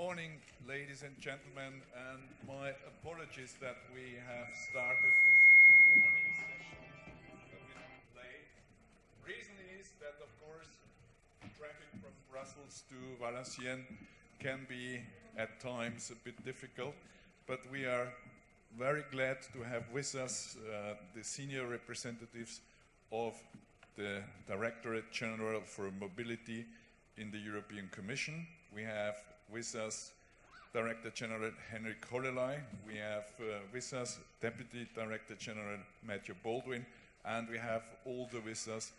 morning, ladies and gentlemen, and my apologies that we have started this morning session a bit late. Reason is that, of course, traffic from Brussels to Valenciennes can be at times a bit difficult, but we are very glad to have with us the senior representatives of the Directorate General for Mobility in the European Commission. We have with us Director General Henrik Hollelai, we have with us Deputy Director General Matthew Baldwin, and we have also with us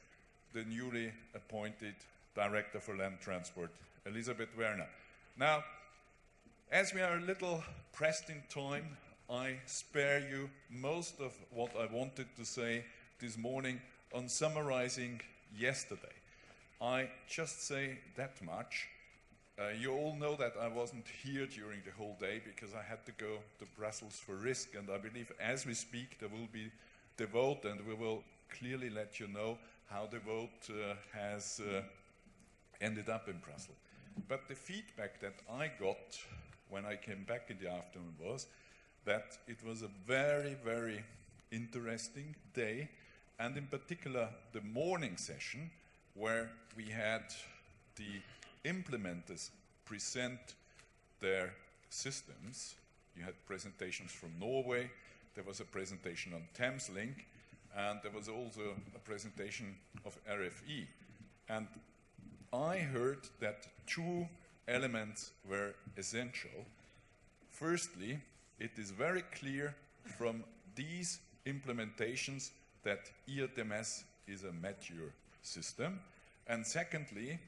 the newly appointed Director for Land Transport, Elisabeth Werner. Now, as we are a little pressed in time, I spare you most of what I wanted to say this morning on summarizing yesterday. I just say that much. You all know that I wasn't here during the whole day because I had to go to Brussels for risk, and I believe as we speak there will be the vote, and we will clearly let you know how the vote has ended up in Brussels. But the feedback that I got when I came back in the afternoon was that it was a very, very interesting day, and in particular the morning session where we had the implementers present their systems. You had presentations from Norway, there was a presentation on Thameslink, and there was also a presentation of RFE. And I heard that two elements were essential. Firstly, it is very clear from these implementations that ERTMS is a mature system. And secondly,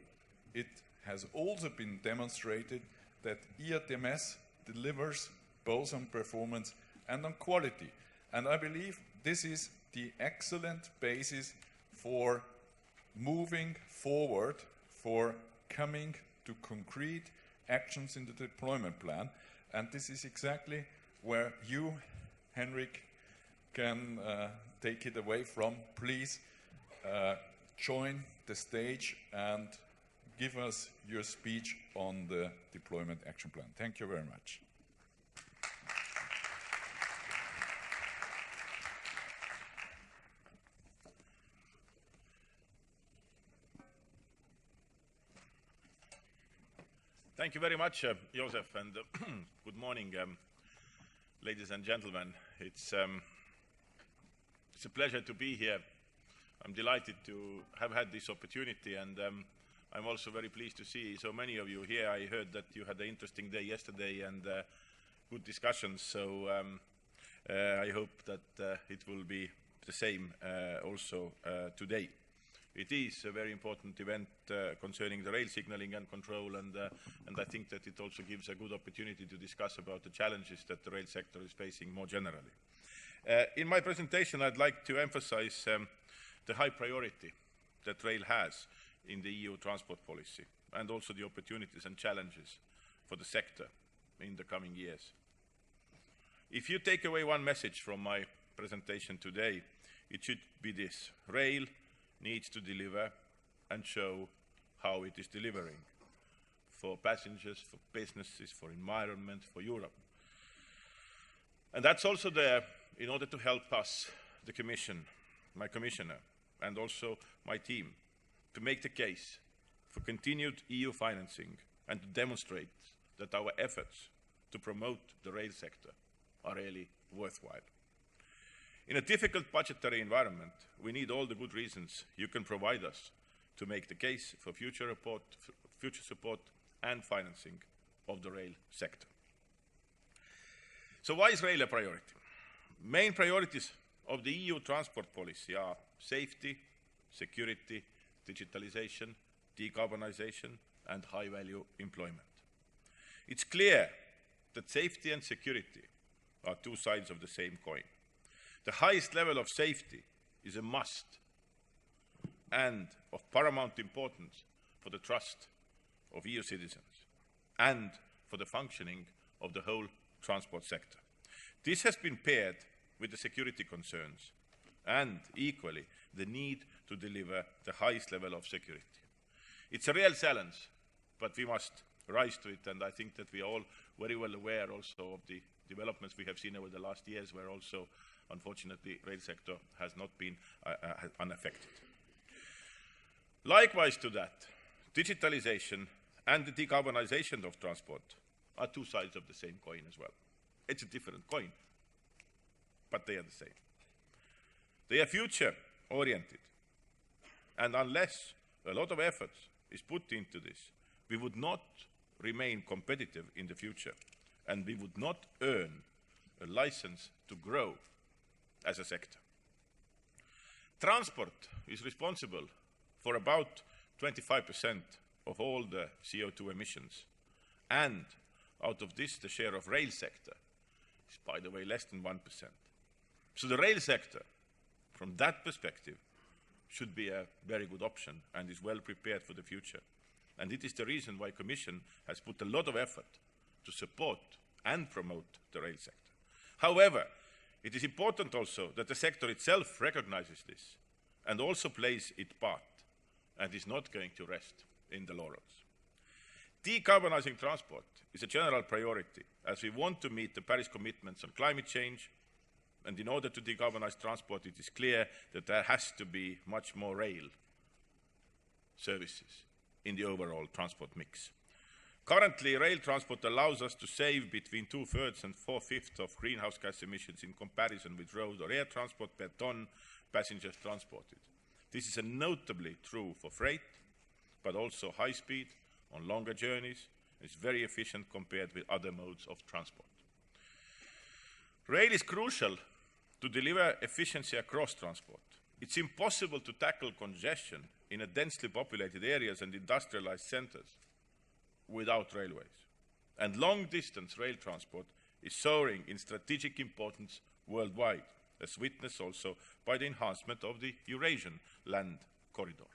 it has also been demonstrated that ERTMS delivers both on performance and on quality. And I believe this is the excellent basis for moving forward, for coming to concrete actions in the deployment plan. And this is exactly where you, Henrik, can take it away from. Please join the stage and give us your speech on the Deployment Action Plan. Thank you very much. Thank you very much, Josef, and good morning, ladies and gentlemen. It's a pleasure to be here. I'm delighted to have had this opportunity, and I'm also very pleased to see so many of you here. I heard that you had an interesting day yesterday and good discussions, so I hope that it will be the same also today. It is a very important event concerning the rail signaling and control, and I think that it also gives a good opportunity to discuss about the challenges that the rail sector is facing more generally. In my presentation, I'd like to emphasize the high priority that rail has in the EU transport policy, and also the opportunities and challenges for the sector in the coming years. If you take away one message from my presentation today, it should be this: rail needs to deliver and show how it is delivering for passengers, for businesses, for environment, for Europe. And that's also there in order to help us, the Commission, my Commissioner, and also my team, to make the case for continued EU financing and to demonstrate that our efforts to promote the rail sector are really worthwhile. In a difficult budgetary environment, we need all the good reasons you can provide us to make the case for future support and financing of the rail sector. So why is rail a priority? Main priorities of the EU transport policy are safety, security, digitalization, decarbonization, and high-value employment. It's clear that safety and security are two sides of the same coin. The highest level of safety is a must and of paramount importance for the trust of EU citizens and for the functioning of the whole transport sector. This has been paired with the security concerns and, equally, the need to deliver the highest level of security. It's a real challenge, but we must rise to it, and I think that we are all very well aware also of the developments we have seen over the last years, where also, unfortunately, rail sector has not been unaffected. Likewise to that, digitalization and the decarbonization of transport are two sides of the same coin as well. It's a different coin, but they are the same. They are future-oriented, and unless a lot of effort is put into this, we would not remain competitive in the future, and we would not earn a license to grow as a sector. Transport is responsible for about 25% of all the CO2 emissions, and out of this, the share of rail sector is, by the way, less than 1%. So the rail sector, from that perspective, should be a very good option and is well prepared for the future. And it is the reason why Commission has put a lot of effort to support and promote the rail sector. However, it is important also that the sector itself recognizes this and also plays its part and is not going to rest in the laurels. Decarbonizing transport is a general priority as we want to meet the Paris commitments on climate change, and in order to decarbonize transport, it is clear that there has to be much more rail services in the overall transport mix. Currently, rail transport allows us to save between 2/3 and 4/5 of greenhouse gas emissions in comparison with road or air transport per ton passengers transported. This is notably true for freight, but also high speed on longer journeys. It's very efficient compared with other modes of transport. Rail is crucial to deliver efficiency across transport. It's impossible to tackle congestion in densely populated areas and industrialized centers without railways. And long-distance rail transport is soaring in strategic importance worldwide, as witnessed also by the enhancement of the Eurasian land corridor.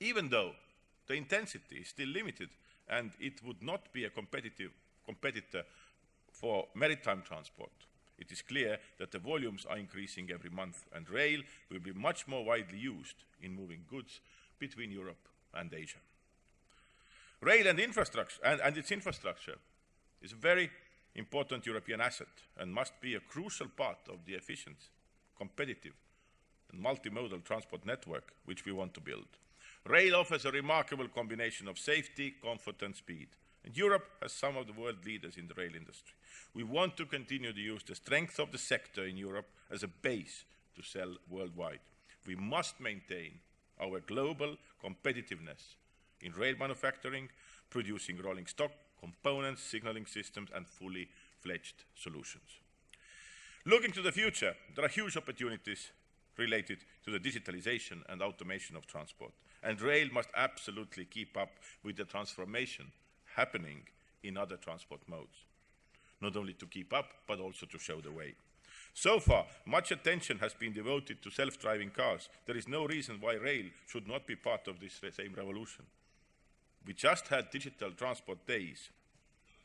Even though the intensity is still limited and it would not be a competitor for maritime transport, it is clear that the volumes are increasing every month, and rail will be much more widely used in moving goods between Europe and Asia. Rail and its infrastructure is a very important European asset and must be a crucial part of the efficient, competitive and multimodal transport network which we want to build. Rail offers a remarkable combination of safety, comfort and speed, and Europe has some of the world leaders in the rail industry. We want to continue to use the strength of the sector in Europe as a base to sell worldwide. We must maintain our global competitiveness in rail manufacturing, producing rolling stock, components, signaling systems and fully fledged solutions. Looking to the future, there are huge opportunities related to the digitalization and automation of transport, and rail must absolutely keep up with the transformation happening in other transport modes, not only to keep up, but also to show the way. So far, much attention has been devoted to self-driving cars. There is no reason why rail should not be part of this same revolution. We just had digital transport days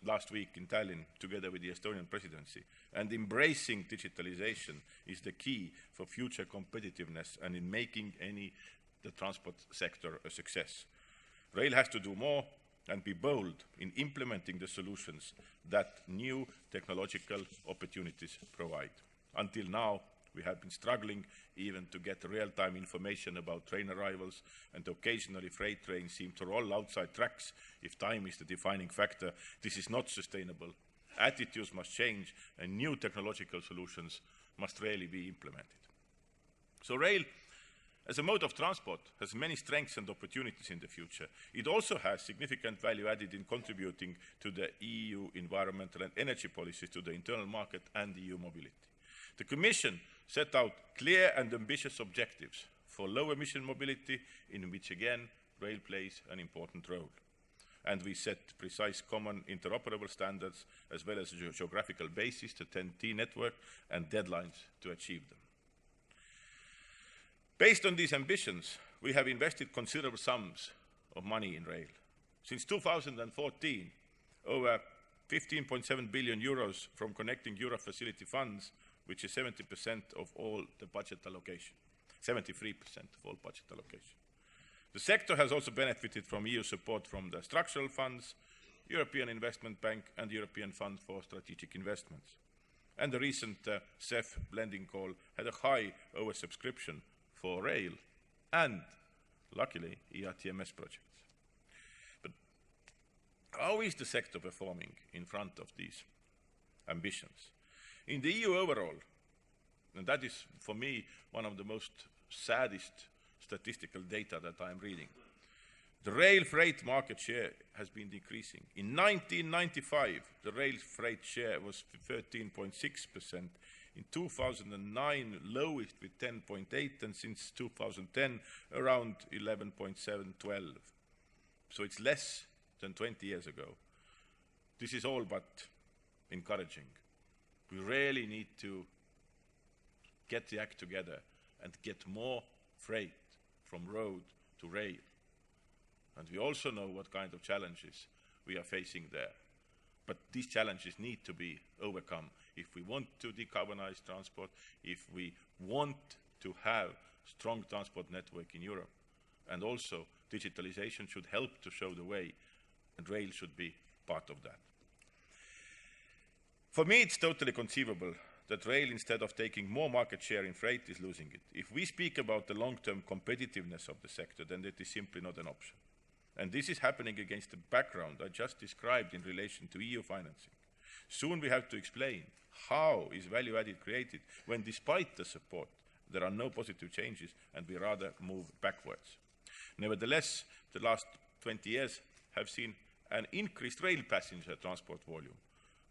last week in Tallinn together with the Estonian presidency, and embracing digitalization is the key for future competitiveness and in making the transport sector a success. Rail has to do more and be bold in implementing the solutions that new technological opportunities provide. Until now, we have been struggling even to get real-time information about train arrivals, and occasionally freight trains seem to roll outside tracks if time is the defining factor. This is not sustainable. Attitudes must change, and new technological solutions must really be implemented. So rail, as a mode of transport, has many strengths and opportunities in the future. It also has significant value added in contributing to the EU environmental and energy policies, to the internal market and EU mobility. The Commission set out clear and ambitious objectives for low-emission mobility, in which, again, rail plays an important role. And we set precise common interoperable standards, as well as a geographical basis to TEN-T network and deadlines to achieve them. Based on these ambitions, we have invested considerable sums of money in rail. Since 2014, over 15.7 billion euros from Connecting Europe Facility funds, which is 70% of all the budget allocation, 73% of all budget allocation. The sector has also benefited from EU support from the structural funds, European Investment Bank and European Fund for Strategic Investments. And the recent CEF blending call had a high oversubscription for rail and, luckily, ERTMS projects. But how is the sector performing in front of these ambitions? In the EU overall, and that is for me one of the most saddest statistical data that I am reading, the rail freight market share has been decreasing. In 1995, the rail freight share was 13.6%. In 2009, lowest with 10.8%, and since 2010, around 11.7, 12. So it's less than 20 years ago. This is all but encouraging. We really need to get the act together and get more freight from road to rail. And we also know what kind of challenges we are facing there. But these challenges need to be overcome if we want to decarbonize transport, if we want to have strong transport network in Europe. And also digitalization should help to show the way, and rail should be part of that. For me, it's totally conceivable that rail, instead of taking more market share in freight, is losing it. If we speak about the long-term competitiveness of the sector, then it is simply not an option. And this is happening against the background I just described in relation to EU financing. Soon we have to explain how is value added created when, despite the support, there are no positive changes and we rather move backwards. Nevertheless, the last 20 years have seen an increased rail passenger transport volume,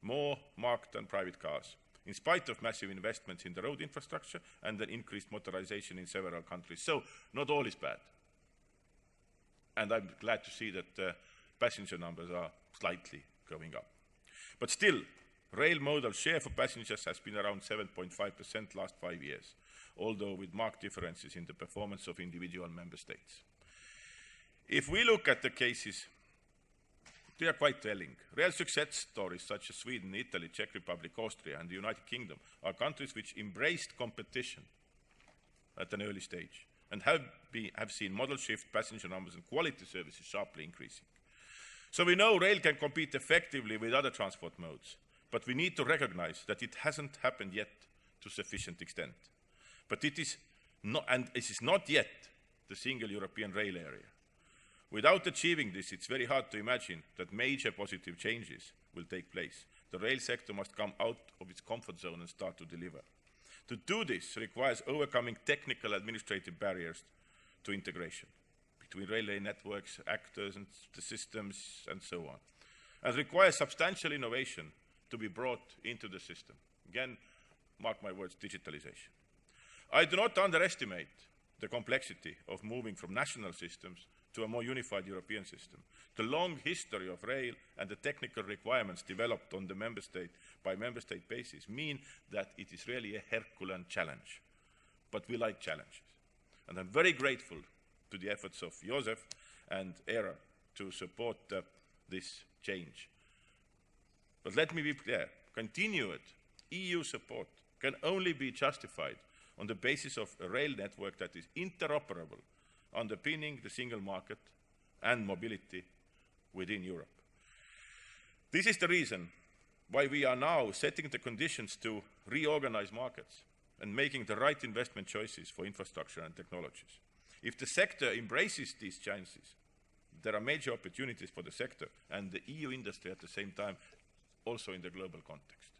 more marked than private cars, in spite of massive investments in the road infrastructure and an increased motorization in several countries. So not all is bad. And I'm glad to see that passenger numbers are slightly going up. But still, rail modal share for passengers has been around 7.5% last 5 years, although with marked differences in the performance of individual member states. If we look at the cases, they are quite telling. Real success stories such as Sweden, Italy, Czech Republic, Austria and the United Kingdom are countries which embraced competition at an early stage and have seen modal shift, passenger numbers and quality services sharply increasing. So we know rail can compete effectively with other transport modes, but we need to recognize that it hasn't happened yet to sufficient extent. But it is not yet the single European rail area. Without achieving this, it's very hard to imagine that major positive changes will take place. The rail sector must come out of its comfort zone and start to deliver. To do this requires overcoming technical administrative barriers to integration between railway networks, actors and the systems and so on, and requires substantial innovation to be brought into the system. Again, mark my words, digitalization. I do not underestimate the complexity of moving from national systems to a more unified European system. The long history of rail and the technical requirements developed on the member state by member state basis mean that it is really a Herculean challenge. But we like challenges. And I'm very grateful to the efforts of Josef and ERA to support this change. But let me be clear, continued EU support can only be justified on the basis of a rail network that is interoperable, underpinning the single market and mobility within Europe. This is the reason why we are now setting the conditions to reorganize markets and making the right investment choices for infrastructure and technologies. If the sector embraces these chances, there are major opportunities for the sector and the EU industry at the same time, also in the global context.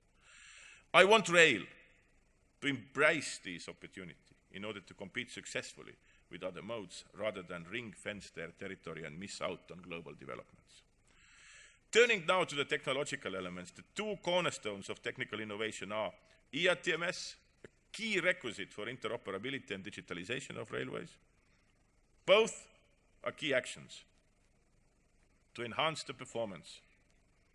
I want rail to embrace these opportunities in order to compete successfully with other modes rather than ring-fence their territory and miss out on global developments. Turning now to the technological elements, the two cornerstones of technical innovation are ERTMS, a key requisite for interoperability and digitalization of railways. Both are key actions to enhance the performance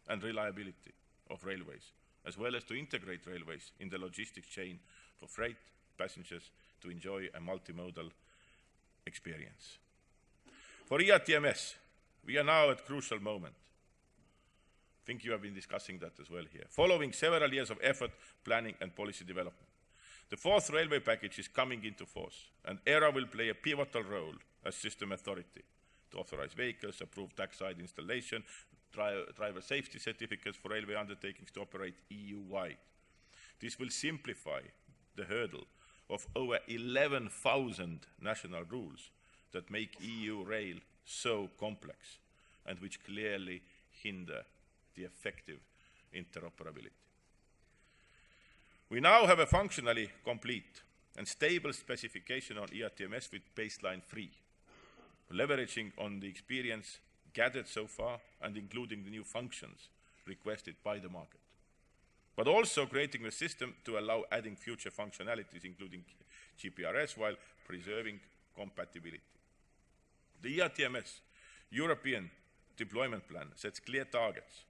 and reliability of railways, as well as to integrate railways in the logistics chain for freight passengers to enjoy a multimodal experience. For ERTMS, we are now at a crucial moment. I think you have been discussing that as well here. Following several years of effort, planning and policy development, The fourth railway package is coming into force, and ERA will play a pivotal role as system authority to authorize vehicles, approve trackside installation, driver safety certificates for railway undertakings to operate EU-wide. This will simplify the hurdle of over 11,000 national rules that make EU rail so complex and which clearly hinder the effective interoperability. We now have a functionally complete and stable specification on ERTMS with baseline 3, leveraging on the experience gathered so far and including the new functions requested by the market, but also creating a system to allow adding future functionalities, including GPRS, while preserving compatibility. The ERTMS European Deployment Plan sets clear targets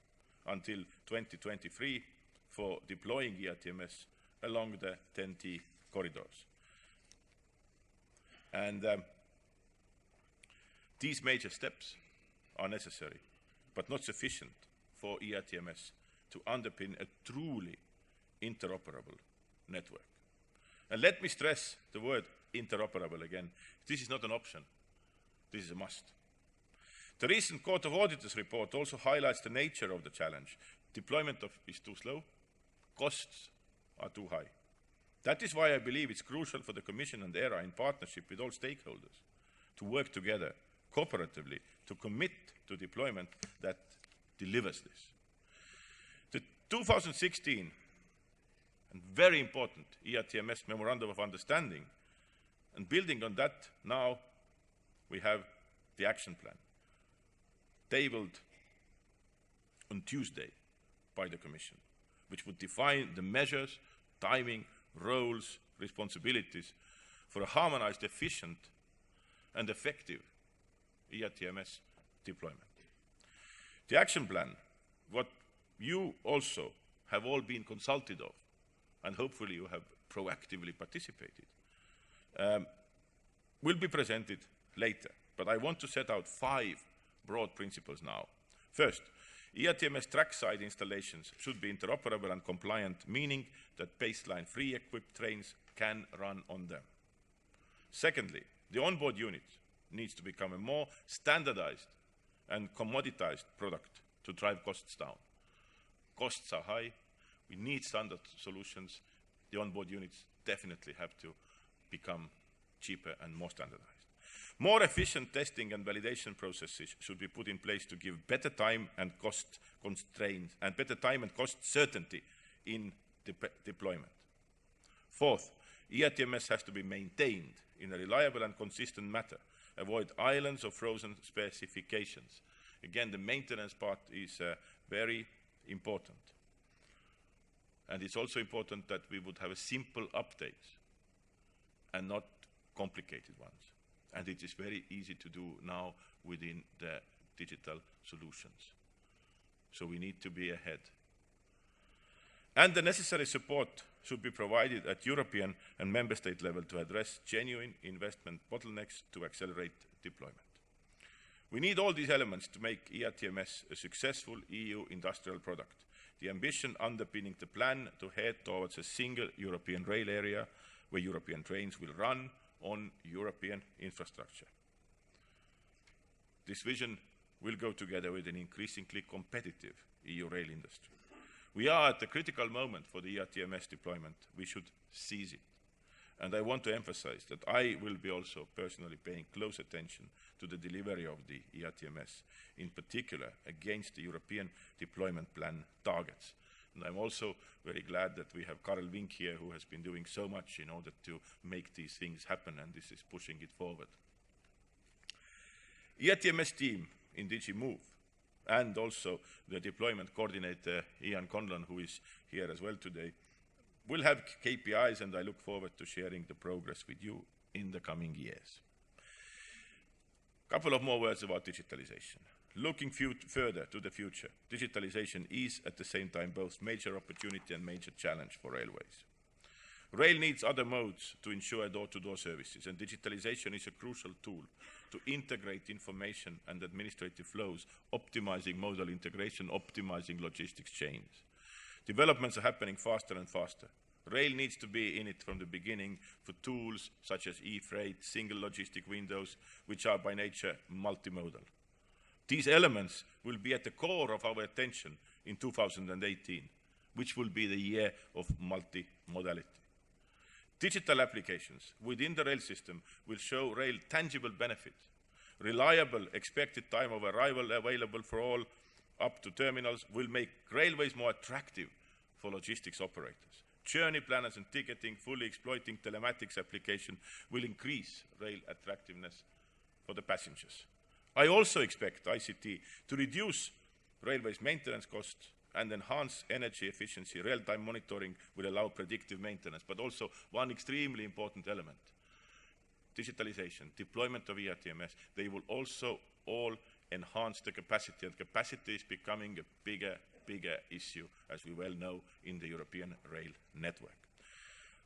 until 2023 for deploying ERTMS along the 10T corridors. And these major steps are necessary, but not sufficient for ERTMS to underpin a truly interoperable network. And let me stress the word interoperable again. This is not an option. This is a must. The recent Court of Auditors report also highlights the nature of the challenge. Deployment is too slow, costs are too high. That is why I believe it's crucial for the Commission and ERA, in partnership with all stakeholders, to work together cooperatively to commit to deployment that delivers this. The 2016 and very important ERTMS Memorandum of Understanding, and building on that, now we have the action plan, tabled on Tuesday by the Commission, which would define the measures, timing, roles, responsibilities for a harmonized, efficient, and effective ERTMS deployment. The action plan, what you also have all been consulted of, and hopefully you have proactively participated, will be presented later. But I want to set out 5 broad principles now. First, ERTMS trackside installations should be interoperable and compliant, meaning that baseline 3 equipped trains can run on them. Secondly, the onboard unit needs to become a more standardized and commoditized product to drive costs down. Costs are high. We need standard solutions. The onboard units definitely have to become cheaper and more standardized. More efficient testing and validation processes should be put in place to give better time and cost constraints and better time and cost certainty in deployment. Fourth, ERTMS has to be maintained in a reliable and consistent manner. Avoid islands of frozen specifications. Again, the maintenance part is very important. And it's also important that we would have a simple updates and not complicated ones. And it is very easy to do now within the digital solutions. So we need to be ahead. And the necessary support should be provided at European and member state level to address genuine investment bottlenecks to accelerate deployment. We need all these elements to make ERTMS a successful EU industrial product. The ambition underpinning the plan to head towards a single European rail area where European trains will run on European infrastructure. This vision will go together with an increasingly competitive EU rail industry. We are at a critical moment for the ERTMS deployment. We should seize it. And I want to emphasize that I will be also personally paying close attention to the delivery of the ERTMS, in particular against the European Deployment Plan targets. And I'm also very glad that we have Karel Vink here, who has been doing so much in order to make these things happen, and this is pushing it forward. ERTMS team in DG Move, and also the deployment coordinator, Ian Conlon, who is here as well today, will have KPIs, and I look forward to sharing the progress with you in the coming years. A couple of more words about digitalization. Looking further to the future, digitalization is at the same time both major opportunity and major challenge for railways. Rail needs other modes to ensure door-to-door services, and digitalization is a crucial tool to integrate information and administrative flows, optimizing modal integration, optimizing logistics chains. Developments are happening faster and faster. Rail needs to be in it from the beginning for tools such as e-freight, single logistic windows, which are by nature multimodal. These elements will be at the core of our attention in 2018, which will be the year of multimodality. Digital applications within the rail system will show rail tangible benefits. Reliable expected time of arrival available for all up to terminals will make railways more attractive for logistics operators. Journey planners and ticketing, fully exploiting telematics application will increase rail attractiveness for the passengers. I also expect ICT to reduce railways maintenance costs and enhance energy efficiency. Real-time monitoring will allow predictive maintenance, but also one extremely important element, digitalization, deployment of ERTMS, they will also all enhance the capacity, and capacity is becoming a bigger issue, as we well know, in the European rail network.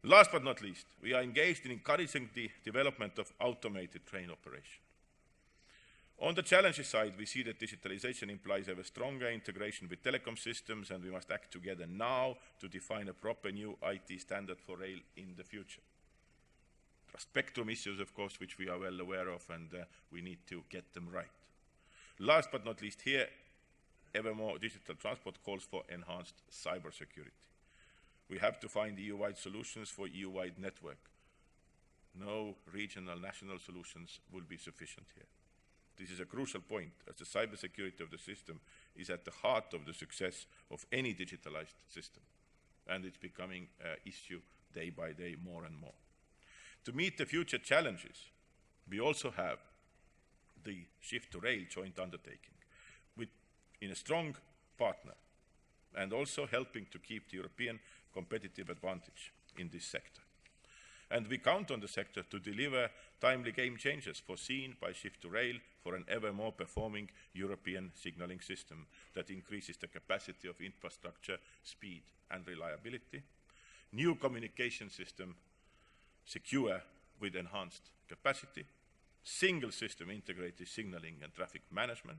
Last but not least, we are engaged in encouraging the development of automated train operation. On the challenges side, we see that digitalization implies a stronger integration with telecom systems, and we must act together now to define a proper new IT standard for rail in the future. There are spectrum issues, of course, which we are well aware of, and we need to get them right. Last but not least, here, ever more digital transport calls for enhanced cybersecurity. We have to find EU-wide solutions for EU-wide network. No regional, national solutions will be sufficient here. This is a crucial point, as the cybersecurity of the system is at the heart of the success of any digitalized system, and it's becoming an issue day by day more and more. To meet the future challenges, we also have the Shift to Rail joint undertaking, in a strong partner, and also helping to keep the European competitive advantage in this sector. And we count on the sector to deliver timely game changers foreseen by Shift to Rail for an ever more performing European signalling system that increases the capacity of infrastructure, speed and reliability. New communication system secure with enhanced capacity. Single system integrated signalling and traffic management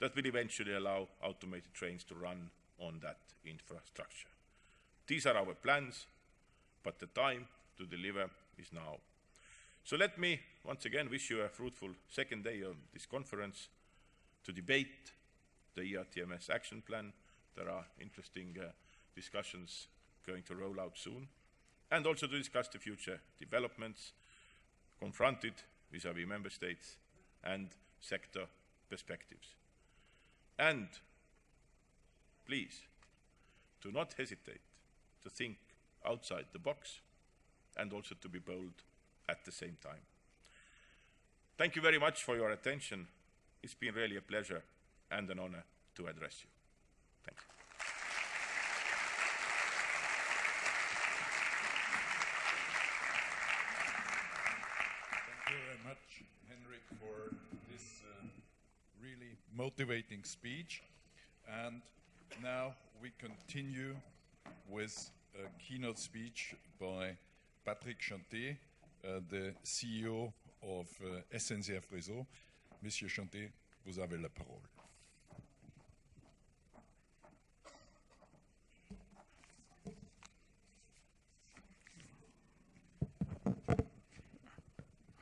that will eventually allow automated trains to run on that infrastructure. These are our plans, but the time to deliver is now. So let me once again wish you a fruitful second day of this conference to debate the ERTMS Action Plan. There are interesting discussions going to roll out soon, and also to discuss the future developments confronted vis-à-vis member states and sector perspectives. And please, do not hesitate to think outside the box and also to be bold at the same time. Thank you very much for your attention. It's been really a pleasure and an honor to address you. Thank you. Thank you very much, Henrik, for this really motivating speech. And now we continue with a keynote speech by Patrick Chanté, the CEO of SNCF Réseau. Monsieur Chanté, vous avez la parole.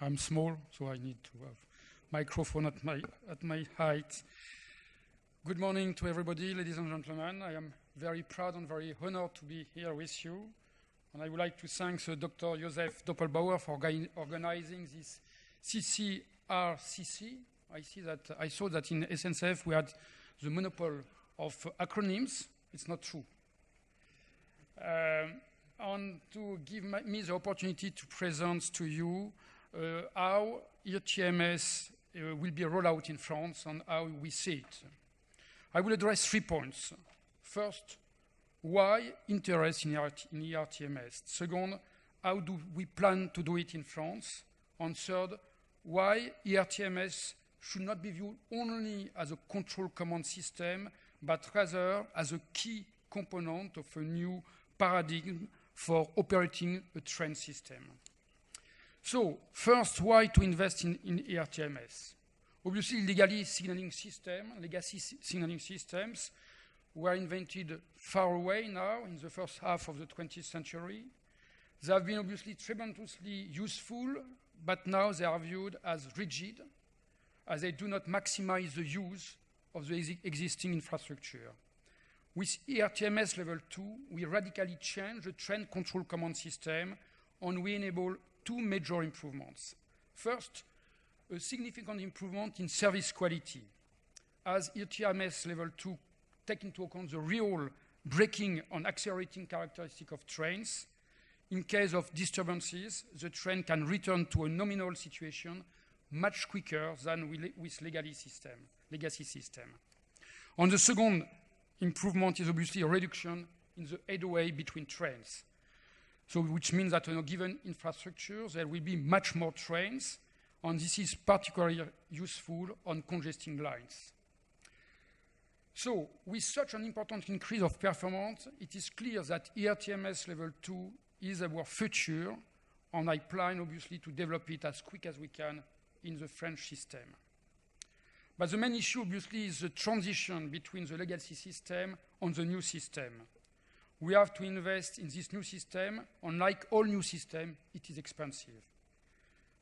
I'm small, so I need to have microphone at my height. Good morning to everybody, ladies and gentlemen. I am very proud and very honored to be here with you. And I would like to thank Dr. Josef Doppelbauer for organizing this Ccrcc. I saw that in SNCF we had the monopoly of acronyms. It's not true. And to give me the opportunity to present to you how ERTMS will be rolled out in France and how we see it. I will address 3 points. First, why interest in ERTMS? Second, how do we plan to do it in France? And third, why ERTMS should not be viewed only as a control command system, but rather as a key component of a new paradigm for operating a train system. So, first, why to invest in ERTMS? Obviously, legacy signaling systems were invented far away now in the first half of the 20th century. They have been obviously tremendously useful, but now they are viewed as rigid, as they do not maximize the use of the existing infrastructure. With ERTMS Level 2, we radically change the train control command system, and we enable two major improvements. First, a significant improvement in service quality, as ERTMS Level 2 take into account the real braking and accelerating characteristic of trains. In case of disturbances, the train can return to a nominal situation much quicker than with legacy system. And the second improvement is obviously a reduction in the headway between trains. So which means that on a given infrastructure, there will be much more trains, and this is particularly useful on congesting lines. So, with such an important increase of performance, it is clear that ERTMS Level 2 is our future, and I plan, obviously, to develop it as quick as we can in the French system. But the main issue, obviously, is the transition between the legacy system and the new system. We have to invest in this new system, and like all new systems, it is expensive.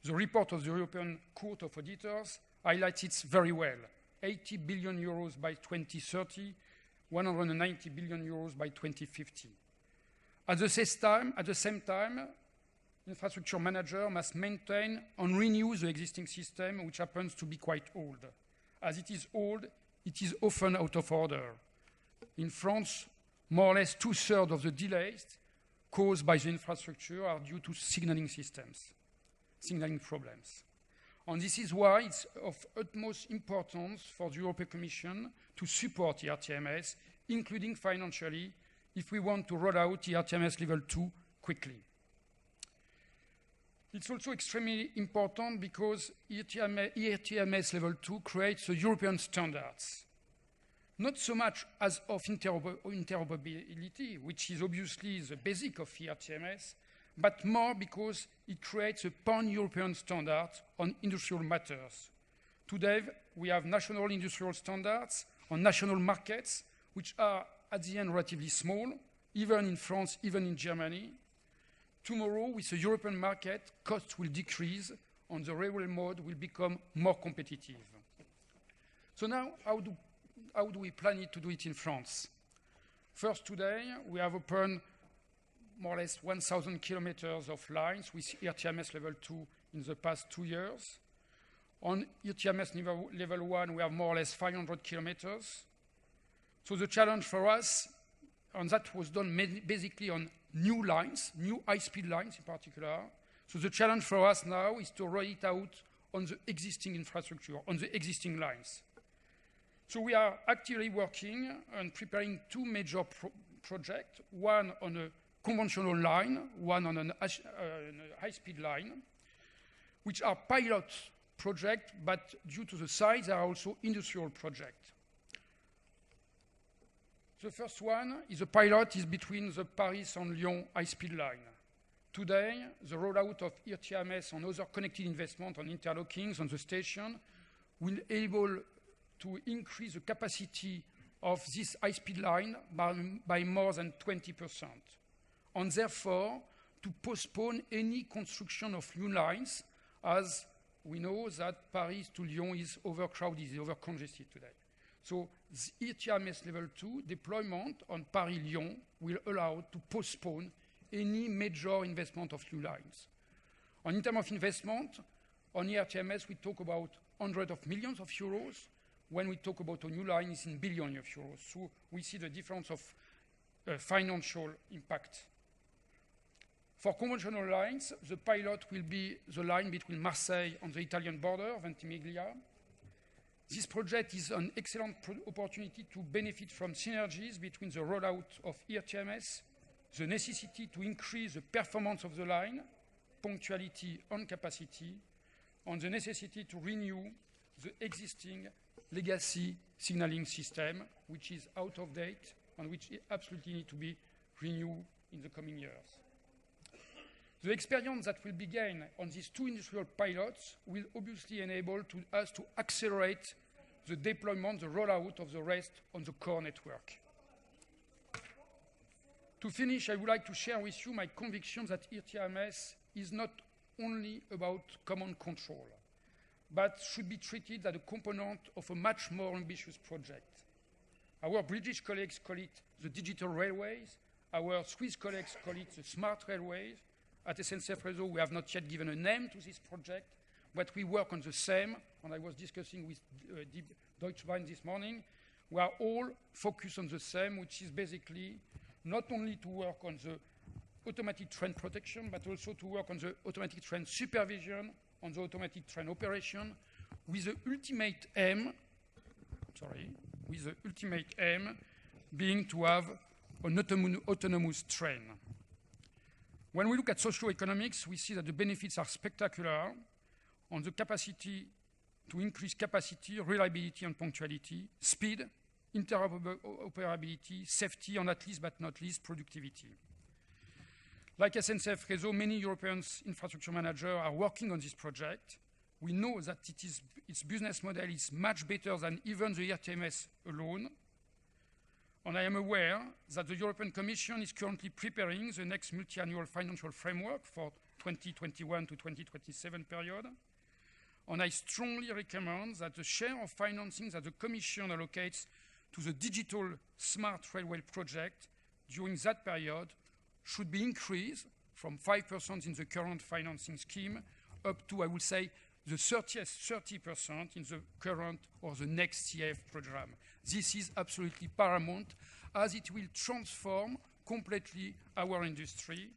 The report of the European Court of Auditors highlights it very well. 80 billion euros by 2030, 190 billion euros by 2050. At the same time, infrastructure manager must maintain and renew the existing system, which happens to be quite old. As it is old, it is often out of order. In France, more or less 2/3 of the delays caused by the infrastructure are due to signaling systems, signaling problems. And this is why it's of utmost importance for the European Commission to support ERTMS, including financially, if we want to roll out ERTMS Level 2 quickly. It's also extremely important because ERTMS Level 2 creates the European standards. Not so much as of interoperability, which is obviously the basic of ERTMS, but more because it creates a pan-European standard on industrial matters. Today, we have national industrial standards on national markets, which are at the end relatively small, even in France, even in Germany. Tomorrow, with the European market, costs will decrease and the railway mode will become more competitive. So now, how do we plan to do it in France? First, today, we have opened more or less 1,000 kilometers of lines with ERTMS Level 2 in the past 2 years. On ERTMS Level 1, we have more or less 500 kilometers. So the challenge for us, and that was done basically on new lines, new high-speed lines in particular. So the challenge for us now is to roll it out on the existing infrastructure, on the existing lines. So we are actively working on preparing two major projects, one on a conventional line, one on a high-speed line, which are pilot projects, but due to the size, they are also industrial projects. The first one is a pilot is between the Paris and Lyon high-speed line. Today, the rollout of ERTMS and other connected investment on interlockings on the station will able to increase the capacity of this high-speed line by more than 20%. And therefore, to postpone any construction of new lines, as we know that Paris to Lyon is overcrowded, is overcongested today. So the ERTMS Level 2 deployment on Paris-Lyon will allow to postpone any major investment of new lines. And in terms of investment, on ERTMS we talk about hundreds of millions of euros. When we talk about a new line, it's in billions of euros. So we see the difference of financial impact. For conventional lines, the pilot will be the line between Marseille and the Italian border, Ventimiglia. This project is an excellent opportunity to benefit from synergies between the rollout of ERTMS, the necessity to increase the performance of the line, punctuality and capacity, and the necessity to renew the existing legacy signaling system, which is out of date and which absolutely need to be renewed in the coming years. The experience that will be gained on these two industrial pilots will obviously enable us to accelerate the deployment, the rollout of the rest on the core network. To finish, I would like to share with you my conviction that ERTMS is not only about command control, but should be treated as a component of a much more ambitious project. Our British colleagues call it the digital railways. Our Swiss colleagues call it the smart railways. At SNCF Réseau, we have not yet given a name to this project, but we work on the same, and I was discussing with Deutsche Bahn this morning. We are all focused on the same, which is basically not only to work on the automatic train protection, but also to work on the automatic train supervision, on the automatic train operation, with the ultimate aim, being to have an autonomous train. When we look at socioeconomics, we see that the benefits are spectacular on the capacity to increase capacity, reliability and punctuality, speed, interoperability, safety, and at least but not least, productivity. Like SNCF Réseau, many European infrastructure managers are working on this project. We know that its business model is much better than even the ERTMS alone. And I am aware that the European Commission is currently preparing the next multi-annual financial framework for 2021 to 2027 period. And I strongly recommend that the share of financing that the Commission allocates to the digital smart railway project during that period should be increased from 5% in the current financing scheme up to, I would say, the 30% in the current or the next CF program. This is absolutely paramount as it will transform completely our industry.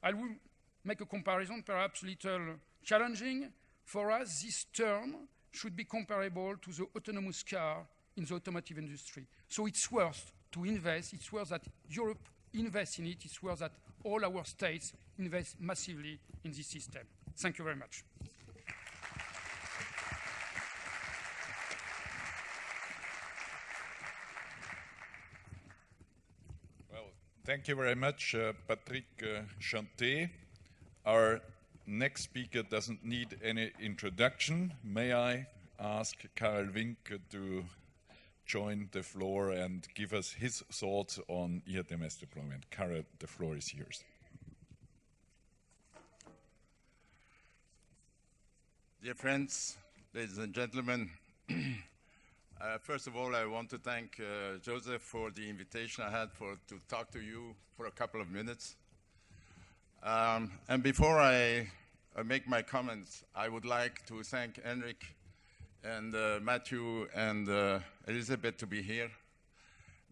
I will make a comparison, perhaps a little challenging. For us, this term should be comparable to the autonomous car in the automotive industry. So it's worth to invest, it's worth that Europe invest in it, it's worth that all our states invest massively in this system. Thank you very much. Well, thank you very much, Patrick Chanté. Our next speaker doesn't need any introduction. May I ask Karel Wink to join the floor and give us his thoughts on ERTMS deployment. Karel, the floor is yours. Dear friends, ladies and gentlemen, first of all, I want to thank Joseph for the invitation I had to talk to you for a couple of minutes. And before I make my comments, I would like to thank Henrik and Matthew and Elizabeth to be here,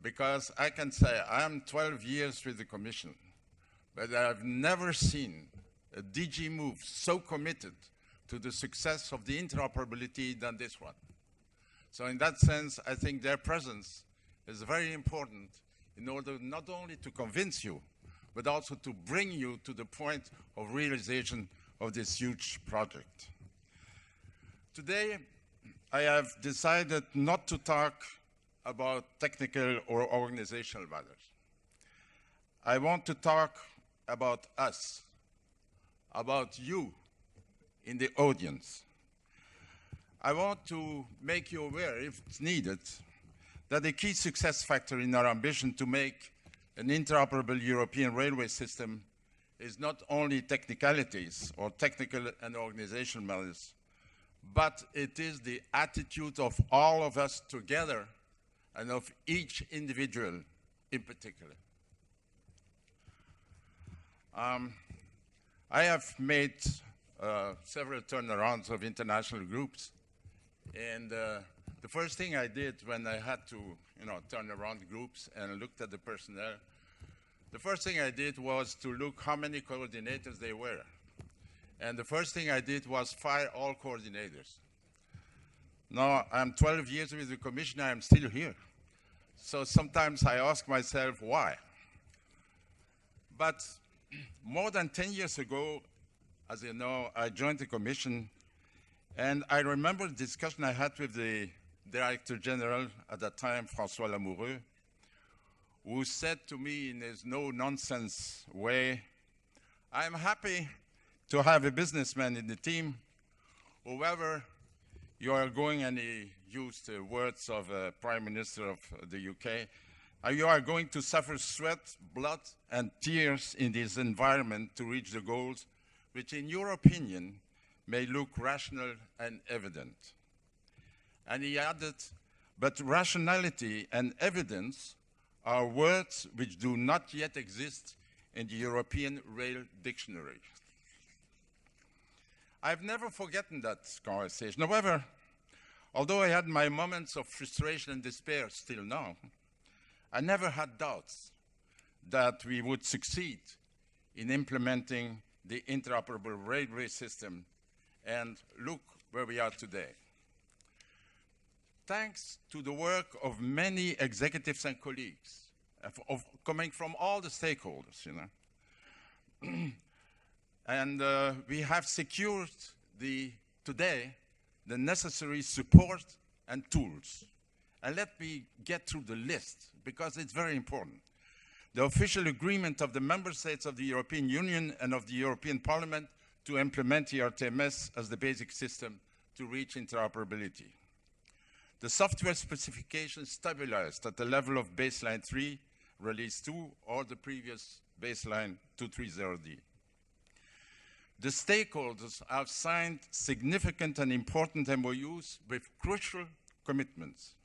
because I can say I'm 12 years with the Commission, but I've never seen a DG move so committed to the success of the interoperability than this one. So in that sense, I think their presence is very important in order not only to convince you, but also to bring you to the point of realization of this huge project. Today, I have decided not to talk about technical or organizational matters. I want to talk about us, about you in the audience. I want to make you aware, if it's needed, that the key success factor in our ambition to make an interoperable European railway system is not only technicalities or technical and organizational matters, but it is the attitude of all of us together and of each individual in particular. I have made several turnarounds of international groups, and the first thing I did when I had to turn around groups and looked at the personnel, the first thing I did was to look how many coordinators there were. And the first thing I did was fire all coordinators. Now, I'm 12 years with the Commission, I'm still here. So sometimes I ask myself, why? But more than 10 years ago, as you know, I joined the Commission, and I remember the discussion I had with the Director General at that time, François Lamoureux, who said to me in his no-nonsense way, I'm happy to have a businessman in the team, however you are going, and he used the words of Prime Minister of the UK, You are going to suffer sweat, blood, and tears in this environment to reach the goals, which in your opinion may look rational and evident. And he added, but rationality and evidence are words which do not yet exist in the European Rail Dictionary. I've never forgotten that conversation. However, although I had my moments of frustration and despair still now, I never had doubts that we would succeed in implementing the interoperable railway system, and look where we are today. Thanks to the work of many executives and colleagues, coming from all the stakeholders, you know, and we have secured today the necessary support and tools. And let me get through the list, because it's very important. The official agreement of the member states of the European Union and of the European Parliament to implement ERTMS as the basic system to reach interoperability. The software specification stabilized at the level of baseline 3, release 2, or the previous baseline 230D. The stakeholders have signed significant and important MOUs with crucial commitments.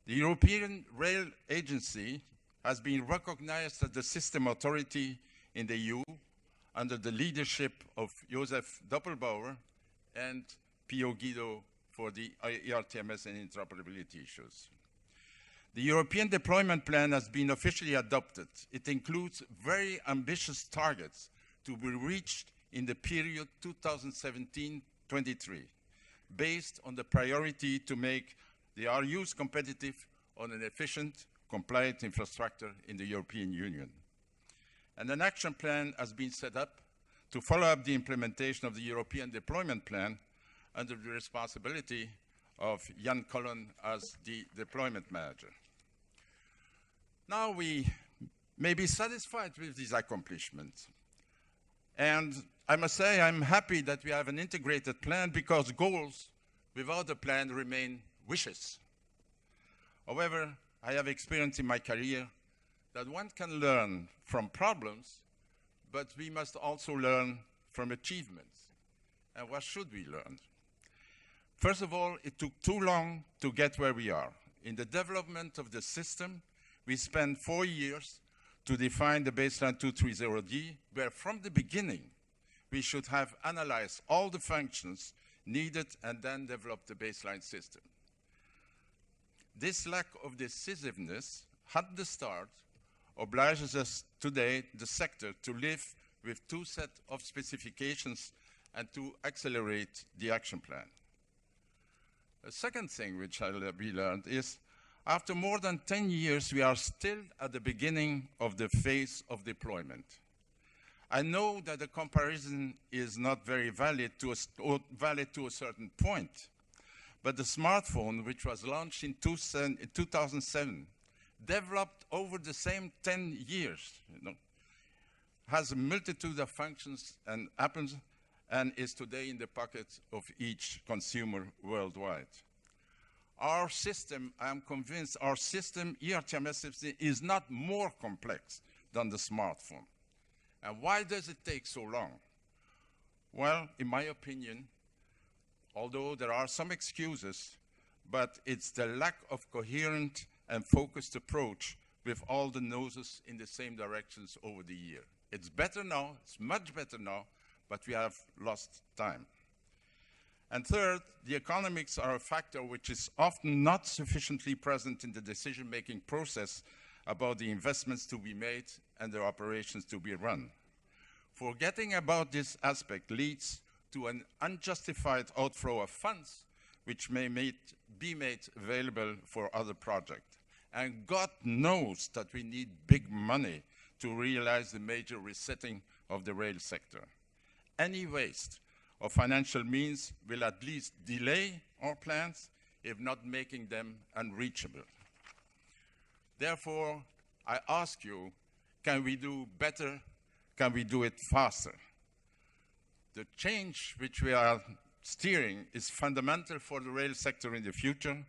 The European Rail Agency has been recognized as the system authority in the EU under the leadership of Joseph Doppelbauer and Pio Guido for the ERTMS and interoperability issues. The European Deployment Plan has been officially adopted. It includes very ambitious targets to be reached in the period 2017-23, based on the priority to make the RUs competitive on an efficient, compliant infrastructure in the European Union. And an action plan has been set up to follow up the implementation of the European Deployment Plan under the responsibility of Jan Cullen as the deployment manager. Now we may be satisfied with these accomplishments. And I must say I'm happy that we have an integrated plan, because goals without a plan remain wishes. However, I have experienced in my career that one can learn from problems, but we must also learn from achievements. And what should we learn? First of all, it took too long to get where we are. In the development of the system, we spent 4 years to define the baseline 230D, where from the beginning, we should have analyzed all the functions needed and then developed the baseline system. This lack of decisiveness at the start obliges us today, the sector, to live with 2 sets of specifications and to accelerate the action plan. A second thing which we learned is, after more than 10 years, we are still at the beginning of the phase of deployment. I know that the comparison is not very valid to a certain point, but the smartphone, which was launched in 2007, developed over the same 10 years, has a multitude of functions and happens, and is today in the pocket of each consumer worldwide. Our system, I am convinced, our system, ERTMS system, is not more complex than the smartphone. And why does it take so long? Well, in my opinion, although there are some excuses, but it's the lack of coherent and focused approach with all the noses in the same directions over the year. It's better now, it's much better now, but we have lost time. And third, the economics are a factor which is often not sufficiently present in the decision-making process about the investments to be made and the operations to be run. Forgetting about this aspect leads to an unjustified outflow of funds which may be made available for other projects. And God knows that we need big money to realize the major resetting of the rail sector. Any waste of financial means will at least delay our plans, if not making them unreachable. Therefore, I ask you, can we do better? Can we do it faster? The change which we are steering is fundamental for the rail sector in the future.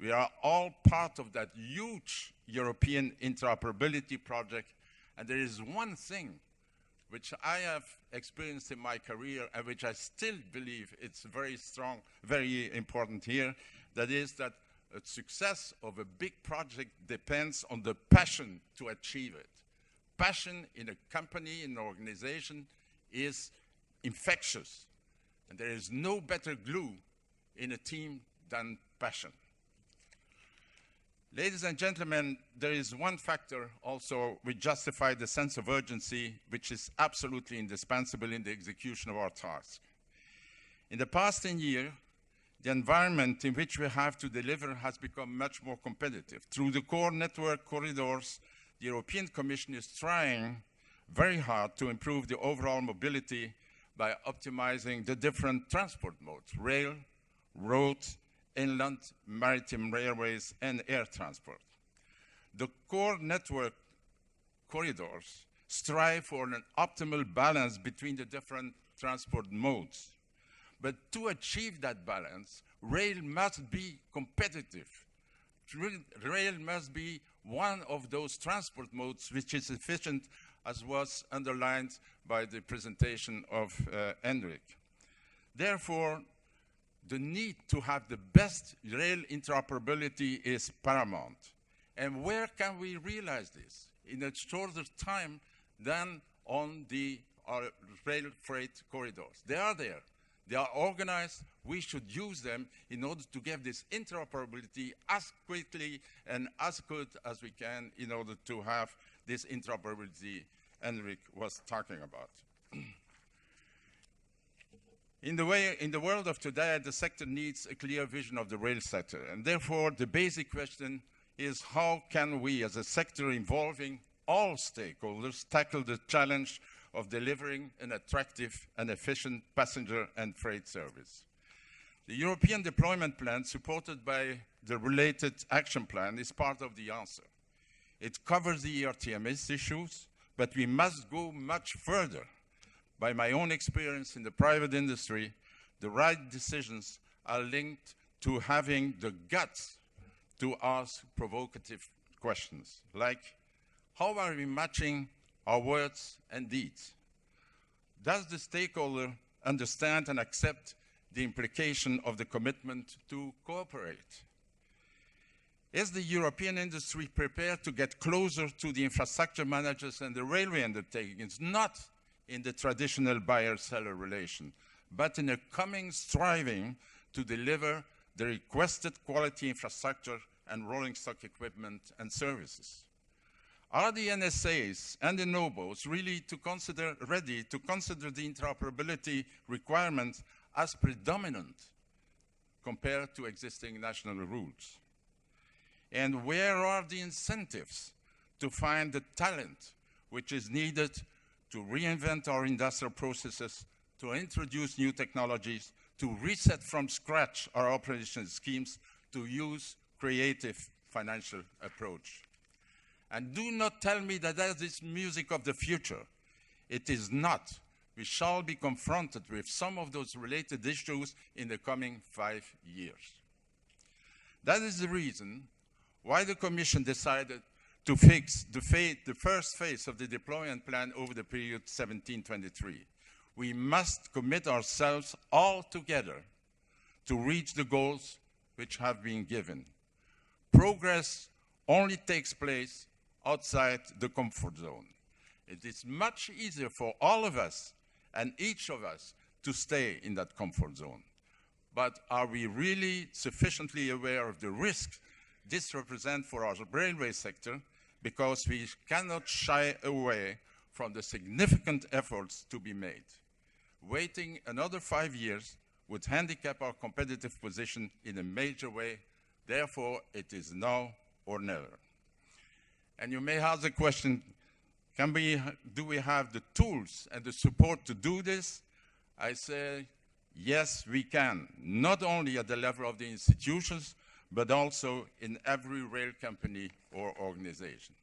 We are all part of that huge European interoperability project, and there is one thing which I have experienced in my career and which I still believe it's very strong, very important here, that is that the success of a big project depends on the passion to achieve it. Passion in a company, in an organization, is infectious. And there is no better glue in a team than passion. Ladies and gentlemen, there is one factor also which justifies the sense of urgency, which is absolutely indispensable in the execution of our task. In the past 10 years, the environment in which we have to deliver has become much more competitive. Through the core network corridors, the European Commission is trying very hard to improve the overall mobility by optimizing the different transport modes: rail, road, inland, maritime railways, and air transport. The core network corridors strive for an optimal balance between the different transport modes. But to achieve that balance, rail must be competitive. Rail must be one of those transport modes which is efficient, as was underlined by the presentation of Hendrik. Therefore, the need to have the best rail interoperability is paramount. And where can we realize this? In a shorter time than on the rail freight corridors. They are there. They are organized. We should use them in order to get this interoperability as quickly and as good as we can in order to have this interoperability Hendrik was talking about. In the world of today, the sector needs a clear vision of the rail sector. And therefore, the basic question is, how can we, as a sector involving all stakeholders, tackle the challenge of delivering an attractive and efficient passenger and freight service? The European Deployment Plan, supported by the related action plan, is part of the answer. It covers the ERTMS issues, but we must go much further. By my own experience in the private industry, the right decisions are linked to having the guts to ask provocative questions, like, how are we matching our words and deeds? Does the stakeholder understand and accept the implication of the commitment to cooperate? Is the European industry prepared to get closer to the infrastructure managers and the railway undertakings, not in the traditional buyer-seller relation, but in a coming striving to deliver the requested quality infrastructure and rolling stock equipment and services? Are the NSAs and the NOBOs really ready to consider the interoperability requirements as predominant compared to existing national rules? And where are the incentives to find the talent which is needed to reinvent our industrial processes, to introduce new technologies, to reset from scratch our operational schemes, to use creative financial approach? And do not tell me that that is music of the future. It is not. We shall be confronted with some of those related issues in the coming 5 years. That is the reason why the Commission decided to fix the first phase of the deployment plan over the period 17-23. We must commit ourselves all together to reach the goals which have been given. Progress only takes place outside the comfort zone. It is much easier for all of us and each of us to stay in that comfort zone. But are we really sufficiently aware of the risks this represents for our railway sector? Because we cannot shy away from the significant efforts to be made. Waiting another 5 years would handicap our competitive position in a major way. Therefore, it is now or never. And you may ask the question, do we have the tools and the support to do this? I say, yes, we can. Not only at the level of the institutions, but also in every rail company or organization.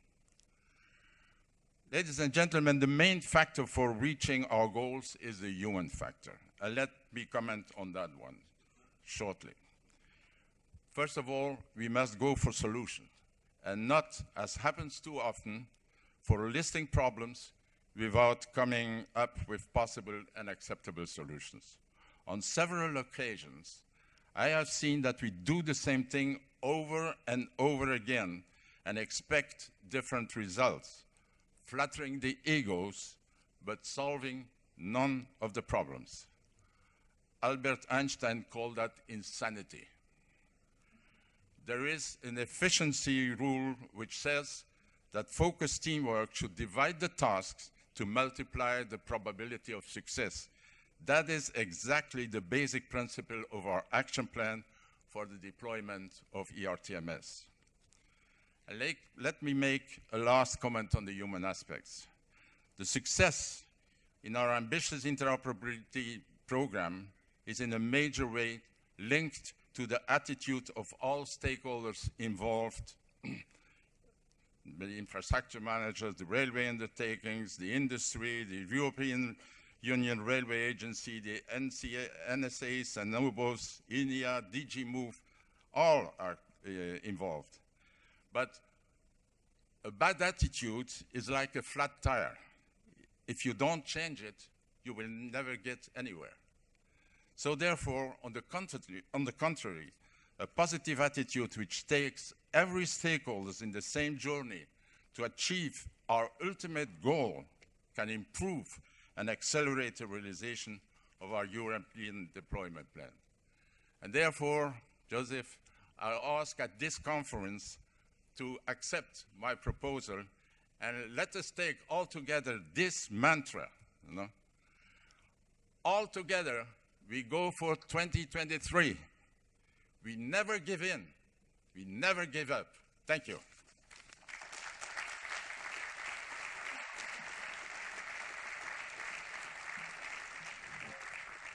Ladies and gentlemen, the main factor for reaching our goals is the human factor. Let me comment on that one shortly. First of all, we must go for solutions, and not, as happens too often, for listing problems without coming up with possible and acceptable solutions. On several occasions, I have seen that we do the same thing over and over again and expect different results, flattering the egos, but solving none of the problems. Albert Einstein called that insanity. There is an efficiency rule which says that focused teamwork should divide the tasks to multiply the probability of success. That is exactly the basic principle of our action plan for the deployment of ERTMS. Let me make a last comment on the human aspects. The success in our ambitious interoperability program is in a major way linked to the attitude of all stakeholders involved, the infrastructure managers, the railway undertakings, the industry, the European Union Railway Agency, the NSAs and NOBOs, INEA, DG Move, all are involved. But a bad attitude is like a flat tire. If you don't change it, you will never get anywhere. So therefore, on the contrary, a positive attitude which takes every stakeholder in the same journey to achieve our ultimate goal can improve and accelerate the realization of our European deployment plan. And therefore, Joseph, I ask at this conference to accept my proposal and let us take all together this mantra, all together we go for 2023. We never give in. We never give up. Thank you.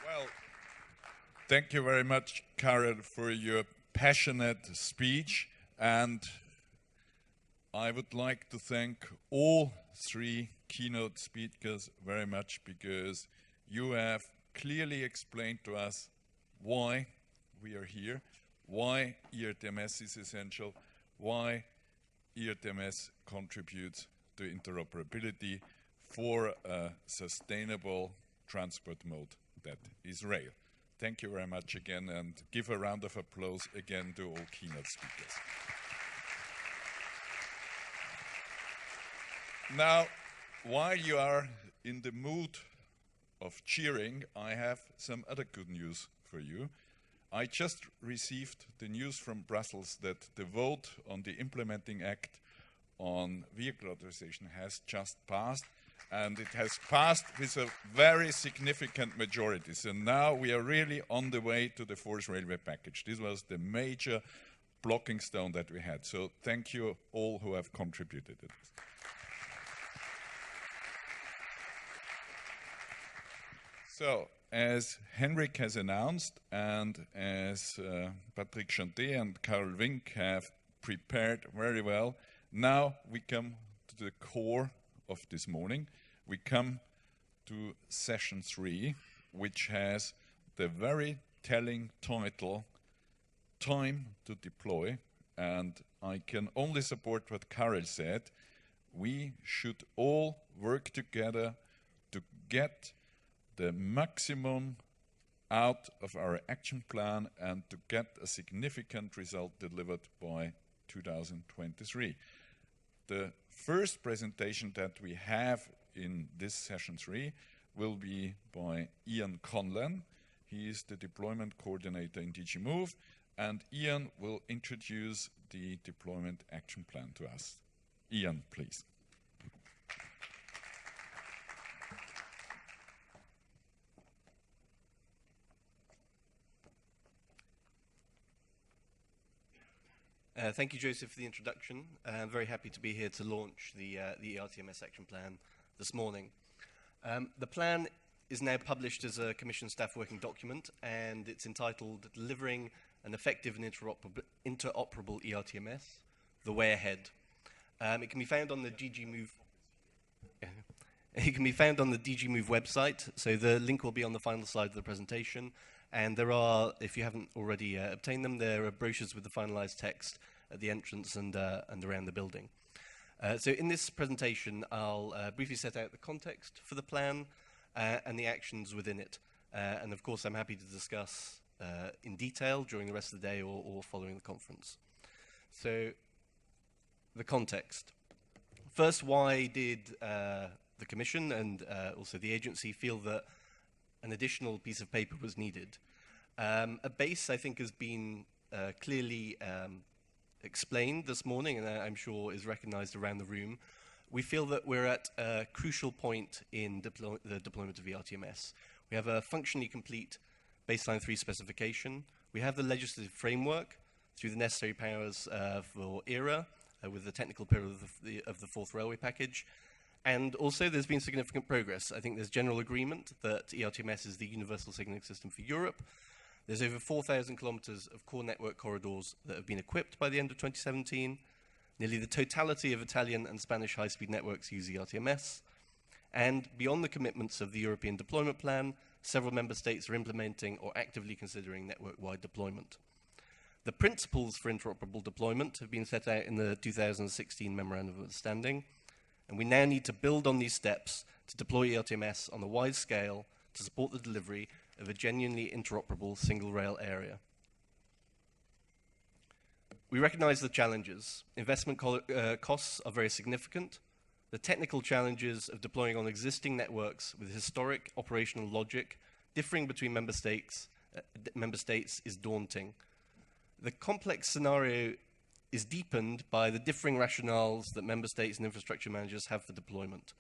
Well, thank you very much, Karel, for your passionate speech. And I would like to thank all three keynote speakers very much, because you have clearly explained to us why we are here, why ERTMS is essential, why ERTMS contributes to interoperability for a sustainable transport mode that is rail. Thank you very much again, and give a round of applause again to all keynote speakers. Now, while you are in the mood of cheering, I have some other good news for you. I just received the news from Brussels that the vote on the implementing act on vehicle authorization has just passed, and it has passed with a very significant majority. So now we are really on the way to the fourth railway package. This was the major blocking stone that we had. So thank you all who have contributed to this. So, as Henrik has announced, and as Patrick Chanté and Karel Wink have prepared very well, now we come to the core of this morning. We come to session 3, which has the very telling title, Time to Deploy. And I can only support what Karel said. We should all work together to get the maximum out of our action plan and to get a significant result delivered by 2023. The first presentation that we have in this session 3 will be by Ian Conlon. He is the deployment coordinator in DG Move, and Ian will introduce the deployment action plan to us. Ian, please. Thank you, Joseph, for the introduction. I'm very happy to be here to launch the ERTMS Action Plan this morning. The plan is now published as a Commission staff working document, and it's entitled Delivering an Effective and Interoperable ERTMS, The Way Ahead. It can be found on the DG Move. It can be found on the DG Move website, so the link will be on the final slide of the presentation. And there are, if you haven't already obtained them, there are brochures with the finalized text at the entrance and around the building. So in this presentation, I'll briefly set out the context for the plan and the actions within it. And of course, I'm happy to discuss in detail during the rest of the day or following the conference. So, the context. First, why did the Commission and also the agency feel that an additional piece of paper was needed? A base, I think, has been clearly explained this morning, and I'm sure is recognized around the room. We feel that we're at a crucial point in the deployment of ERTMS. We have a functionally complete baseline 3 specification. We have the legislative framework through the necessary powers for ERA with the technical pillar of the 4th railway package. And also there's been significant progress. I think there's general agreement that ERTMS is the universal signaling system for Europe. There's over 4,000 kilometers of core network corridors that have been equipped by the end of 2017. Nearly the totality of Italian and Spanish high-speed networks use ERTMS. And beyond the commitments of the European Deployment Plan, several member states are implementing or actively considering network-wide deployment. The principles for interoperable deployment have been set out in the 2016 Memorandum of Understanding, and we now need to build on these steps to deploy ERTMS on a wide scale to support the delivery of a genuinely interoperable single rail area. We recognize the challenges. Investment costs are very significant. The technical challenges of deploying on existing networks with historic operational logic differing between member states is daunting. The complex scenario is deepened by the differing rationales that member states and infrastructure managers have for deployment.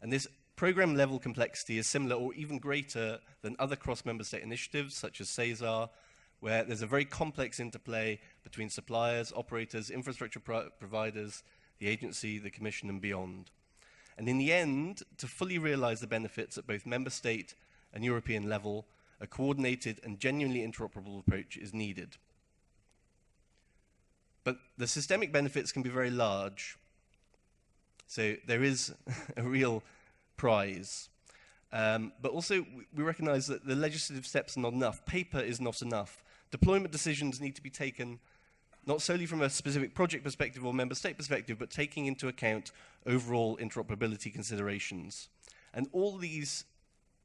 And this program level complexity is similar or even greater than other cross-member state initiatives such as CESAR, where there's a very complex interplay between suppliers, operators, infrastructure providers, the agency, the Commission, and beyond. And in the end, to fully realize the benefits at both member state and European level, a coordinated and genuinely interoperable approach is needed. But the systemic benefits can be very large. So there is a real prize. But also, we recognize that the legislative steps are not enough. Paper is not enough. Deployment decisions need to be taken not solely from a specific project perspective or member state perspective, but taking into account overall interoperability considerations. And all these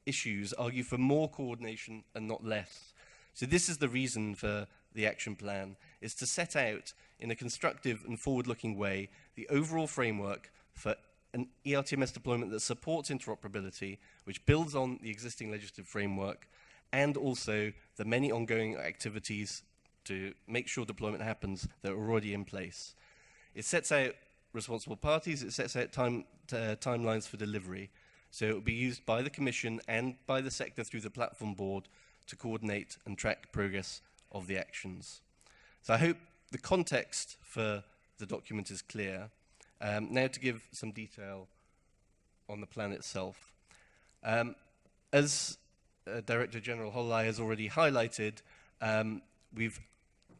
issues argue for more coordination and not less. So this is the reason for the action plan, is to set out in a constructive and forward-looking way the overall framework for an ERTMS deployment that supports interoperability, which builds on the existing legislative framework, and also the many ongoing activities to make sure deployment happens that are already in place. It sets out responsible parties, it sets out timelines for delivery. So it will be used by the Commission and by the sector through the platform board to coordinate and track progress of the actions. So I hope the context for the document is clear. Now to give some detail on the plan itself. As Director General Holley has already highlighted, we've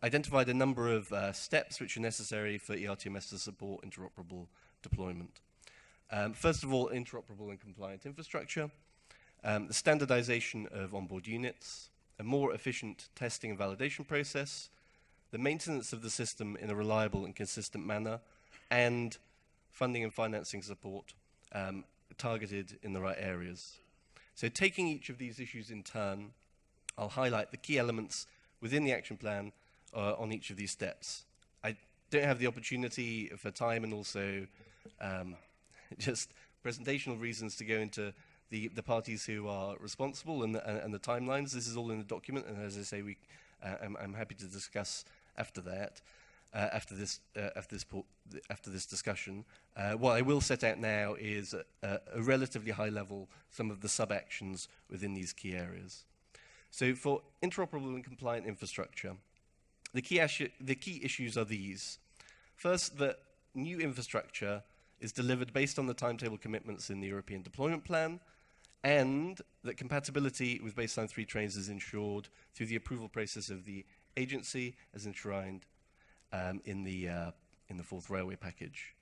identified a number of steps which are necessary for ERTMS to support interoperable deployment. First of all, interoperable and compliant infrastructure, the standardization of onboard units, a more efficient testing and validation process, the maintenance of the system in a reliable and consistent manner, and funding and financing support targeted in the right areas. So taking each of these issues in turn, I'll highlight the key elements within the action plan on each of these steps. I don't have the opportunity for time and also just presentational reasons to go into the parties who are responsible and the timelines. This is all in the document, and as I say, I'm happy to discuss after that, after this discussion. What I will set out now is a relatively high level some of the sub-actions within these key areas. So for interoperable and compliant infrastructure, the key issues are these. First, that new infrastructure is delivered based on the timetable commitments in the European Deployment Plan, and that compatibility with baseline 3 trains is ensured through the approval process of the agency as enshrined in the 4th railway package.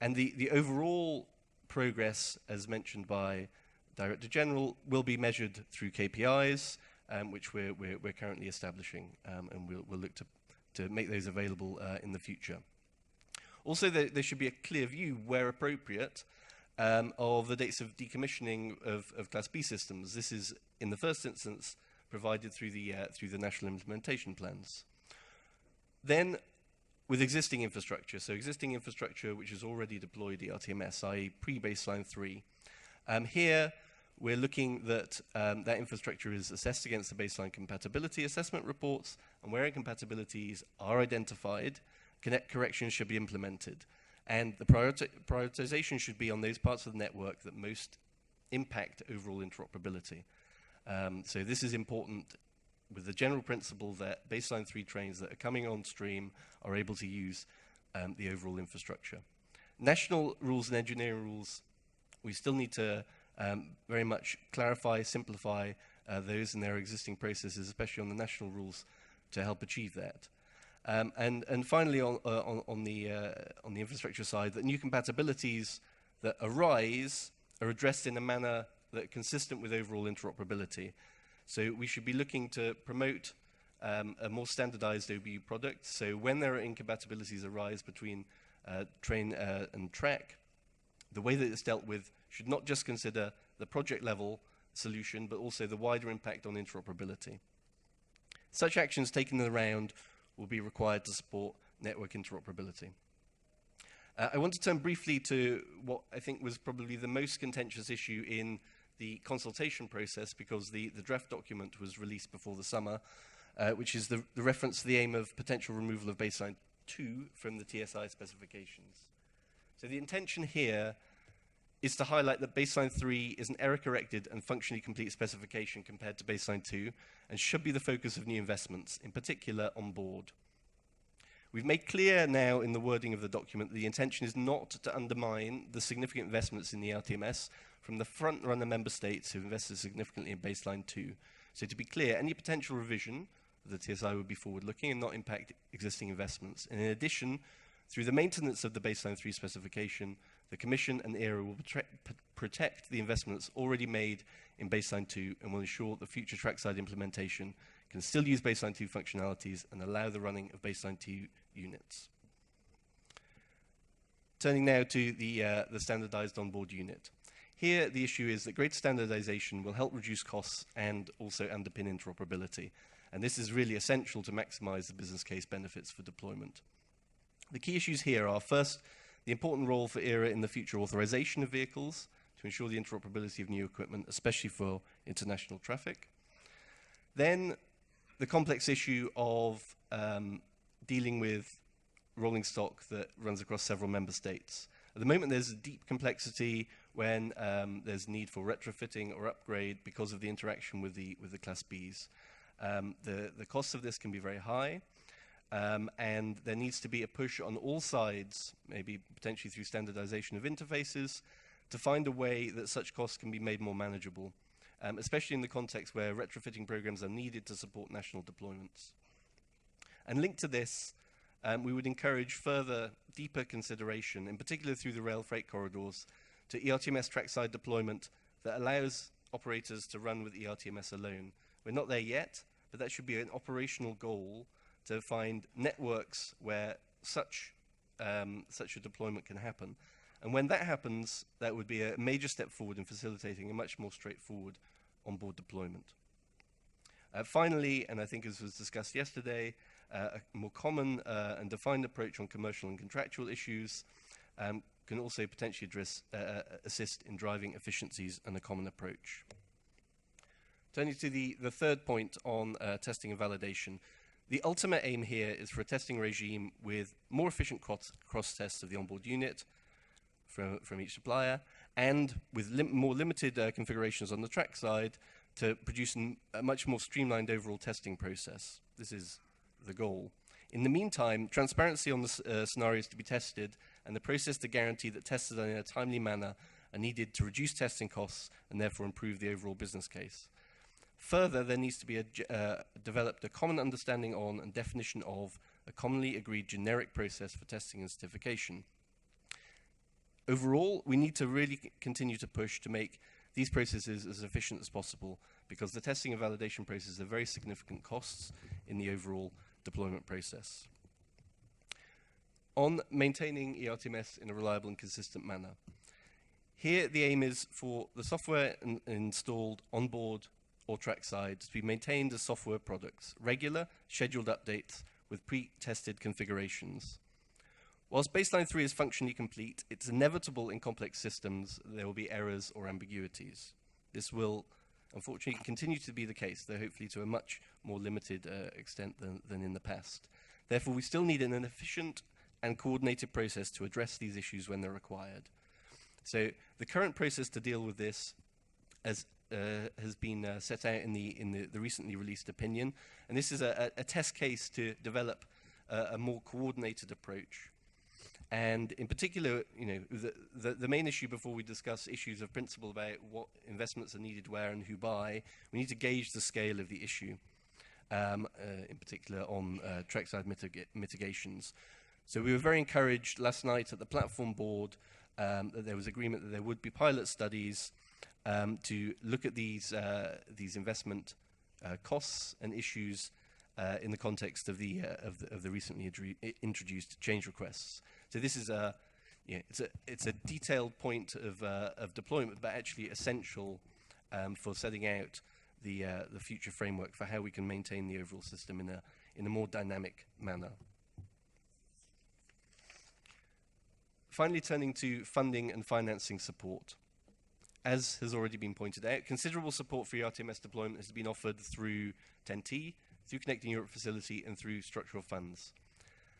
And the overall progress, as mentioned by Director General, will be measured through KPIs, which we're currently establishing, and we'll look to make those available in the future. Also, there should be a clear view, where appropriate, of the dates of decommissioning of Class B systems. This is, in the first instance, provided through the national implementation plans. Then, with existing infrastructure, so existing infrastructure which is already deployed ERTMS, i.e. pre-baseline 3, here we're looking that that infrastructure is assessed against the baseline compatibility assessment reports, and where incompatibilities are identified, corrections should be implemented. And the prioritization should be on those parts of the network that most impact overall interoperability. So this is important with the general principle that baseline 3 trains that are coming on stream are able to use the overall infrastructure. National rules and engineering rules, we still need to very much clarify, simplify those in their existing processes, especially on the national rules, to help achieve that. And finally, on the infrastructure side, that new compatibilities that arise are addressed in a manner that are consistent with overall interoperability. So we should be looking to promote a more standardized OBU product. So when there are incompatibilities arise between train and track, the way that it's dealt with should not just consider the project level solution, but also the wider impact on interoperability. Such actions taken in the round will be required to support network interoperability. I want to turn briefly to what I think was probably the most contentious issue in the consultation process, because the draft document was released before the summer, which is the reference to the aim of potential removal of baseline 2 from the TSI specifications. So the intention here is to highlight that baseline 3 is an error-corrected and functionally complete specification compared to baseline 2, and should be the focus of new investments, in particular on board. We've made clear now in the wording of the document that the intention is not to undermine the significant investments in the ERTMS from the front-runner member states who invested significantly in baseline 2. So to be clear, any potential revision of the TSI would be forward-looking and not impact existing investments. And in addition, through the maintenance of the baseline 3 specification, the Commission and ERA will protect the investments already made in baseline 2 and will ensure that future trackside implementation can still use baseline 2 functionalities and allow the running of baseline 2 units. Turning now to the standardized onboard unit. Here, the issue is that greater standardization will help reduce costs and also underpin interoperability. And this is really essential to maximize the business case benefits for deployment. The key issues here are, first, the important role for ERA in the future authorization of vehicles to ensure the interoperability of new equipment, especially for international traffic. Then, the complex issue of dealing with rolling stock that runs across several member states. At the moment, there's a deep complexity when there's need for retrofitting or upgrade because of the interaction with the Class Bs. The cost of this can be very high. And there needs to be a push on all sides, maybe potentially through standardization of interfaces, to find a way that such costs can be made more manageable, especially in the context where retrofitting programs are needed to support national deployments. And linked to this, we would encourage further, deeper consideration, in particular through the rail freight corridors, to ERTMS trackside deployment that allows operators to run with ERTMS alone. We're not there yet, but that should be an operational goal to find networks where such a deployment can happen. And when that happens, that would be a major step forward in facilitating a much more straightforward onboard deployment. Finally, and I think as was discussed yesterday, a more common and defined approach on commercial and contractual issues can also potentially assist in driving efficiencies and a common approach. Turning to the third point on testing and validation. The ultimate aim here is for a testing regime with more efficient cross-tests of the onboard unit from each supplier, and with more limited configurations on the track side to produce a much more streamlined overall testing process. This is the goal. In the meantime, transparency on the scenarios to be tested and the process to guarantee that tests are done in a timely manner are needed to reduce testing costs and therefore improve the overall business case. Further, there needs to be developed a common understanding on and definition of a commonly agreed generic process for testing and certification. Overall, we need to really continue to push to make these processes as efficient as possible, because the testing and validation processes are very significant costs in the overall deployment process. On maintaining ERTMS in a reliable and consistent manner. Here, the aim is for the software installed on board or trackside to be maintained as software products, regular, scheduled updates with pre-tested configurations. Whilst baseline 3 is functionally complete, it's inevitable in complex systems there will be errors or ambiguities. This will, unfortunately, continue to be the case, though hopefully to a much more limited extent than in the past. Therefore, we still need an efficient and coordinated process to address these issues when they're required. So the current process to deal with this has been set out in the recently released opinion, and this is a test case to develop a more coordinated approach. And in particular, you know, the main issue before we discuss issues of principle about what investments are needed where and who buy, we need to gauge the scale of the issue, in particular on trackside mitigations. So we were very encouraged last night at the platform board that there was agreement that there would be pilot studies to look at these investment costs and issues in the context of the recently introduced change requests. So this is it's a detailed point of deployment, but actually essential for setting out the future framework for how we can maintain the overall system in a more dynamic manner. Finally, turning to funding and financing support. As has already been pointed out, considerable support for ERTMS deployment has been offered through 10T, through Connecting Europe Facility, and through structural funds.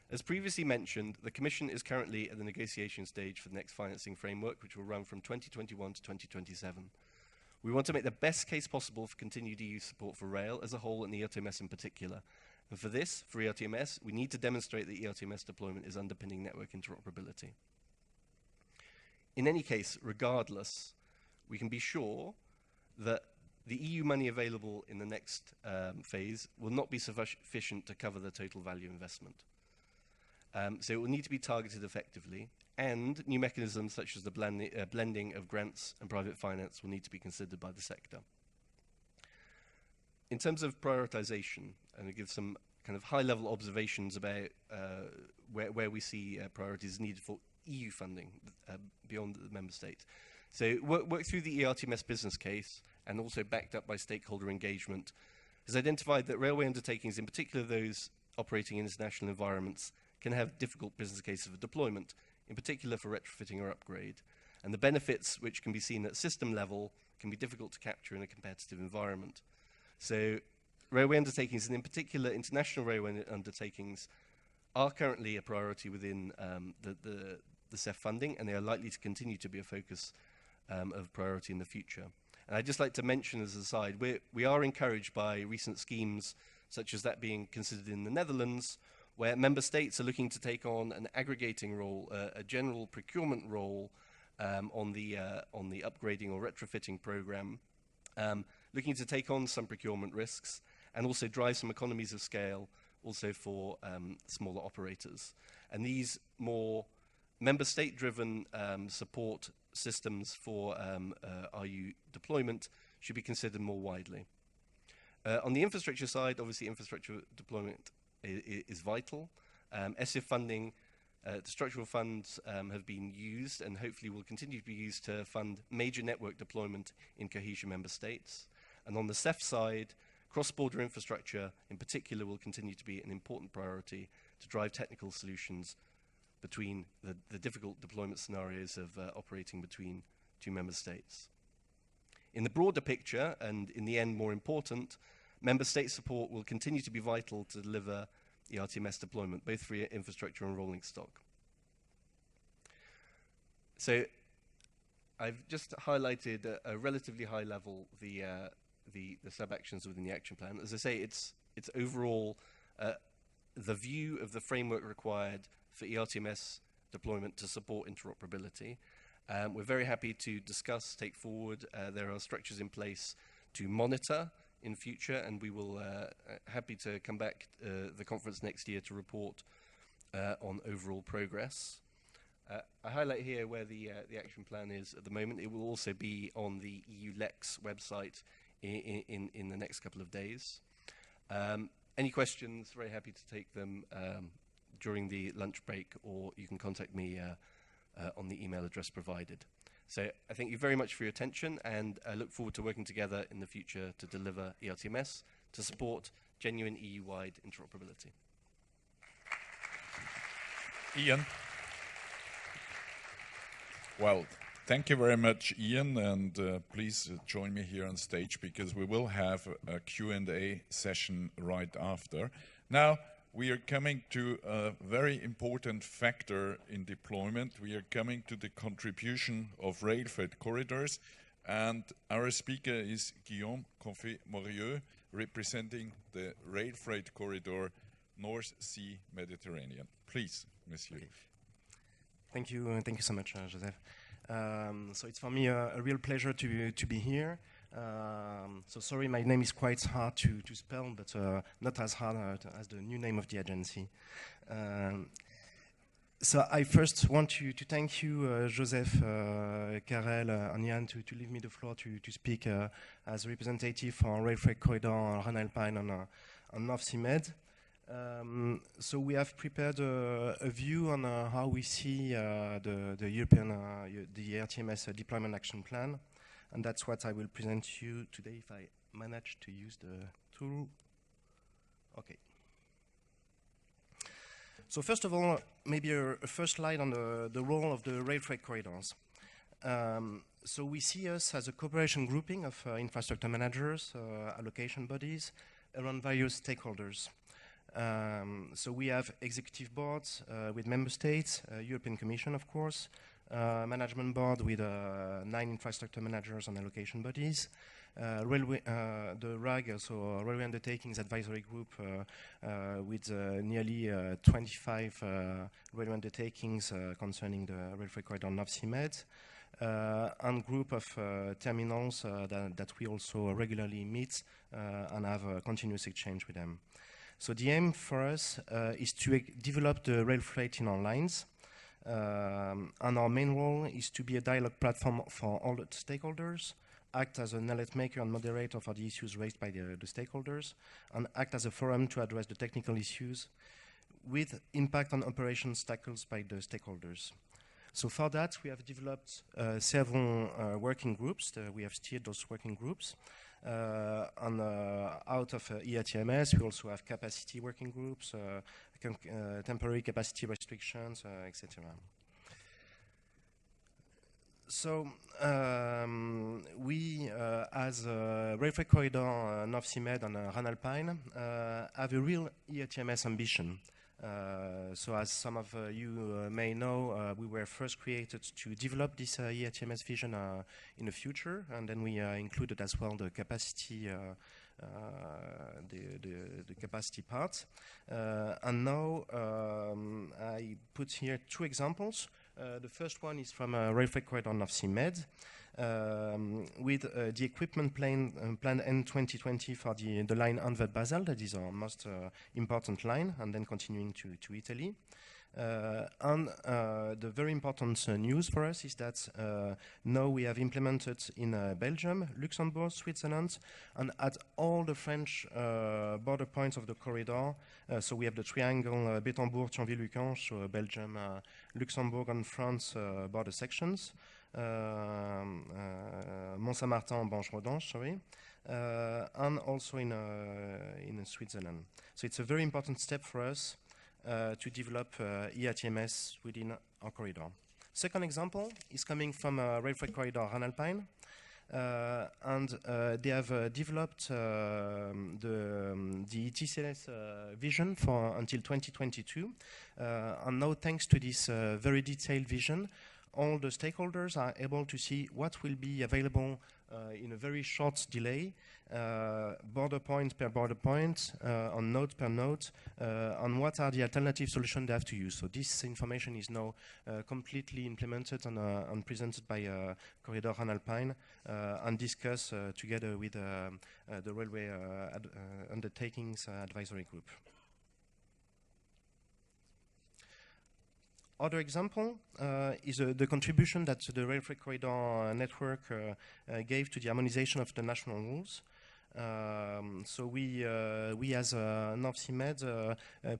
As previously mentioned, the Commission is currently at the negotiation stage for the next financing framework, which will run from 2021 to 2027. We want to make the best case possible for continued EU support for rail as a whole and ERTMS in particular. And for this, for ERTMS, we need to demonstrate that ERTMS deployment is underpinning network interoperability. In any case, regardless, we can be sure that the EU money available in the next phase will not be sufficient to cover the total value investment. So it will need to be targeted effectively, and new mechanisms such as the blending of grants and private finance will need to be considered by the sector. In terms of prioritization, and to give some kind of high-level observations about where we see priorities needed for EU funding beyond the member states. So work through the ERTMS business case, and also backed up by stakeholder engagement, has identified that railway undertakings, in particular those operating in international environments, can have difficult business cases for deployment, in particular for retrofitting or upgrade. And the benefits which can be seen at system level can be difficult to capture in a competitive environment. So railway undertakings, and in particular international railway undertakings, are currently a priority within the CEF funding, and they are likely to continue to be a focus of priority in the future. And I'd just like to mention as an aside, we are encouraged by recent schemes such as that being considered in the Netherlands, where member states are looking to take on an aggregating role, a general procurement role on the upgrading or retrofitting program, looking to take on some procurement risks and also drive some economies of scale also for smaller operators. And these more member state-driven support systems for RU deployment should be considered more widely. On the infrastructure side, obviously infrastructure deployment is vital. ESIF funding, the structural funds have been used and hopefully will continue to be used to fund major network deployment in cohesion member states. And on the CEF side, cross-border infrastructure in particular will continue to be an important priority to drive technical solutions between the difficult deployment scenarios of operating between two member states. In the broader picture, and in the end more important, member state support will continue to be vital to deliver the ERTMS deployment, both for infrastructure and rolling stock. So I've just highlighted a relatively high level the sub-actions within the action plan. As I say, it's overall the view of the framework required for ERTMS deployment to support interoperability. We're very happy to discuss, take forward. There are structures in place to monitor in future, and we will happy to come back the conference next year to report on overall progress. I highlight here where the action plan is at the moment. It will also be on the EU Lex website in the next couple of days. Any questions, very happy to take them during the lunch break, or you can contact me on the email address provided. So I thank you very much for your attention, and I look forward to working together in the future to deliver ERTMS to support genuine EU-wide interoperability. Ian. Well, thank you very much, Ian, and please join me here on stage because we will have a Q&A session right after. Now, we are coming to a very important factor in deployment. We are coming to the contribution of rail freight corridors, and our speaker is Guillaume Confet-Morieux, representing the rail freight corridor North Sea Mediterranean. Please, monsieur. Okay. Thank you so much, Joseph. So it's for me a real pleasure to be here. So sorry, my name is quite hard to spell, but not as hard as the new name of the agency. So I first want to thank you, Joseph, Karel, and Jan, to leave me the floor to speak as a representative for Rail Freight Corridor Rhine-Alpine on North Sea Med. So we have prepared a view on how we see the European, the ERTMS Deployment Action Plan, and that's what I will present to you today if I manage to use the tool. Okay. So first of all, maybe a first slide on the role of the rail freight corridors. So we see us as a cooperation grouping of infrastructure managers, allocation bodies, around various stakeholders. So we have executive boards with member states, European Commission, of course, management board with 9 infrastructure managers and allocation bodies, railway, the RAG, so Railway Undertakings Advisory Group, with nearly 25 railway undertakings concerning the rail freight corridor North Sea Med, and group of terminals that we also regularly meet and have a continuous exchange with them. So the aim for us is to develop the rail freight in our lines, and our main role is to be a dialogue platform for all the stakeholders, act as an alert maker and moderator for the issues raised by the stakeholders, and act as a forum to address the technical issues with impact on operations tackled by the stakeholders. So for that, we have developed several working groups. We have steered those working groups. And out of ERTMS, we also have capacity working groups, temporary capacity restrictions, etc. So we, as Rail Freight Corridor North Sea Med and Rhine-Alpine, have a real ERTMS ambition. So as some of you may know, we were first created to develop this ERTMS vision in the future, and then we included as well the capacity, the capacity part. And now I put here 2 examples. The first one is from Rail Freight Corridor North Sea Med, with the equipment plan end 2020 for the line Anvers-Basel. That is our most important line, and then continuing to Italy. And the very important news for us is that now we have implemented in Belgium, Luxembourg, Switzerland, and at all the French border points of the corridor. So we have the triangle Bettembourg, Thionville-Lucan, so Belgium, Luxembourg, and France border sections. Mont-Saint-Martin, Banche-Rodange, sorry, and also in Switzerland. So it's a very important step for us to develop ERTMS within our corridor. Second example is coming from Rail Freight Corridor Rhine-Alpine, and they have developed the TCS vision for until 2022, and now thanks to this very detailed vision, all the stakeholders are able to see what will be available in a very short delay, border point per border point, on node per node, on what are the alternative solutions they have to use. So this information is now completely implemented and presented by Corridor Rhine-Alpine and discussed together with the Railway Undertakings Advisory Group. Other example is the contribution that the rail freight corridor network gave to the harmonization of the national rules. So we as North Sea Med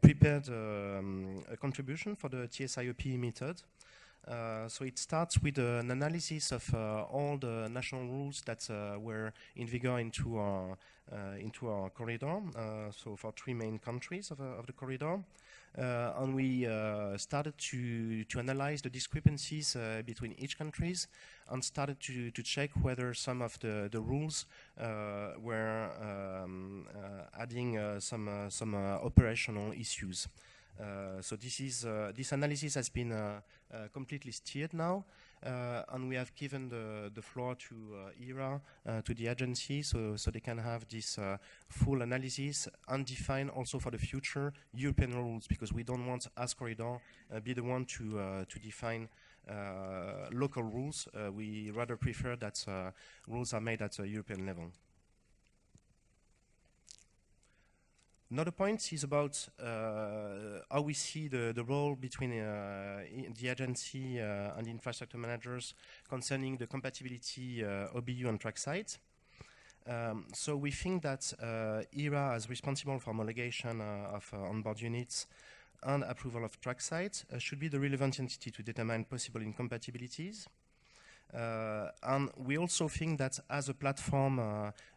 prepared a contribution for the TSIOP method. So it starts with an analysis of all the national rules that were in vigor into our corridor. So for 3 main countries of the corridor. And we started to analyze the discrepancies between each countries and started to check whether some of the rules were adding some operational issues. So this analysis has been completely steered now, and we have given the floor to ERA, to the agency, so they can have this full analysis and define also for the future European rules, because we don't want as corridor be the one to define local rules. We rather prefer that rules are made at a European level. Another point is about how we see the role between the agency and the infrastructure managers concerning the compatibility OBU and trackside. So we think that ERA is responsible for homologation of onboard units and approval of trackside should be the relevant entity to determine possible incompatibilities. And we also think that as a platform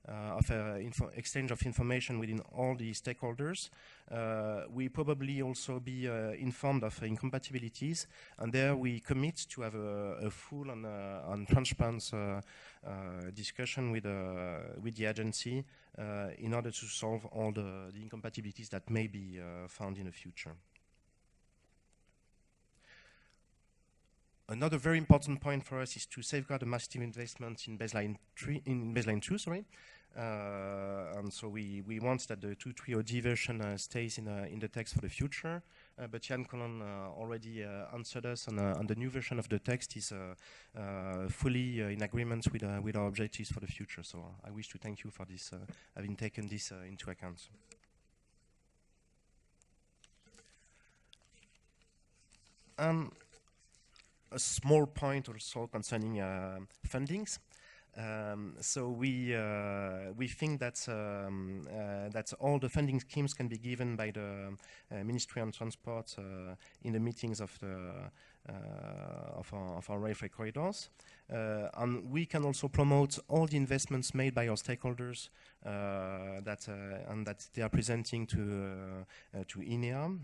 of exchange of information within all the stakeholders, we probably also be informed of incompatibilities, and there we commit to have a full and transparent discussion with the agency in order to solve all the incompatibilities that may be found in the future. Another very important point for us is to safeguard the massive investments in baseline 2, sorry. And so we want that the 2.3.0D version stays in the text for the future. But Jan Colon already answered us, and the new version of the text is fully in agreement with our objectives for the future. So I wish to thank you for this, having taken this into account. A small point also concerning fundings. So we think that that all the funding schemes can be given by the Ministry of Transport in the meetings of our rail freight corridors, and we can also promote all the investments made by our stakeholders and that they are presenting to INEA.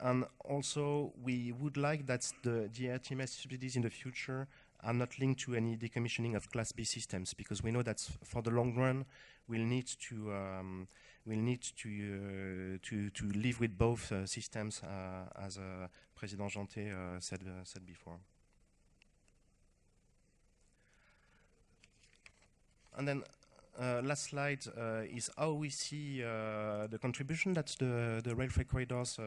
And also, we would like that the ERTMS subsidies in the future are not linked to any decommissioning of Class B systems, because we know that for the long run, we'll need to live with both systems, as President Janté said before. And then. Last slide is how we see the contribution that the rail freight corridors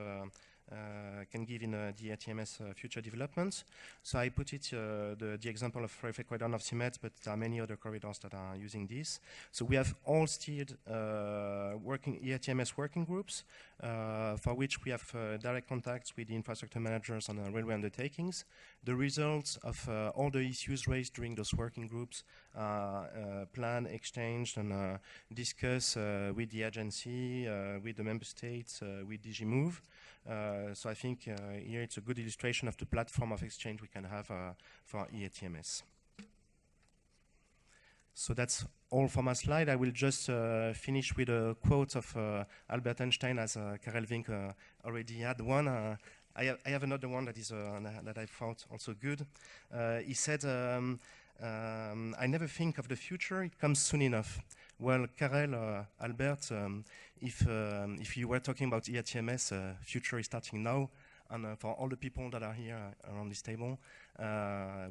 can give in the ERTMS future developments. So I put it the example of rail freight corridor North Sea Med, but there are many other corridors that are using this. So we have all steered ERTMS working groups for which we have direct contacts with the infrastructure managers on railway undertakings. The results of all the issues raised during those working groups plan, exchanged, and discuss with the agency, with the member states, with DG Move. So I think here it's a good illustration of the platform of exchange we can have for ERTMS. So that's all for my slide. I will just finish with a quote of Albert Einstein, as Karel Vink already had one. I have another one that is that I thought also good. He said, I never think of the future, it comes soon enough. Well, Karel, Albert, if you were talking about ERTMS, future is starting now. And for all the people that are here around this table,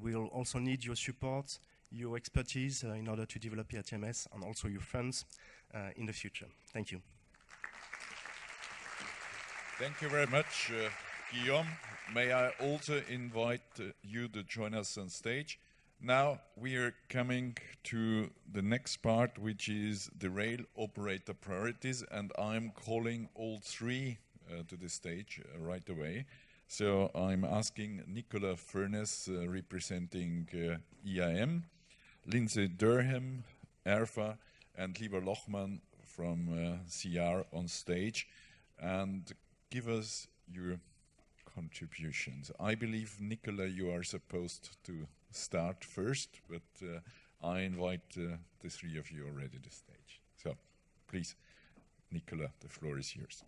we will also need your support, your expertise in order to develop ERTMS, and also your funds in the future. Thank you. Thank you very much, Guillaume. May I also invite you to join us on stage. Now we are coming to the next part, which is the rail operator priorities, and I'm calling all three to the stage right away. So I'm asking Nicola Furness, representing EIM, Lindsay Durham, ERFA, and Lieber Lochmann from CR on stage, and give us your contributions. I believe, Nicola, you are supposed to start first, but I invite the three of you already to the stage. So, please, Nicola, the floor is yours.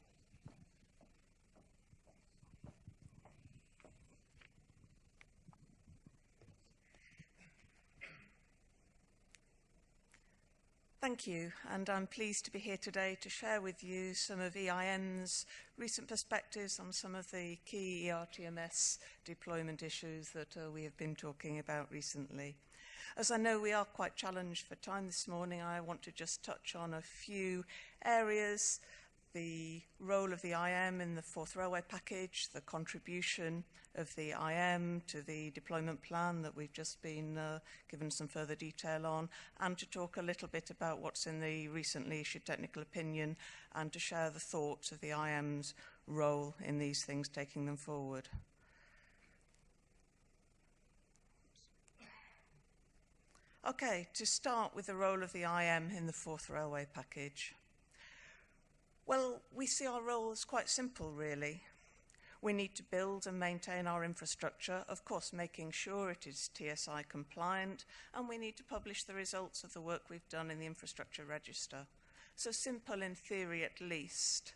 Thank you, and I'm pleased to be here today to share with you some of EIM's recent perspectives on some of the key ERTMS deployment issues that we have been talking about recently. As I know we are quite challenged for time this morning, I want to just touch on a few areas: the role of the IM in the fourth railway package, the contribution of the IM to the deployment plan that we've just been given some further detail on, and to talk a little bit about what's in the recently issued technical opinion, and to share the thoughts of the IM's role in these things, taking them forward. Okay, to start with the role of the IM in the fourth railway package. Well, we see our role as quite simple, really. We need to build and maintain our infrastructure, of course making sure it is TSI compliant, and we need to publish the results of the work we've done in the infrastructure register. So simple in theory at least,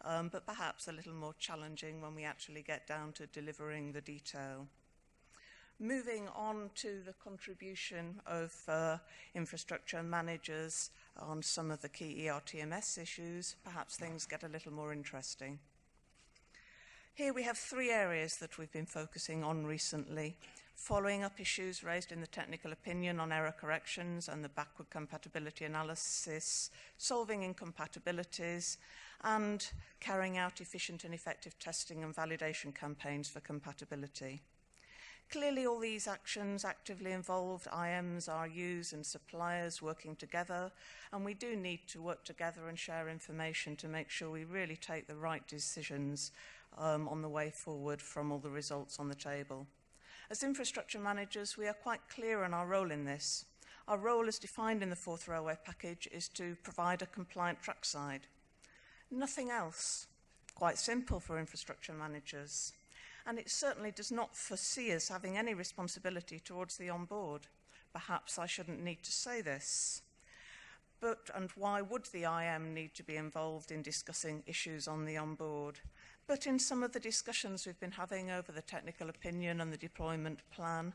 but perhaps a little more challenging when we actually get down to delivering the detail. Moving on to the contribution of infrastructure managers on some of the key ERTMS issues, perhaps things get a little more interesting. Here we have three areas that we've been focusing on recently: following up issues raised in the technical opinion on error corrections and the backward compatibility analysis, solving incompatibilities, and carrying out efficient and effective testing and validation campaigns for compatibility. Clearly, all these actions actively involved IMs, RUs, and suppliers working together, and we do need to work together and share information to make sure we really take the right decisions on the way forward from all the results on the table. As infrastructure managers, we are quite clear on our role in this. Our role as defined in the fourth railway package is to provide a compliant trackside. Nothing else. Quite simple for infrastructure managers. And it certainly does not foresee us having any responsibility towards the onboard. Perhaps I shouldn't need to say this. And why would the IM need to be involved in discussing issues on the onboard? But in some of the discussions we've been having over the technical opinion and the deployment plan,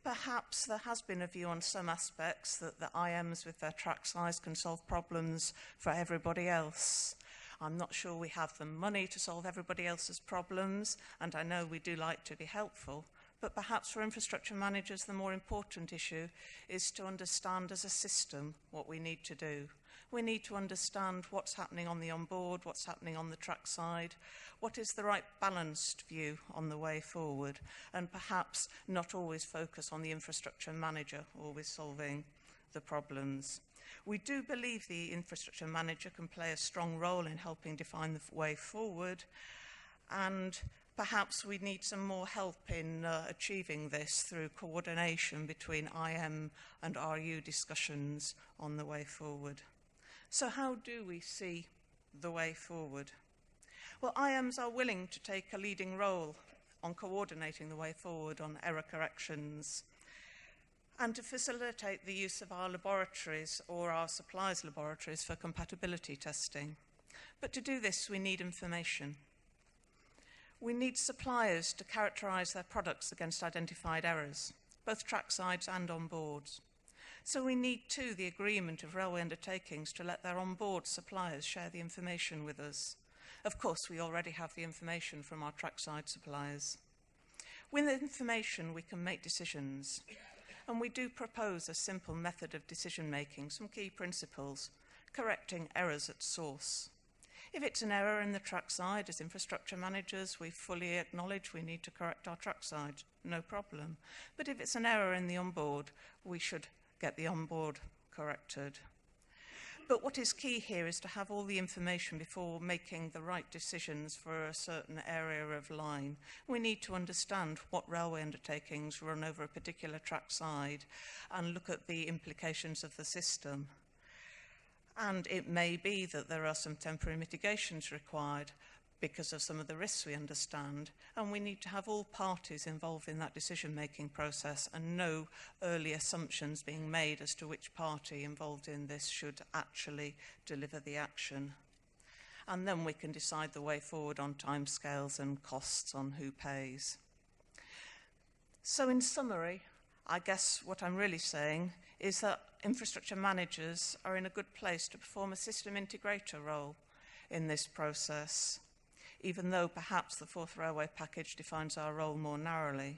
perhaps there has been a view on some aspects that the IMs with their track size can solve problems for everybody else. I'm not sure we have the money to solve everybody else's problems, and I know we do like to be helpful, but perhaps for infrastructure managers the more important issue is to understand as a system what we need to do. We need to understand what's happening on the onboard, what's happening on the track side, what is the right balanced view on the way forward, and perhaps not always focus on the infrastructure manager always solving the problems. We do believe the infrastructure manager can play a strong role in helping define the way forward, and perhaps we need some more help in achieving this through coordination between IM and RU discussions on the way forward. So how do we see the way forward? Well, IMs are willing to take a leading role on coordinating the way forward on error corrections, and to facilitate the use of our laboratories or our suppliers' laboratories for compatibility testing. But to do this, we need information. We need suppliers to characterize their products against identified errors, both tracksides and onboards. So we need, too, the agreement of railway undertakings to let their onboard suppliers share the information with us. Of course, we already have the information from our trackside suppliers. With the information, we can make decisions. And we do propose a simple method of decision-making, some key principles: correcting errors at source. If it's an error in the trackside, as infrastructure managers, we fully acknowledge we need to correct our trackside, no problem. But if it's an error in the onboard, we should get the onboard corrected. But what is key here is to have all the information before making the right decisions for a certain area of line. We need to understand what railway undertakings run over a particular trackside and look at the implications of the system. And it may be that there are some temporary mitigations required because of some of the risks we understand, and we need to have all parties involved in that decision-making process and no early assumptions being made as to which party involved in this should actually deliver the action. And then we can decide the way forward on timescales and costs on who pays. So in summary, I guess what I'm really saying is that infrastructure managers are in a good place to perform a system integrator role in this process, even though perhaps the fourth railway package defines our role more narrowly.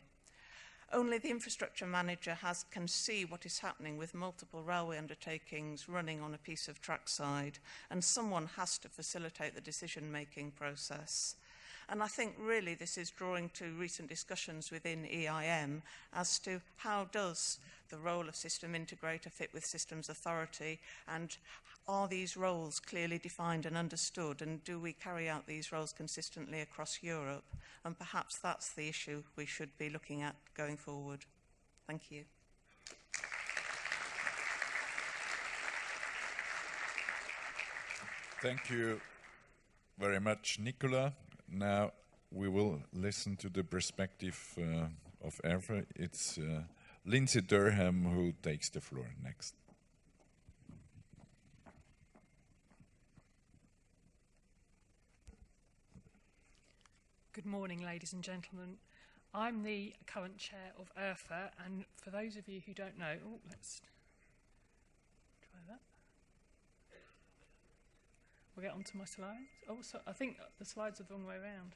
Only the infrastructure manager can see what is happening with multiple railway undertakings running on a piece of trackside, and someone has to facilitate the decision-making process. And I think really this is drawing to recent discussions within EIM as to how does the role of system integrator fit with systems authority, and are these roles clearly defined and understood, and do we carry out these roles consistently across Europe? And perhaps that's the issue we should be looking at going forward. Thank you. Thank you very much, Nicola. Now we will listen to the perspective of ERFA. It's Lindsay Durham who takes the floor next. Good morning, ladies and gentlemen. I'm the current chair of ERFA, and for those of you who don't know, let's try that. We'll get onto my slides. Oh, so I think the slides are the wrong way around.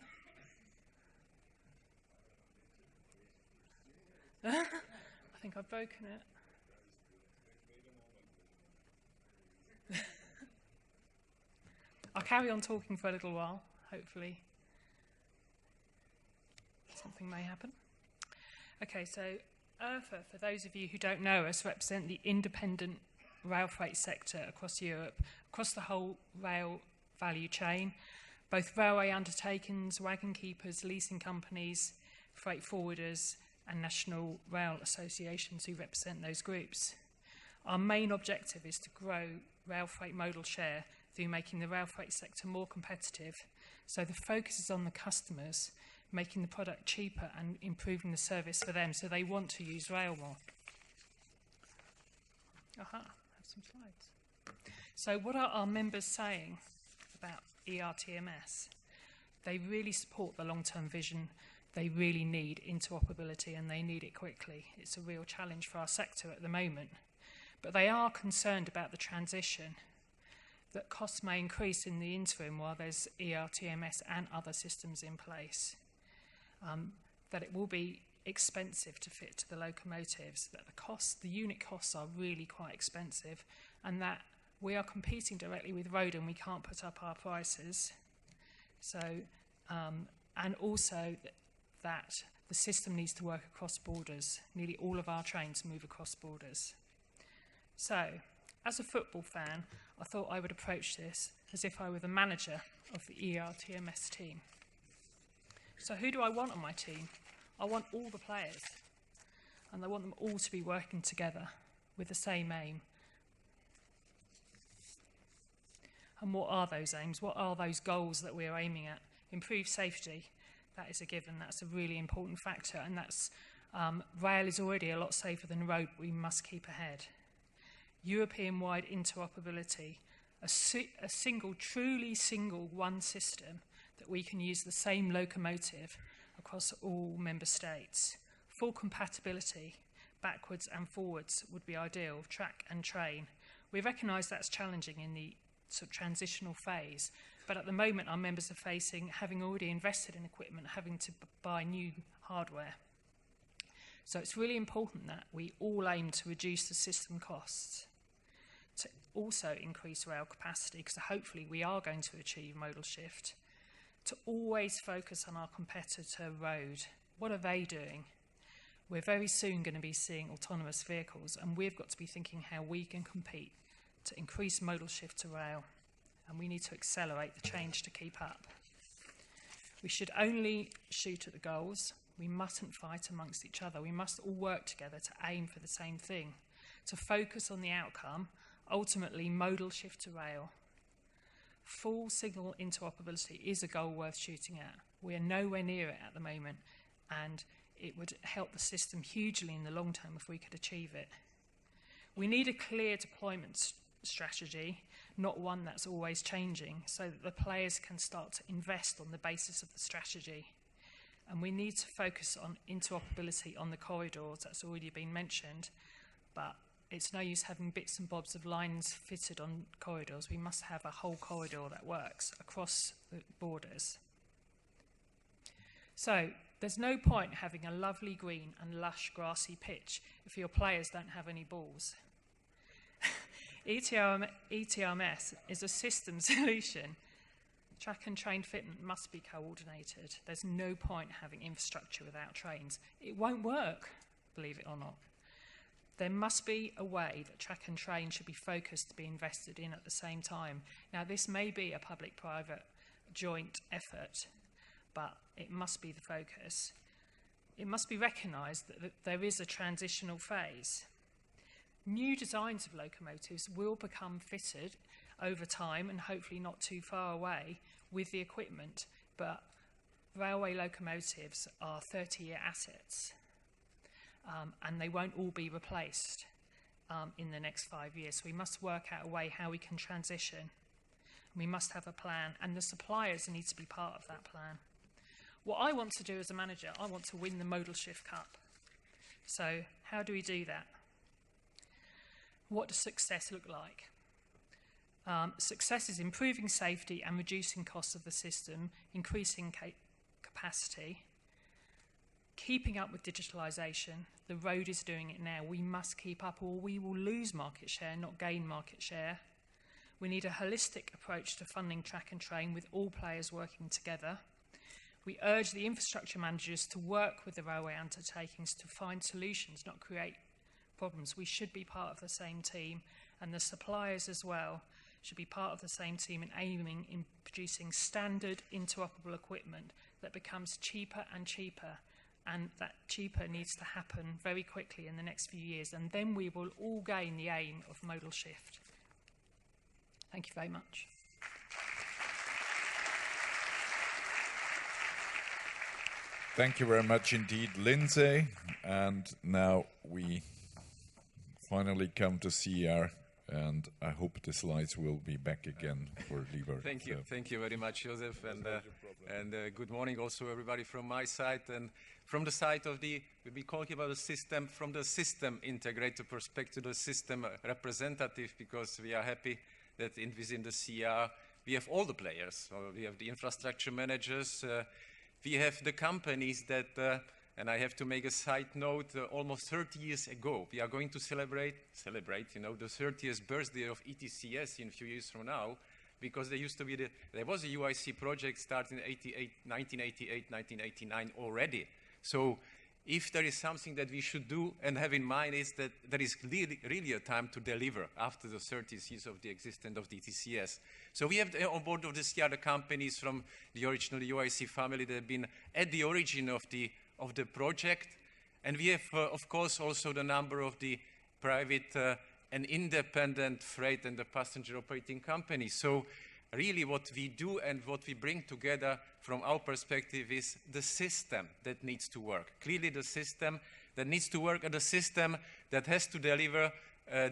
I think I've broken it. I'll carry on talking for a little while, hopefully. Something may happen. Okay, so ERFA, for those of you who don't know us, represent the independent rail freight sector across Europe, across the whole rail value chain, both railway undertakings, wagon keepers, leasing companies, freight forwarders, and national rail associations who represent those groups. Our main objective is to grow rail freight modal share through making the rail freight sector more competitive. So the focus is on the customers, making the product cheaper and improving the service for them, so they want to use rail more. Aha, I have some slides. So what are our members saying about ERTMS? They really support the long-term vision. They really need interoperability, and they need it quickly. It's a real challenge for our sector at the moment. But they are concerned about the transition, that costs may increase in the interim while there's ERTMS and other systems in place. That it will be expensive to fit to the locomotives, that the unit costs are really quite expensive, and that we are competing directly with road and we can't put up our prices. So, and also that the system needs to work across borders. Nearly all of our trains move across borders. So, as a football fan, I thought I would approach this as if I were the manager of the ERTMS team. So who do I want on my team? I want all the players, and I want them all to be working together with the same aim. And what are those aims? What are those goals that we're aiming at? Improve safety, that is a given, that's a really important factor, and that's rail is already a lot safer than road, but we must keep ahead. European-wide interoperability, a single, truly single one system that we can use the same locomotive across all member states. Full compatibility, backwards and forwards, would be ideal, track and train. We recognise that's challenging in the sort of transitional phase, but at the moment our members are facing, having already invested in equipment, having to buy new hardware. So it's really important that we all aim to reduce the system costs, to also increase rail capacity, because hopefully we are going to achieve modal shift, to always focus on our competitor road. What are they doing? We're very soon going to be seeing autonomous vehicles, and we've got to be thinking how we can compete to increase modal shift to rail, and we need to accelerate the change to keep up. We should only shoot at the goals. We mustn't fight amongst each other. We must all work together to aim for the same thing, to focus on the outcome, ultimately modal shift to rail. Full signal interoperability is a goal worth shooting at. We are nowhere near it at the moment, and it would help the system hugely in the long term if we could achieve it. We need a clear deployment strategy, not one that's always changing, so that the players can start to invest on the basis of the strategy. And we need to focus on interoperability on the corridors. That's already been mentioned, but it's no use having bits and bobs of lines fitted on corridors. We must have a whole corridor that works across the borders. So there's no point having a lovely green and lush grassy pitch if your players don't have any balls. ERTMS is a system solution. Track and train fitment must be coordinated. There's no point having infrastructure without trains. It won't work, believe it or not. There must be a way that track and train should be focused to be invested in at the same time. Now, this may be a public-private joint effort, but it must be the focus. It must be recognised that there is a transitional phase. New designs of locomotives will become fitted over time and hopefully not too far away with the equipment, but railway locomotives are 30-year assets, and they won't all be replaced in the next 5 years. So we must work out a way how we can transition. We must have a plan, and the suppliers need to be part of that plan. What I want to do as a manager, I want to win the Modal Shift Cup. So how do we do that? What does success look like? Success is improving safety and reducing costs of the system, increasing capacity, keeping up with digitalisation. The road is doing it now. We must keep up or we will lose market share, not gain market share. We need a holistic approach to funding track and train with all players working together. We urge the infrastructure managers to work with the railway undertakings to find solutions, not create problems. We should be part of the same team, and the suppliers as well should be part of the same team in aiming in producing standard interoperable equipment that becomes cheaper and cheaper, and that cheaper needs to happen very quickly in the next few years, and then we will all gain the aim of modal shift. Thank you very much. Thank you very much indeed, Lindsay. And now we finally come to CR, and I hope the slides will be back again for Lieber. Thank you. Thank you very much, Joseph. And good morning also everybody from my side. And from the side of we'll be talking about the system, from the system integrator perspective, the system representative, because we are happy that within the CR we have all the players. So we have the infrastructure managers, we have the companies that, and I have to make a side note, almost 30 years ago, we are going to celebrate, the 30th birthday of ETCS in a few years from now, because there used to be there was a UIC project starting in 1988, 1989 already. So if there is something that we should do and have in mind is that there is really a time to deliver after the 30 years of the existence of the ETCS. So we have on board of this year the companies from the original UIC family that have been at the origin of the project. And we have, of course, also the number of the private and independent freight and the passenger operating companies. So really what we do and what we bring together from our perspective is the system that needs to work. Clearly the system that needs to work and the system that has to deliver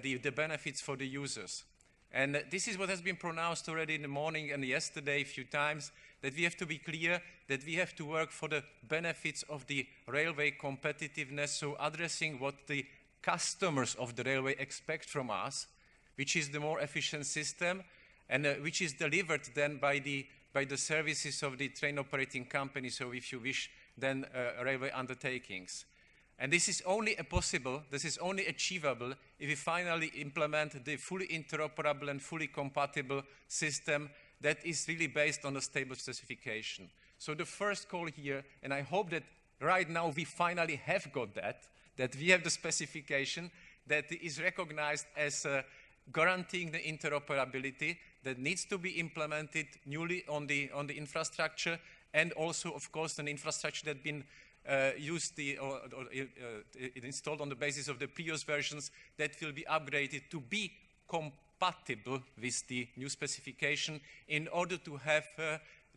the benefits for the users. And this is what has been pronounced already in the morning and yesterday a few times, that we have to be clear that we have to work for the benefits of the railway competitiveness, so addressing what the customers of the railway expect from us, which is the more efficient system, and which is delivered then by the services of the train operating company, so if you wish, then railway undertakings. And this is only possible, this is only achievable if we finally implement the fully interoperable and fully compatible system that is really based on a stable specification. So the first call here, and I hope that right now we finally have got that we have the specification that is recognized as guaranteeing the interoperability that needs to be implemented newly on the infrastructure, and also, of course, an infrastructure that been installed on the basis of the previous versions that will be upgraded to be compatible with the new specification in order to have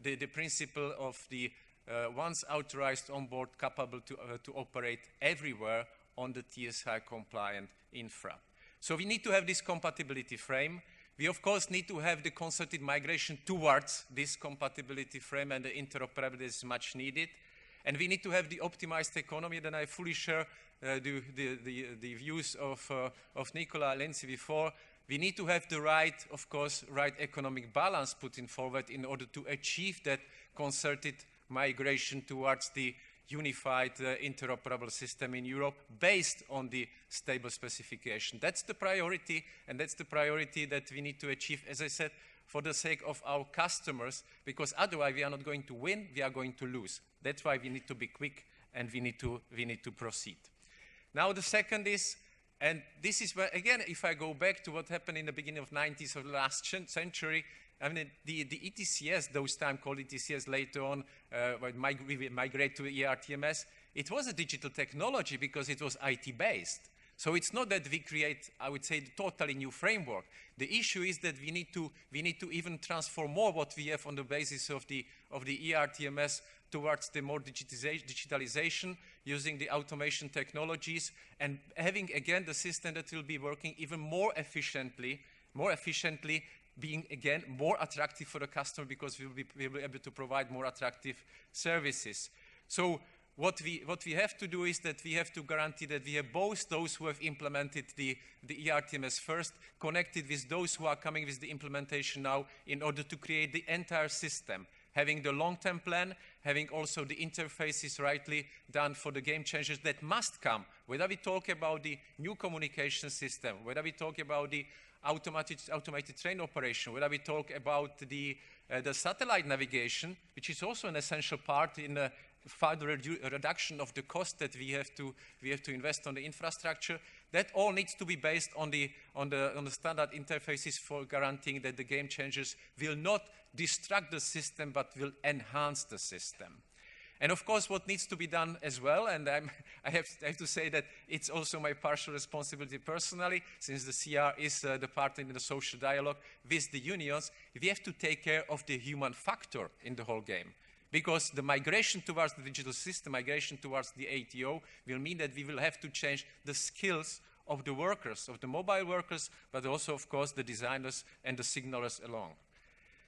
the principle of the once authorized on board capable to operate everywhere on the TSI compliant infra. So we need to have this compatibility frame. We of course need to have the concerted migration towards this compatibility frame, and the interoperability is much needed. And we need to have the optimized economy. Then I fully share the views of Nicola Lenzi before. We need to have the right economic balance put in forward in order to achieve that concerted migration towards the unified interoperable system in Europe based on the stable specification. That's the priority, and that's the priority that we need to achieve, as I said, for the sake of our customers, because otherwise we are not going to win, we are going to lose. That's why we need to be quick, and we need to proceed. Now the second is, and this is where, again, if I go back to what happened in the beginning of 90s of the last century, I mean, the ETCS, those time called ETCS, later on we migrate to ERTMS, it was a digital technology because it was IT-based. So it's not that we create, I would say, the totally new framework. The issue is that we need to even transform more what we have on the basis of the ERTMS towards the more digitalization, using the automation technologies, and having, again, the system that will be working even more efficiently, being, again, more attractive for the customer because we'll be able to provide more attractive services. So what we have to do is that we have to guarantee that we have both those who have implemented the ERTMS first, connected with those who are coming with the implementation now, in order to create the entire system, having the long-term plan, having also the interfaces rightly done for the game changers that must come, whether we talk about the new communication system, whether we talk about the automated train operation, whether we talk about the satellite navigation, which is also an essential part in the further reduction of the cost that we have to invest on the infrastructure. That all needs to be based on the standard interfaces for guaranteeing that the game changers will not destruct the system but will enhance the system. And of course, what needs to be done as well, and I have to say that it's also my partial responsibility personally, since the CR is the partner in the social dialogue with the unions, we have to take care of the human factor in the whole game. Because the migration towards the digital system, migration towards the ATO, will mean that we will have to change the skills of the workers, of the mobile workers, but also, of course, the designers and the signalers along.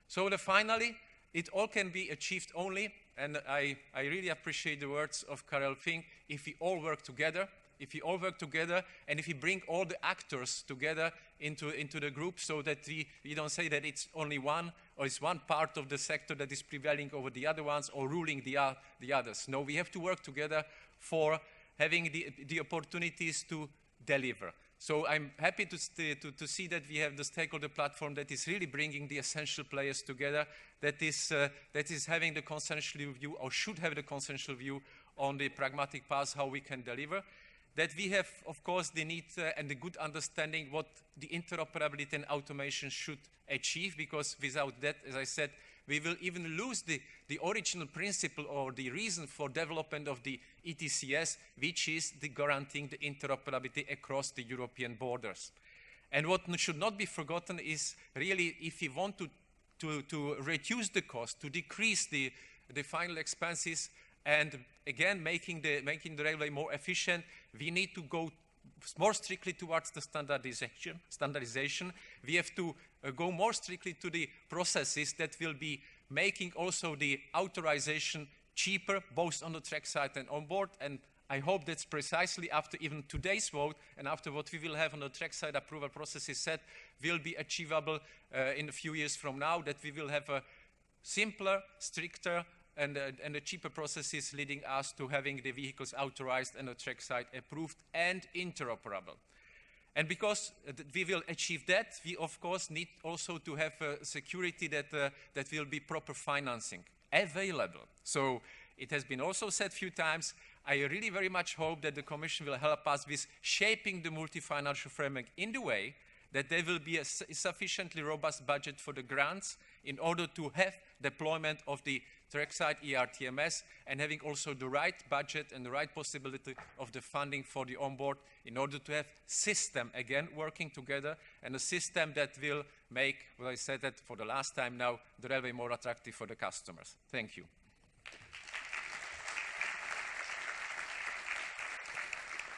So finally, it all can be achieved only, and I really appreciate the words of Karel Fink, if we all work together, and if we bring all the actors together into the group, so that we don't say that it's only one, or it's one part of the sector that is prevailing over the other ones or ruling the others. No, we have to work together for having the opportunities to deliver. So I'm happy to see that we have the stakeholder platform that is really bringing the essential players together, that is having the consensual view, or should have the consensual view, on the pragmatic path how we can deliver. That we have, of course, the need and the good understanding what the interoperability and automation should achieve, because without that, as I said, we will even lose the original principle or the reason for development of the ETCS, which is the guaranteeing the interoperability across the European borders. And what should not be forgotten is really, if we want to reduce the cost, to decrease the final expenses, and again making the railway more efficient, we need to go more strictly towards the standardization. We have to go more strictly to the processes that will be making also the authorization cheaper, both on the trackside and on board. And I hope that's precisely after even today's vote and after what we will have on the trackside approval processes set will be achievable in a few years from now, that we will have a simpler, stricter, and the cheaper processes leading us to having the vehicles authorized and the trackside approved and interoperable. And because we will achieve that, we of course need also to have security that will be proper financing available. So it has been also said a few times, I really very much hope that the Commission will help us with shaping the multi-financial framework in the way that there will be a sufficiently robust budget for the grants in order to have deployment of the trackside ERTMS, and having also the right budget and the right possibility of the funding for the onboard in order to have system again working together, and a system that will make, well, I said that for the last time now, the railway more attractive for the customers. Thank you.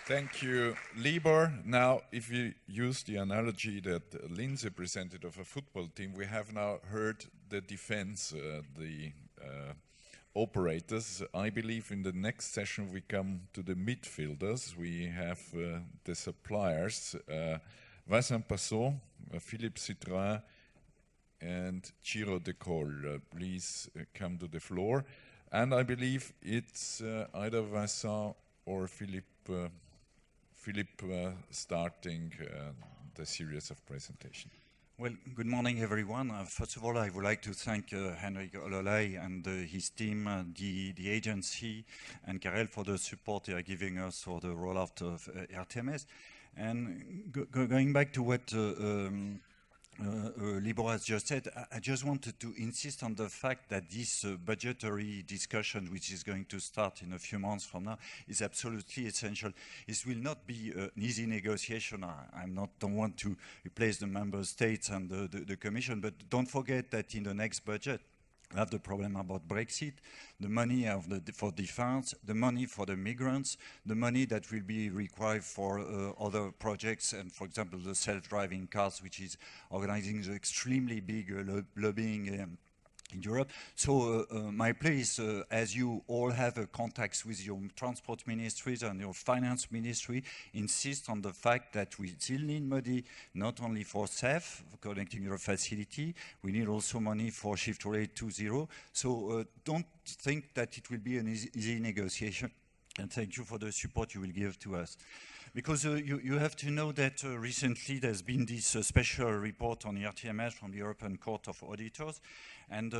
Thank you, Libor. Now, if you use the analogy that Lindsay presented of a football team, we have now heard the defense, the operators. I believe in the next session we come to the midfielders. We have the suppliers, Vincent Passot, Philippe Citroën, and Ciro De Col. Please come to the floor. And I believe it's either Vincent or Philippe starting the series of presentation. Well, good morning, everyone. First of all, I would like to thank Henrik Ololei and his team, the agency, and Karel for the support they are giving us for the rollout of ERTMS. And going back to what Libor has just said, I just wanted to insist on the fact that this budgetary discussion, which is going to start in a few months from now, is absolutely essential. This will not be an easy negotiation. I don't want to replace the member states and the Commission, but don't forget that in the next budget, we have the problem about Brexit, the money for defense, the money for the migrants, the money that will be required for other projects, and for example, the self-driving cars, which is organizing the extremely big lobbying in Europe. So my place, as you all have contacts with your transport ministries and your finance ministry, insist on the fact that we still need money not only for CEF, connecting your facility, we need also money for Shift Rate 2.0. So don't think that it will be an easy negotiation. And thank you for the support you will give to us. Because you have to know that recently there's been this special report on ERTMS from the European Court of Auditors. And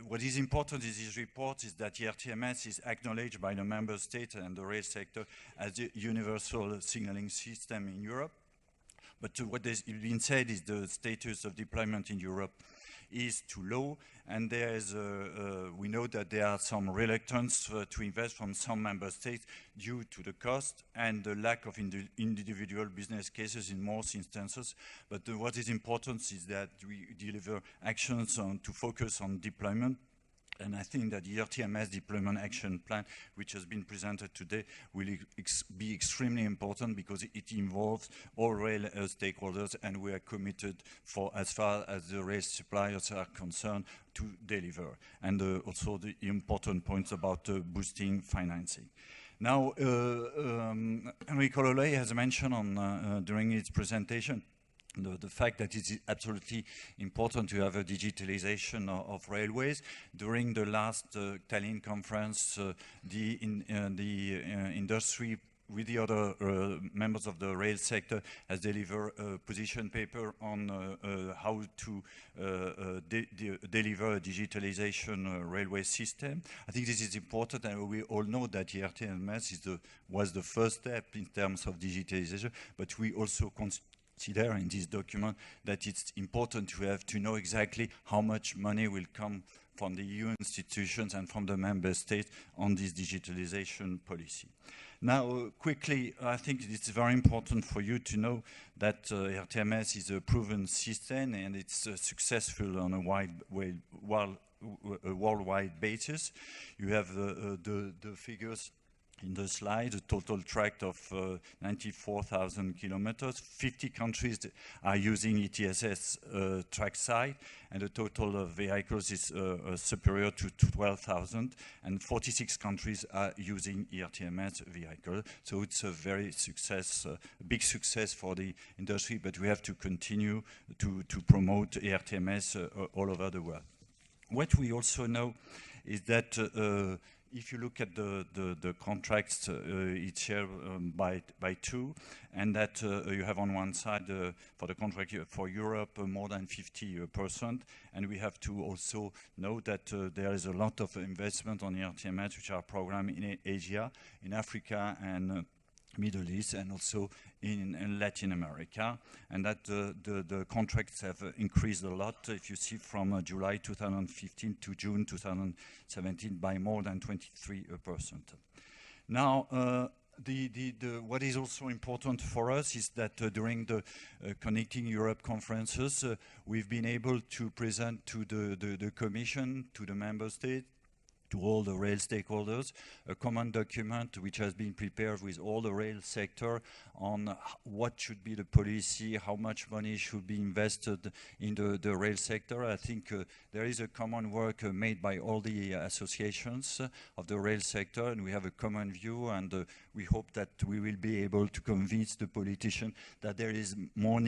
what is important in this report is that ERTMS is acknowledged by the member states and the rail sector as the universal signaling system in Europe. But what has been said is the status of deployment in Europe is too low, and there is we know that there are some reluctance to invest from some member states due to the cost and the lack of individual business cases in most instances. But what is important is that we deliver actions to focus on deployment. And I think that the ERTMS Deployment Action Plan, which has been presented today, will be extremely important because it involves all rail stakeholders, and we are committed for, as far as the rail suppliers are concerned, to deliver. And also the important points about boosting financing. Now, Henrik Ololei has mentioned during his presentation the fact that it is absolutely important to have a digitalization of railways. During the last Tallinn conference, the industry with the other members of the rail sector has delivered a position paper on how to deliver a digitalization railway system. I think this is important, and we all know that the ERTMS was the first step in terms of digitalization, but we also consider in this document that it's important to know exactly how much money will come from the EU institutions and from the member states on this digitalization policy. Now, quickly, I think it's very important for you to know that ERTMS is a proven system, and it's successful on a worldwide basis. You have the figures in the slide, a total tract of 94,000 kilometers. 50 countries are using ETSS trackside, and the total of vehicles is superior to 12,000, and 46 countries are using ERTMS vehicles. So it's a very big success for the industry, but we have to continue to promote ERTMS all over the world. What we also know is that if you look at the contracts, it's shared by two, and that you have on one side for the contract for Europe more than 50%, and we have to also know that there is a lot of investment on the ERTMS which are programmed in Asia, in Africa, and Middle East and also in Latin America, and that the contracts have increased a lot, if you see, from July 2015 to June 2017 by more than 23%. Now, what is also important for us is that during the Connecting Europe conferences, we've been able to present to the Commission, to the Member States, to all the rail stakeholders, a common document which has been prepared with all the rail sector on what should be the policy, how much money should be invested in the rail sector. I think there is a common work made by all the associations of the rail sector, and we have a common view, and we hope that we will be able to convince the politicians that there is more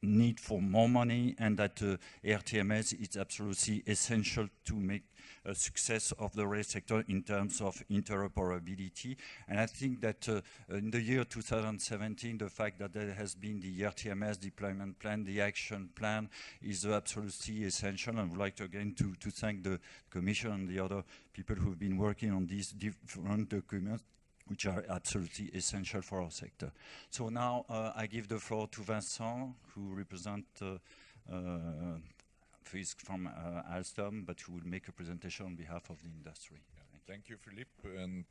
need for more money, and that ERTMS is absolutely essential to make a success of the rail sector in terms of interoperability. And I think that in the year 2017, the fact that there has been the ERTMS Deployment Plan, the action plan, is absolutely essential. And I would like to again to thank the Commission and the other people who have been working on these different documents, which are absolutely essential for our sector. So now I give the floor to Vincent, who represents is from Alstom, but who will make a presentation on behalf of the industry. Thank you, Philippe. And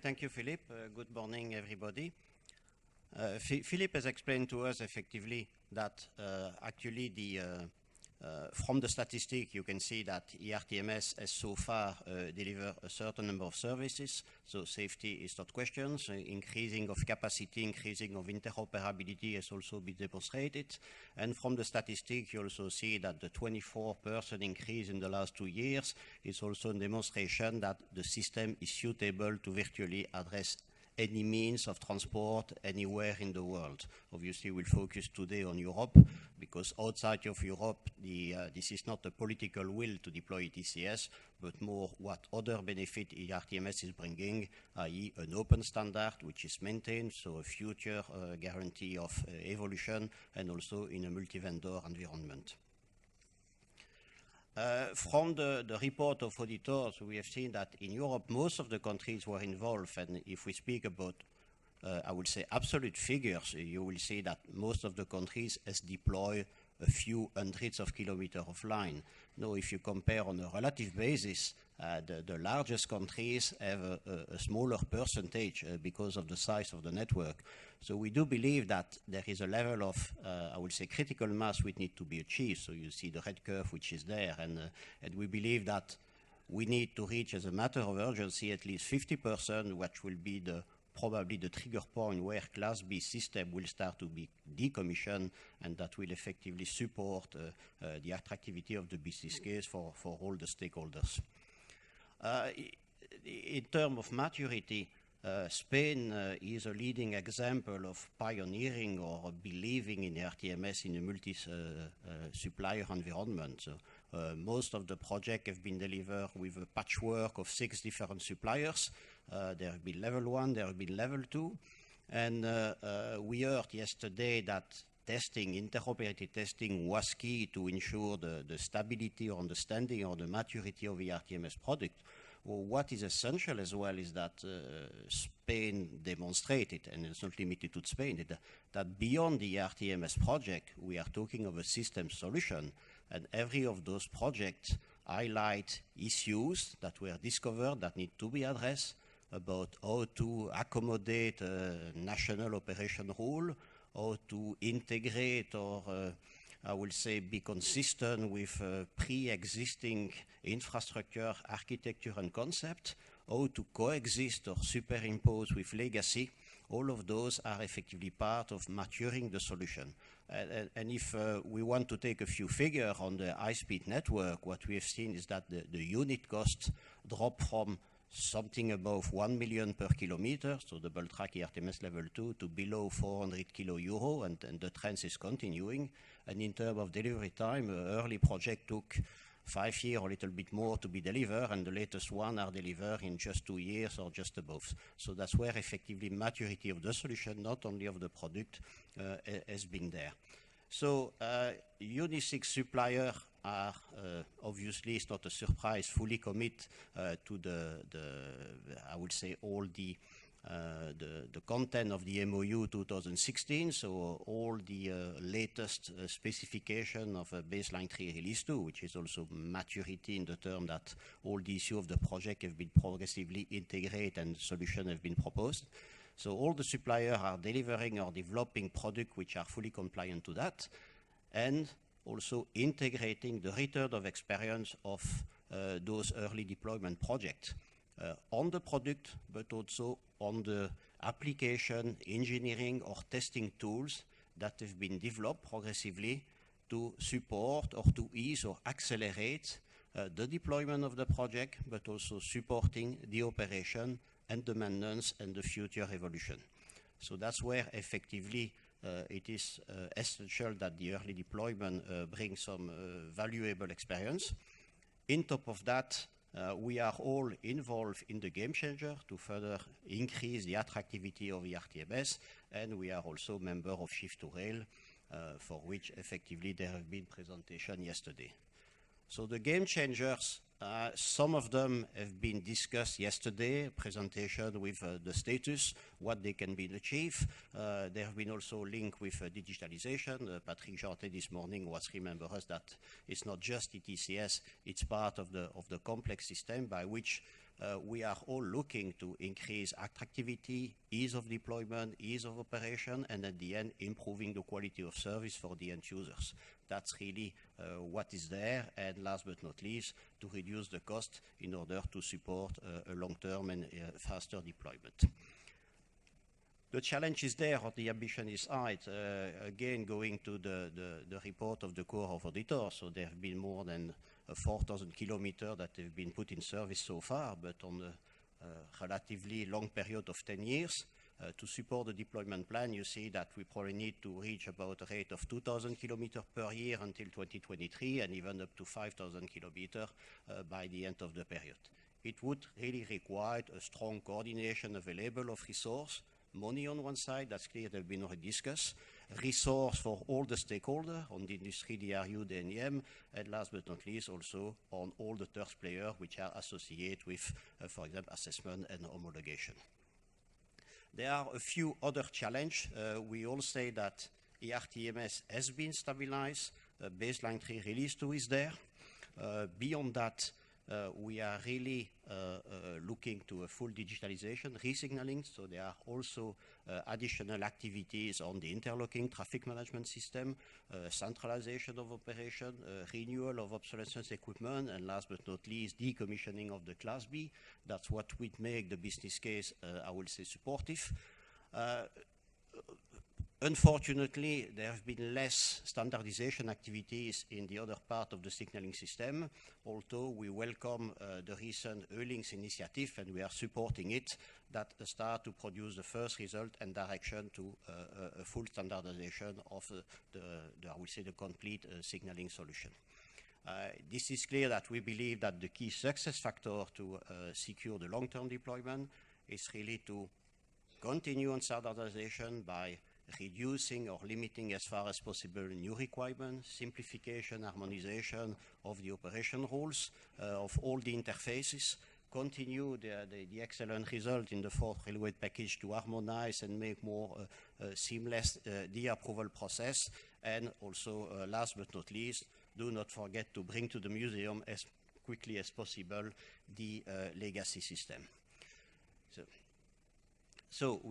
thank you, Philippe. Good morning, everybody. Philippe has explained to us effectively that actually from the statistic you can see that ERTMS has so far delivered a certain number of services, so safety is not questioned, so increasing of capacity, increasing of interoperability has also been demonstrated, and from the statistic you also see that the 24% increase in the last 2 years is also a demonstration that the system is suitable to virtually address any means of transport anywhere in the world. Obviously, we'll focus today on Europe, because outside of Europe, this is not a political will to deploy ETCS, but more what other benefit ERTMS is bringing, i.e. an open standard which is maintained, so a future guarantee of evolution, and also in a multi-vendor environment. From the report of auditors, we have seen that in Europe, most of the countries were involved, and if we speak about, I would say, absolute figures, you will see that most of the countries has deployed a few hundreds of kilometers of line. Now, if you compare on a relative basis, the largest countries have a smaller percentage because of the size of the network. So we do believe that there is a level of, I would say, critical mass which need to be achieved. So you see the red curve which is there, and we believe that we need to reach, as a matter of urgency, at least 50%, which will be probably the trigger point where Class B system will start to be decommissioned, and that will effectively support the attractivity of the business case for all the stakeholders. In terms of maturity, Spain is a leading example of pioneering or believing in ERTMS in a multi-supplier environment. So, most of the projects have been delivered with a patchwork of 6 different suppliers. There have been level 1, there have been level 2. And we heard yesterday that testing, interoperability testing, was key to ensure the stability or understanding or the maturity of the ERTMS product. Well, what is essential as well is that Spain demonstrated, and it's not limited to Spain, that beyond the ERTMS project, we are talking of a system solution, and every of those projects highlight issues that were discovered that need to be addressed about how to accommodate national operation rule, how to integrate or I will say be consistent with pre-existing infrastructure, architecture and concept, how to coexist or superimpose with legacy. All of those are effectively part of maturing the solution. And if we want to take a few figures on the high-speed network, what we have seen is that the unit cost dropped from something above 1 million per kilometer, so double track ERTMS level 2, to below 400 euro, and the trend is continuing. And in terms of delivery time, early project took 5 years or a little bit more to be delivered, and the latest one are delivered in just 2 years or just above. So that's where effectively maturity of the solution, not only of the product, has been there. So Unicyc supplier are obviously, it's not a surprise, fully commit to I would say, all the content of the MOU 2016, so all the latest specification of baseline 3 release 2, which is also maturity in the term that all the issue of the project have been progressively integrated and solutions have been proposed. So all the suppliers are delivering or developing products which are fully compliant to that, and also integrating the return of experience of those early deployment projects on the product, but also on the application, engineering, or testing tools that have been developed progressively to support or to ease or accelerate the deployment of the project, but also supporting the operation and the maintenance and the future evolution. So that's where effectively it is essential that the early deployment brings some valuable experience. In top of that, we are all involved in the game changer to further increase the attractivity of ERTMS, and we are also member of Shift to Rail, for which effectively there have been presentation yesterday. So the game changers, some of them have been discussed yesterday, presentation with the status, what they can be achieved. They have been also linked with digitalization. Patrick Jantet this morning was remember us that it's not just ETCS, it's part of the complex system by which we are all looking to increase attractivity, ease of deployment, ease of operation, and at the end, improving the quality of service for the end users. That's really what is there, and last but not least, to reduce the cost in order to support a long-term and faster deployment. The challenge is there, or the ambition is high. Again, going to the report of the Corps of Auditors, so there have been more than 4,000 kilometers that have been put in service so far, but on a relatively long period of 10 years. To support the deployment plan, you see that we probably need to reach about a rate of 2,000 kilometers per year until 2023, and even up to 5,000 kilometers by the end of the period. It would really require a strong coordination available of resource, money on one side, that's clear, that have been already discussed, resource for all the stakeholders on the industry, DRU, the NEM, and last but not least also on all the third players which are associated with, for example, assessment and homologation. There are a few other challenges. We all say that ERTMS has been stabilized, baseline 3 release 2 is there. Beyond that, we are really looking to a full digitalization, resignaling, so there are also additional activities on the interlocking traffic management system, centralization of operation, renewal of obsolescence equipment, and last but not least, decommissioning of the Class B. That's what would make the business case, I will say, supportive. Unfortunately, there have been less standardization activities in the other part of the signaling system, although we welcome the recent EULINX initiative, and we are supporting it, that start to produce the first result and direction to a full standardization of I would say, the complete signaling solution. This is clear that we believe that the key success factor to secure the long-term deployment is really to continue on standardization by reducing or limiting as far as possible new requirements, simplification, harmonization of the operation rules, of all the interfaces, continue the excellent result in the 4th railway package to harmonize and make more seamless the approval process, and also last but not least, do not forget to bring to the museum as quickly as possible the legacy system. So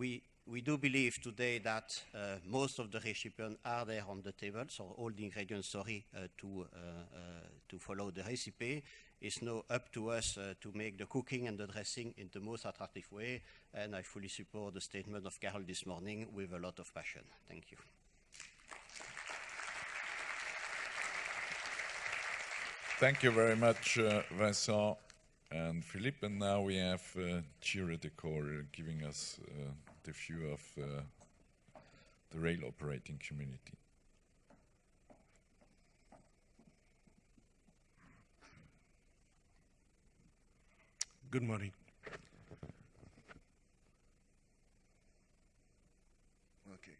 we do believe today that most of the recipients are there on the table, so all the ingredients, to follow the recipe. It's now up to us to make the cooking and the dressing in the most attractive way, and I fully support the statement of Carol this morning with a lot of passion. Thank you. Thank you very much, Vincent and Philippe. And now we have Ccrcc giving us the view of the rail operating community. Good morning. Okay.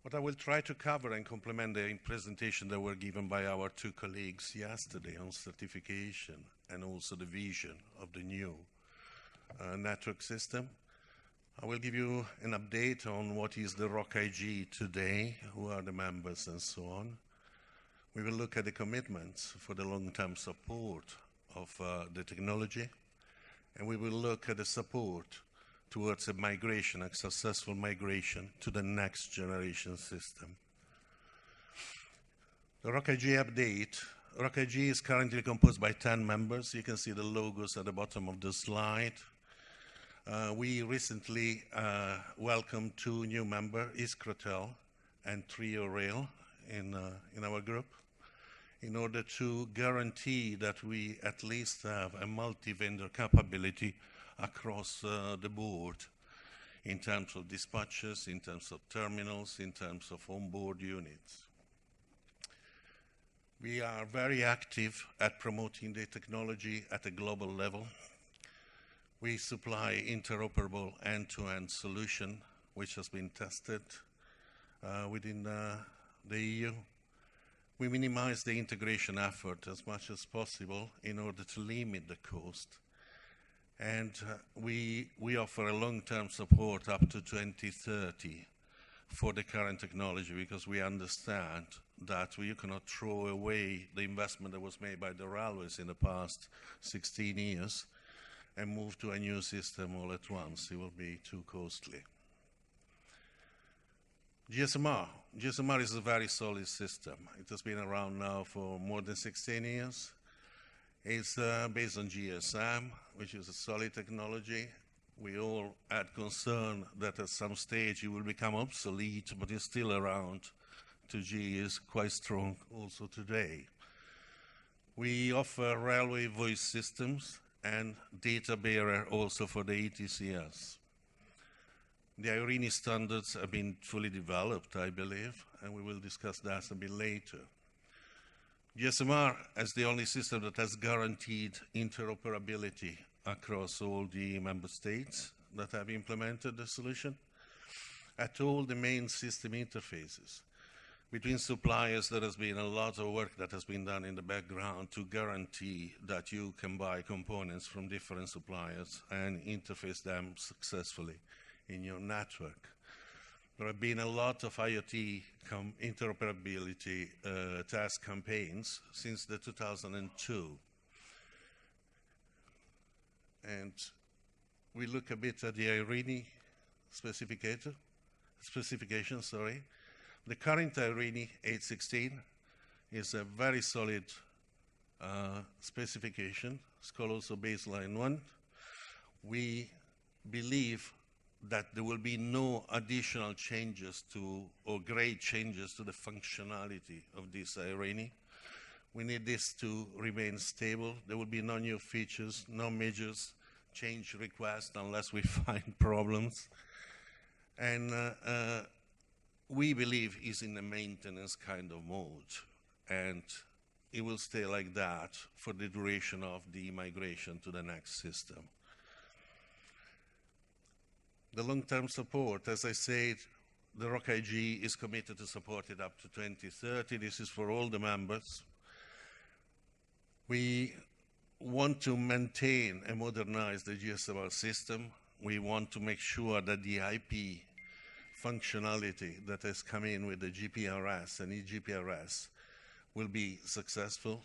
What I will try to cover and complement the presentation that were given by our two colleagues yesterday on certification and also the vision of the new network system. I will give you an update on what is the ROC-IG today, who are the members and so on. We will look at the commitments for the long-term support of the technology, and we will look at the support towards a migration, a successful migration to the next generation system. The ROC-IG update. ROC-IG is currently composed by 10 members. You can see the logos at the bottom of the slide. We recently welcomed 2 new members, Ccrcc and Trio Rail in our group, in order to guarantee that we at least have a multi-vendor capability across the board in terms of dispatches, in terms of terminals, in terms of onboard units. We are very active at promoting the technology at a global level. We supply interoperable end-to-end solution, which has been tested within the EU. We minimize the integration effort as much as possible in order to limit the cost. And we offer a long-term support up to 2030 for the current technology, because we understand that you cannot throw away the investment that was made by the railways in the past 16 years and move to a new system all at once. It will be too costly. GSMR. GSMR is a very solid system. It has been around now for more than 16 years. It's based on GSM, which is a solid technology. We all had concern that at some stage it will become obsolete, but it's still around. 2G is quite strong also today. We offer railway voice systems and data bearer also for the ETCS. The IRINI standards have been fully developed, I believe, and we will discuss that a bit later. GSMR is the only system that has guaranteed interoperability across all the member states that have implemented the solution at all the main system interfaces. Between suppliers, there has been a lot of work that has been done in the background to guarantee that you can buy components from different suppliers and interface them successfully in your network. There have been a lot of IoT interoperability task campaigns since the 2002. And we look a bit at the IRINI specification. The current IRINI 816 is a very solid specification. It's called also baseline 1. We believe that there will be no additional changes to, or great changes to the functionality of this IRINI. We need this to remain stable. There will be no new features, no major change requests unless we find problems. And we believe is in a maintenance kind of mode, and it will stay like that for the duration of the migration to the next system. The long-term support, as I said, the ROC-IG is committed to support it up to 2030. This is for all the members. We want to maintain and modernize the GSMR system. We want to make sure that the IP functionality that has come in with the GPRS and eGPRS will be successful.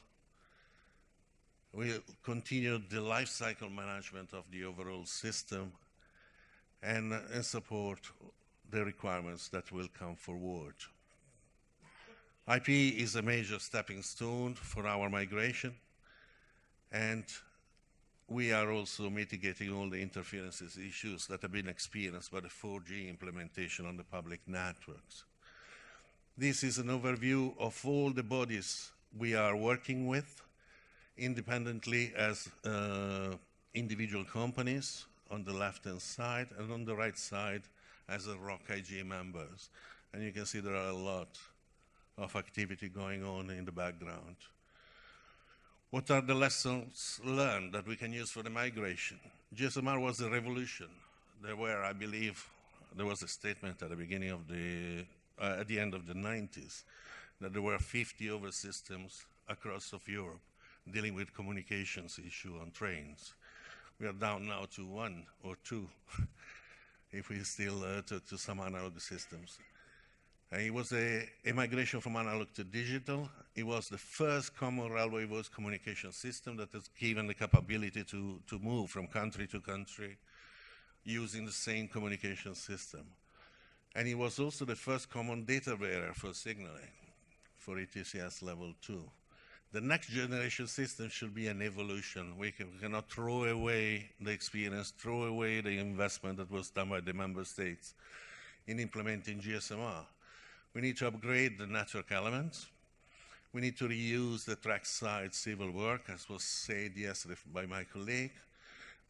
We'll continue the life cycle management of the overall system and support the requirements that will come forward. IP is a major stepping stone for our migration, and we are also mitigating all the interferences issues that have been experienced by the 4G implementation on the public networks. This is an overview of all the bodies we are working with independently as individual companies on the left-hand side, and on the right side as a ROC-IG members. And you can see there are a lot of activity going on in the background. What are the lessons learned that we can use for the migration? GSMR was a revolution. There were, I believe, there was a statement at the beginning of the at the end of the 90s, that there were 50 over systems across of Europe dealing with communications issue on trains. We are down now to 1 or 2, if we still to some analog systems. It was a migration from analog to digital. It was the first common railway voice communication system that has given the capability to move from country to country using the same communication system. And it was also the first common data bearer for signaling for ETCS level 2. The next generation system should be an evolution. We cannot throw away the experience, throw away the investment that was done by the member states in implementing GSMR. We need to upgrade the network elements. We need to reuse the trackside civil work, as was said yesterday by my colleague,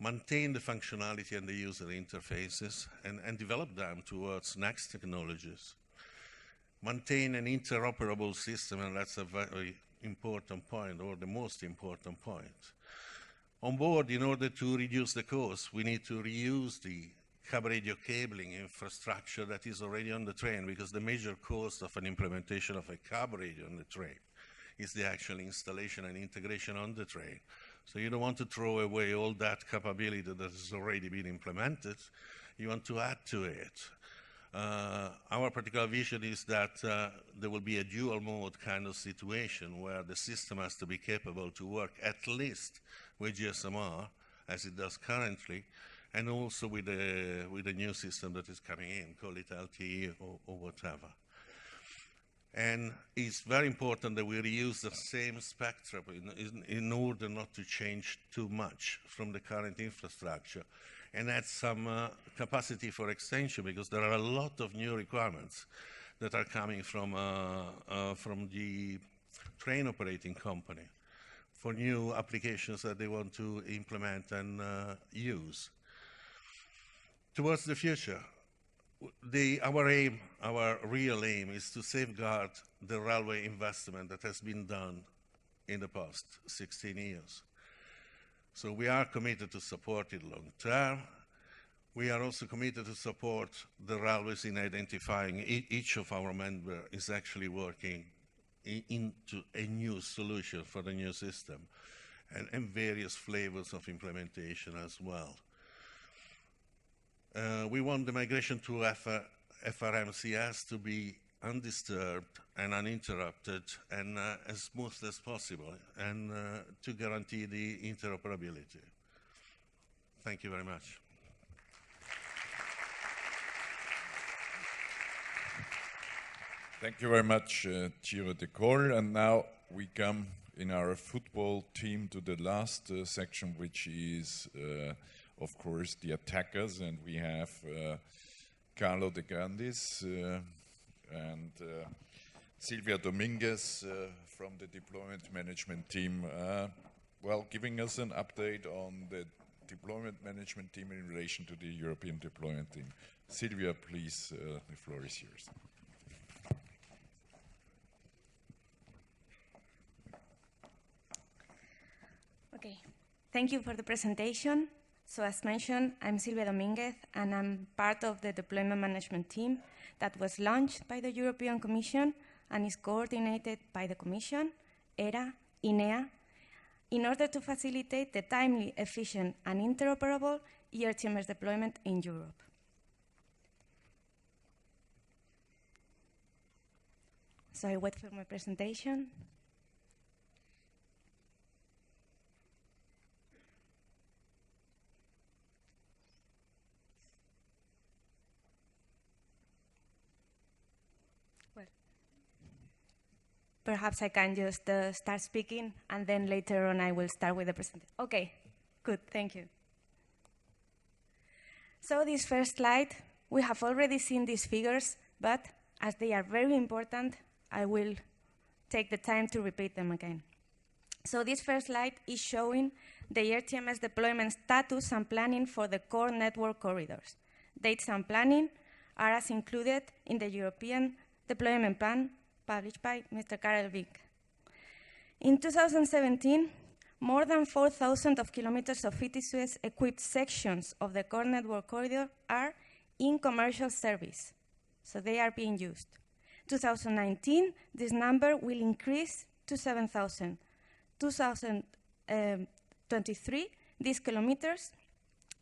maintain the functionality and the user interfaces, and develop them towards next technologies. Maintain an interoperable system, and that's a very important point, or the most important point. On board, in order to reduce the cost, we need to reuse the cab radio cabling infrastructure that is already on the train, because the major cost of an implementation of a cab radio on the train is the actual installation and integration on the train. So you don't want to throw away all that capability that has already been implemented. You want to add to it. Our particular vision is that there will be a dual mode kind of situation where the system has to be capable to work at least with GSMR, as it does currently, and also with the new system that is coming in, call it LTE or whatever. And it's very important that we reuse the same spectrum in order not to change too much from the current infrastructure, and add some capacity for extension, because there are a lot of new requirements that are coming from the train operating company for new applications that they want to implement and use. Towards the future, our real aim is to safeguard the railway investment that has been done in the past 16 years. So we are committed to support it long term. We are also committed to support the railways in identifying each of our members is actually working into a new solution for the new system, and various flavors of implementation as well. We want the migration to FRMCS to be undisturbed and uninterrupted and as smooth as possible, and to guarantee the interoperability. Thank you very much. Thank you very much, Giro de Col. And now we come in our football team to the last section, which is of course, the attackers, and we have Carlo De Grandis and Silvia Dominguez from the deployment management team, giving us an update on the deployment management team in relation to the European deployment team. Silvia, please, the floor is yours. Okay, thank you for the presentation. So as mentioned, I'm Silvia Dominguez, and I'm part of the deployment management team that was launched by the European Commission and is coordinated by the Commission, ERA, INEA, in order to facilitate the timely, efficient, and interoperable ERTMS deployment in Europe. So I wait for my presentation. Perhaps I can just start speaking, and then later on I will start with the presentation. Okay, good, thank you. So this first slide, we have already seen these figures, but as they are very important, I will take the time to repeat them again. So this first slide is showing the ERTMS deployment status and planning for the core network corridors. Dates and planning are as included in the European Deployment Plan published by Mr. Karel Vink. In 2017, more than 4,000 kilometers of ETCS-equipped sections of the core network corridor are in commercial service, so they are being used. 2019, this number will increase to 7,000. 2023, these kilometers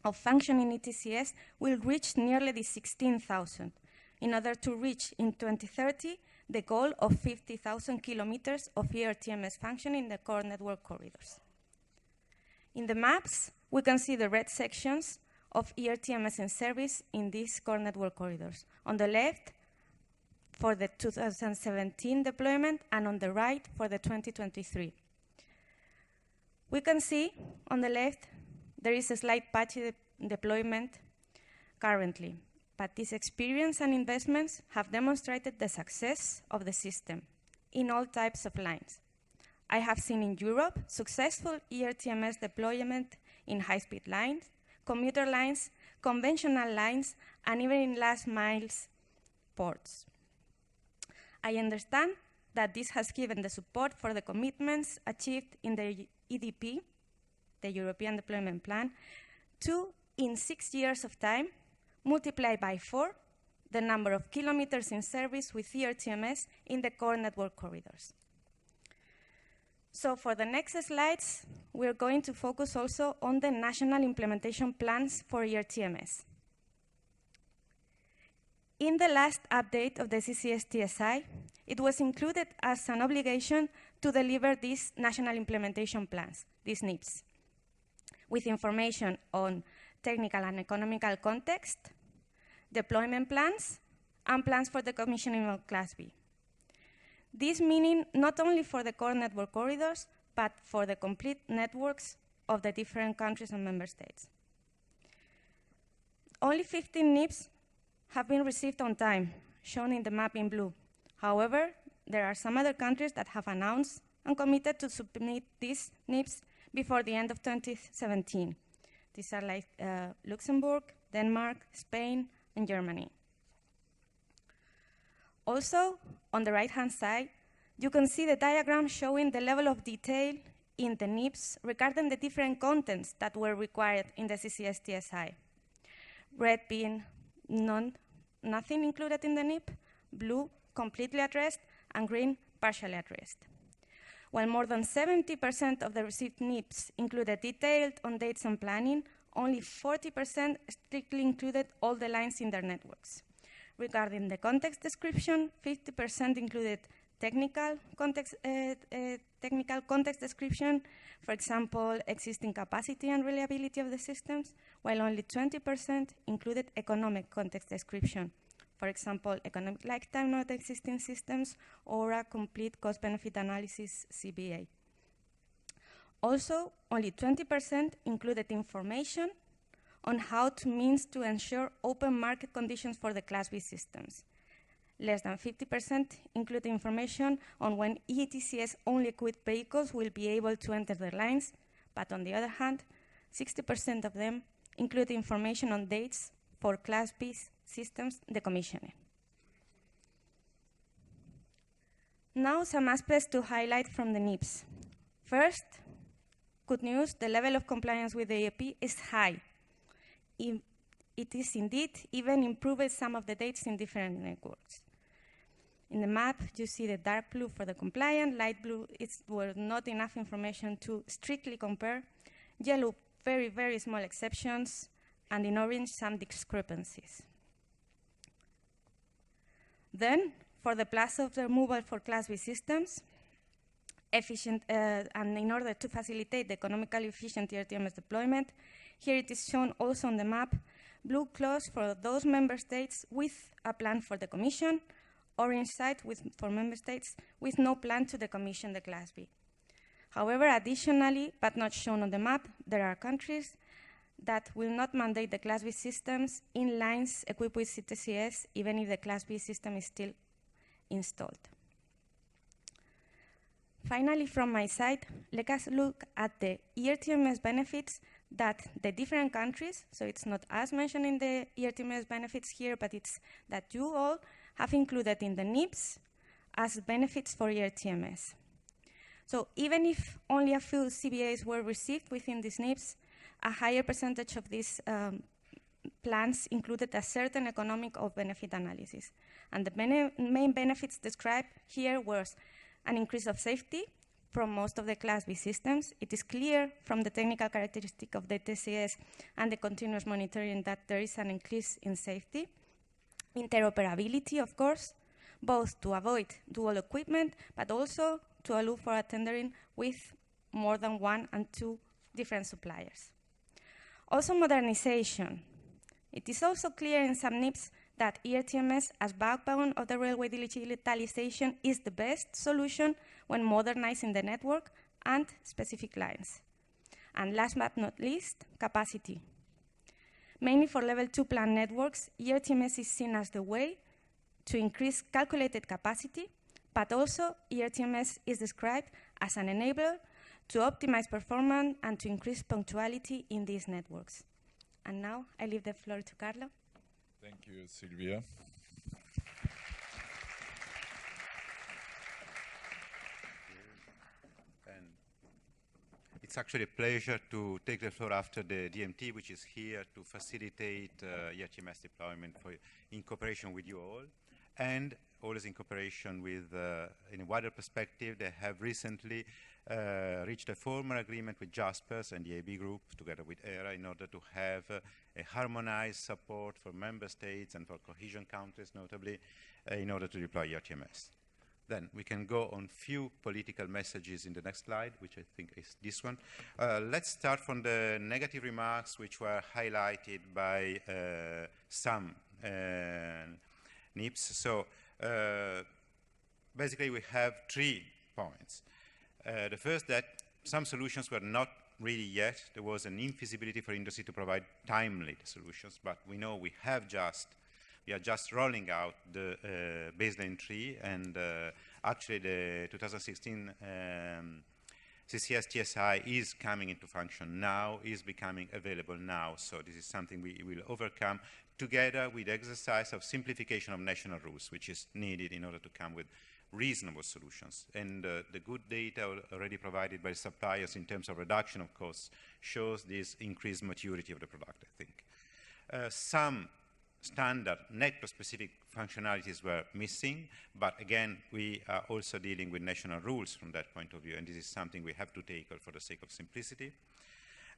of functioning ETCS will reach nearly the 16,000 in order to reach in 2030 the goal of 50,000 kilometers of ERTMS functioning in the core network corridors. In the maps, we can see the red sections of ERTMS in service in these core network corridors. On the left, for the 2017 deployment, and on the right for the 2023. We can see on the left there is a slight patchy deployment currently, but this experience and investments have demonstrated the success of the system in all types of lines. I have seen in Europe successful ERTMS deployment in high-speed lines, commuter lines, conventional lines, and even in last miles ports. I understand that this has given the support for the commitments achieved in the EDP, the European Deployment Plan, to, in 6 years of time, multiply by 4 the number of kilometers in service with ERTMS in the core network corridors. So for the next slides, we're going to focus also on the national implementation plans for ERTMS. In the last update of the CCS-TSI, it was included as an obligation to deliver these national implementation plans, these NIPs, with information on technical and economical context, deployment plans, and plans for the commissioning of Class B. This meaning not only for the core network corridors, but for the complete networks of the different countries and member states. Only 15 NIPs have been received on time, shown in the map in blue. However, there are some other countries that have announced and committed to submit these NIPs before the end of 2017. These are like Luxembourg, Denmark, Spain, and Germany. Also, on the right-hand side, you can see the diagram showing the level of detail in the NIPs regarding the different contents that were required in the CCS-TSI. Red being nothing included in the NIP, blue completely addressed, and green partially addressed. While more than 70% of the received NIPs included detailed on dates and planning, only 40% strictly included all the lines in their networks. Regarding the context description, 50% included technical context description, for example, existing capacity and reliability of the systems, while only 20% included economic context description, for example, economic lifetime of the existing systems or a complete cost-benefit analysis CBA. Also, only 20% included information on how to means to ensure open market conditions for the Class B systems. Less than 50% include information on when ETCS-only equipped vehicles will be able to enter their lines, but on the other hand, 60% of them include information on dates for Class B systems decommissioning. Now, some aspects to highlight from the NIPs. First, good news, the level of compliance with the EAP is high. It is indeed even improved some of the dates in different networks. In the map, you see the dark blue for the compliant, light blue were not enough information to strictly compare, yellow, very, very small exceptions, and in orange, some discrepancies. Then, for the plus of the removal for Class B systems, efficient, and in order to facilitate the economically efficient ERTMS deployment, here it is shown also on the map, blue clause for those member states with a plan for the commission, orange side for member states with no plan to decommission the Class B. However, additionally, but not shown on the map, there are countries that will not mandate the Class B systems in lines equipped with CTCS, even if the Class B system is still installed. Finally, from my side, let us look at the ERTMS benefits that the different countries, so it's not us mentioning the ERTMS benefits here, but it's that you all have included in the NIPs as benefits for ERTMS. So even if only a few CBAs were received within these NIPs, a higher percentage of these plans included a certain economic or benefit analysis. And the main benefits described here was an increase of safety from most of the Class B systems. It is clear from the technical characteristic of the TCS and the continuous monitoring that there is an increase in safety. Interoperability, of course, both to avoid dual equipment, but also to allow for a tendering with more than 1 and 2 different suppliers. Also modernization. It is also clear in some NIPs that ERTMS as backbone of the railway digitalization is the best solution when modernizing the network and specific lines. And last but not least, capacity. Mainly for level 2 plan networks, ERTMS is seen as the way to increase calculated capacity, but also ERTMS is described as an enabler to optimize performance and to increase punctuality in these networks. And now I leave the floor to Carlo. Thank you, Silvia. And it's actually a pleasure to take the floor after the DMT, which is here to facilitate ERTMS deployment in cooperation with you all, and always in cooperation with, in a wider perspective, they have recently reached a formal agreement with JASPERS and the AB Group, together with ERA, in order to have a harmonized support for member states and for cohesion countries, notably, in order to deploy ERTMS. Then we can go on few political messages in the next slide, which I think is this one. Let's start from the negative remarks which were highlighted by some NIPs. So basically we have 3 points. The first, that some solutions were not ready yet. There was an infeasibility for industry to provide timely solutions, but we know we are just rolling out the baseline 3, and actually the 2016 CCS TSI is coming into function now, is becoming available now. So this is something we will overcome together with the exercise of simplification of national rules, which is needed in order to come with reasonable solutions. And the good data already provided by suppliers in terms of reduction of costs shows this increased maturity of the product, I think. Some standard network-specific functionalities were missing, but again, we are also dealing with national rules from that point of view, and this is something we have to tackle for the sake of simplicity.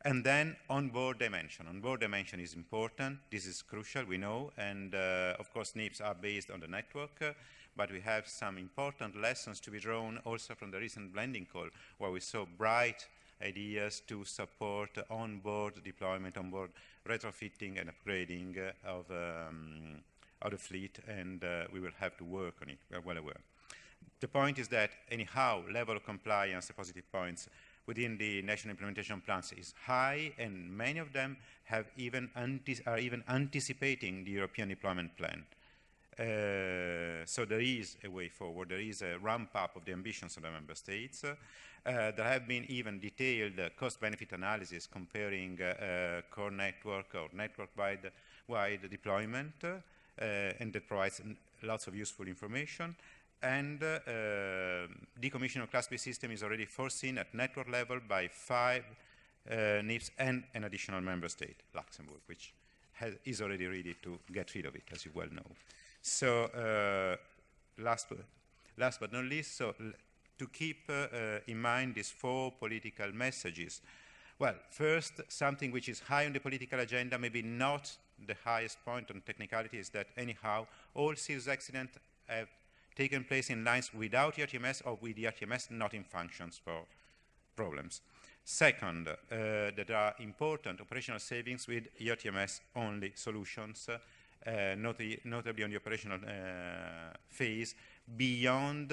And then onboard dimension. Onboard dimension is important. This is crucial, we know, and of course NIPs are based on the network, but we have some important lessons to be drawn also from the recent blending call, where we saw bright ideas to support onboard deployment, onboard retrofitting and upgrading of the fleet, and we will have to work on it, we are well aware. The point is that anyhow, level of compliance, the positive points within the national implementation plans is high, and many of them have are even anticipating the European deployment plan. So there is a way forward, there is a ramp up of the ambitions of the member states. There have been even detailed cost-benefit analysis comparing core network or network-wide deployment, and that provides lots of useful information. And decommissioning of Class B system is already foreseen at network level by 5 NIPs and an additional member state, Luxembourg, which is already ready to get rid of it, as you well know. So last but not least, so to keep in mind these 4 political messages. Well, first, something which is high on the political agenda, maybe not the highest point on technicality, is that anyhow, all serious accidents have taken place in lines without ERTMS or with ERTMS not in functions for problems. Second, that there are important operational savings with ERTMS-only solutions, notably on the operational phase, beyond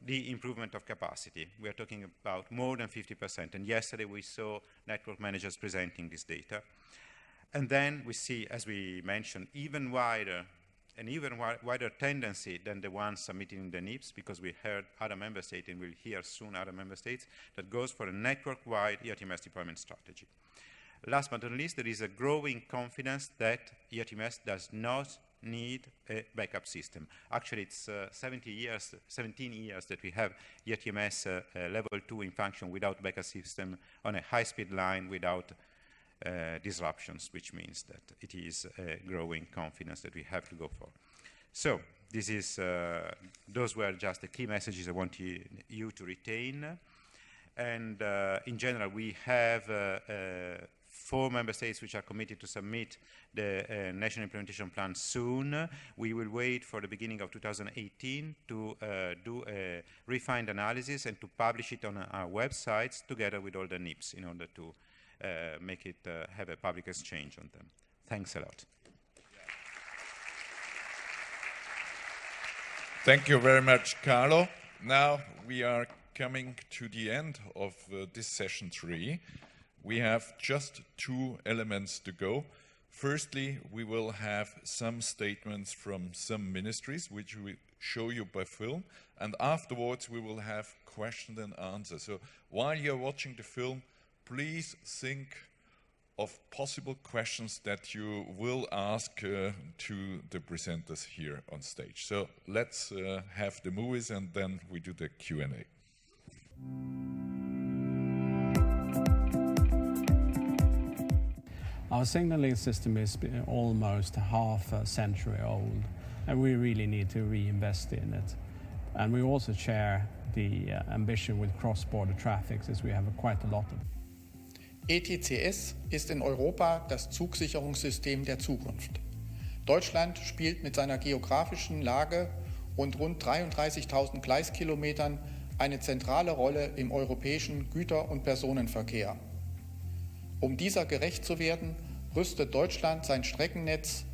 the improvement of capacity. We are talking about more than 50%, and yesterday we saw network managers presenting this data. And then we see, as we mentioned, even wider tendency than the ones submitted in the NIPs, because we heard other member states, and we'll hear soon other member states, that goes for a network-wide ERTMS deployment strategy. Last but not least, there is a growing confidence that ERTMS does not need a backup system. Actually, it's 17 years that we have ERTMS level 2 in function without backup system on a high-speed line without disruptions, which means that it is a growing confidence that we have to go for. So this is, those were just the key messages I want you to retain. And in general, we have 4 member states which are committed to submit the national implementation plan soon. We will wait for the beginning of 2018 to do a refined analysis and to publish it on our websites together with all the NIPs in order to make it have a public exchange on them. Thanks a lot. Thank you very much, Carlo. Now we are coming to the end of this session 3. We have just 2 elements to go. Firstly, we will have some statements from some ministries, which we show you by film, and afterwards we will have question and answer. So while you're watching the film, please think of possible questions that you will ask to the presenters here on stage. So let's have the movies and then we do the Q&A. Our signaling system is almost half a century old, and we really need to reinvest in it. And we also share the ambition with cross-border traffic, as we have quite a lot of. ERTMS ist in Europa das Zugsicherungssystem der Zukunft. Deutschland spielt mit seiner geografischen Lage und rund 33.000 Gleiskilometern eine zentrale Rolle im europäischen Güter- und Personenverkehr. Um dieser gerecht zu werden, rüstet Deutschland sein Streckennetz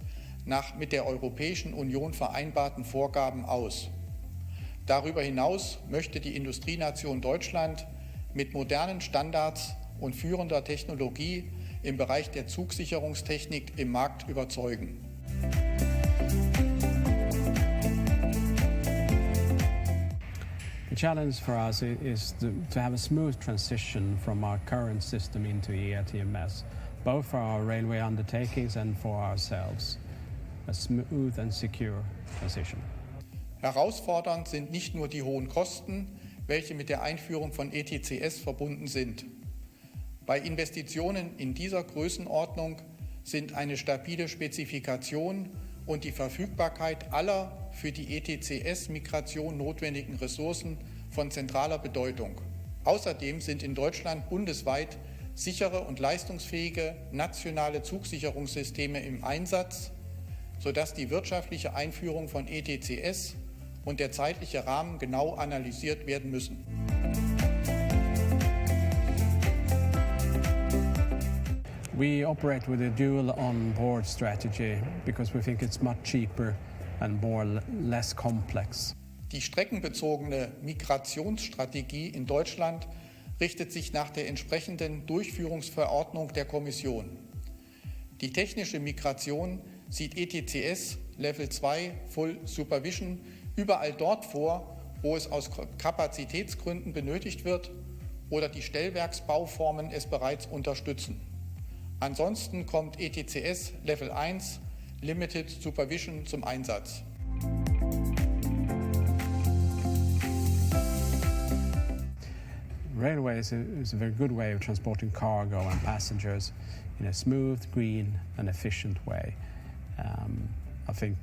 nach mit der Europäischen Union vereinbarten Vorgaben aus. Darüber hinaus möchte die Industrienation Deutschland mit modernen Standards und führender Technologie im Bereich der Zugsicherungstechnik im Markt überzeugen. The challenge for us is to have a smooth transition from our current system into ERTMS, both for our railway undertakings and for ourselves. A smooth and secure transition. Herausfordernd sind nicht nur die hohen Kosten, welche mit der Einführung von ERTMS verbunden sind. Bei Investitionen in dieser Größenordnung sind eine stabile Spezifikation und die Verfügbarkeit aller für die ERTMS-Migration notwendigen Ressourcen von zentraler Bedeutung. Außerdem sind in Deutschland bundesweit sichere und leistungsfähige nationale Zugsicherungssysteme im Einsatz, sodass die wirtschaftliche Einführung von ERTMS und der zeitliche Rahmen genau analysiert werden müssen. We operate with a dual on-board strategy because we think it's much cheaper and less complex. Die streckenbezogene Migrationsstrategie in Deutschland richtet sich nach der entsprechenden Durchführungsverordnung der Kommission. Die technische Migration sieht ERTMS Level 2 Full Supervision überall dort vor, wo es aus Kapazitätsgründen benötigt wird oder die Stellwerksbauformen es bereits unterstützen. Ansonsten kommt ERTMS Level 1 Limited Supervision zum Einsatz. Railways is a very good way of transporting cargo and passengers in a smooth, green and efficient way. I think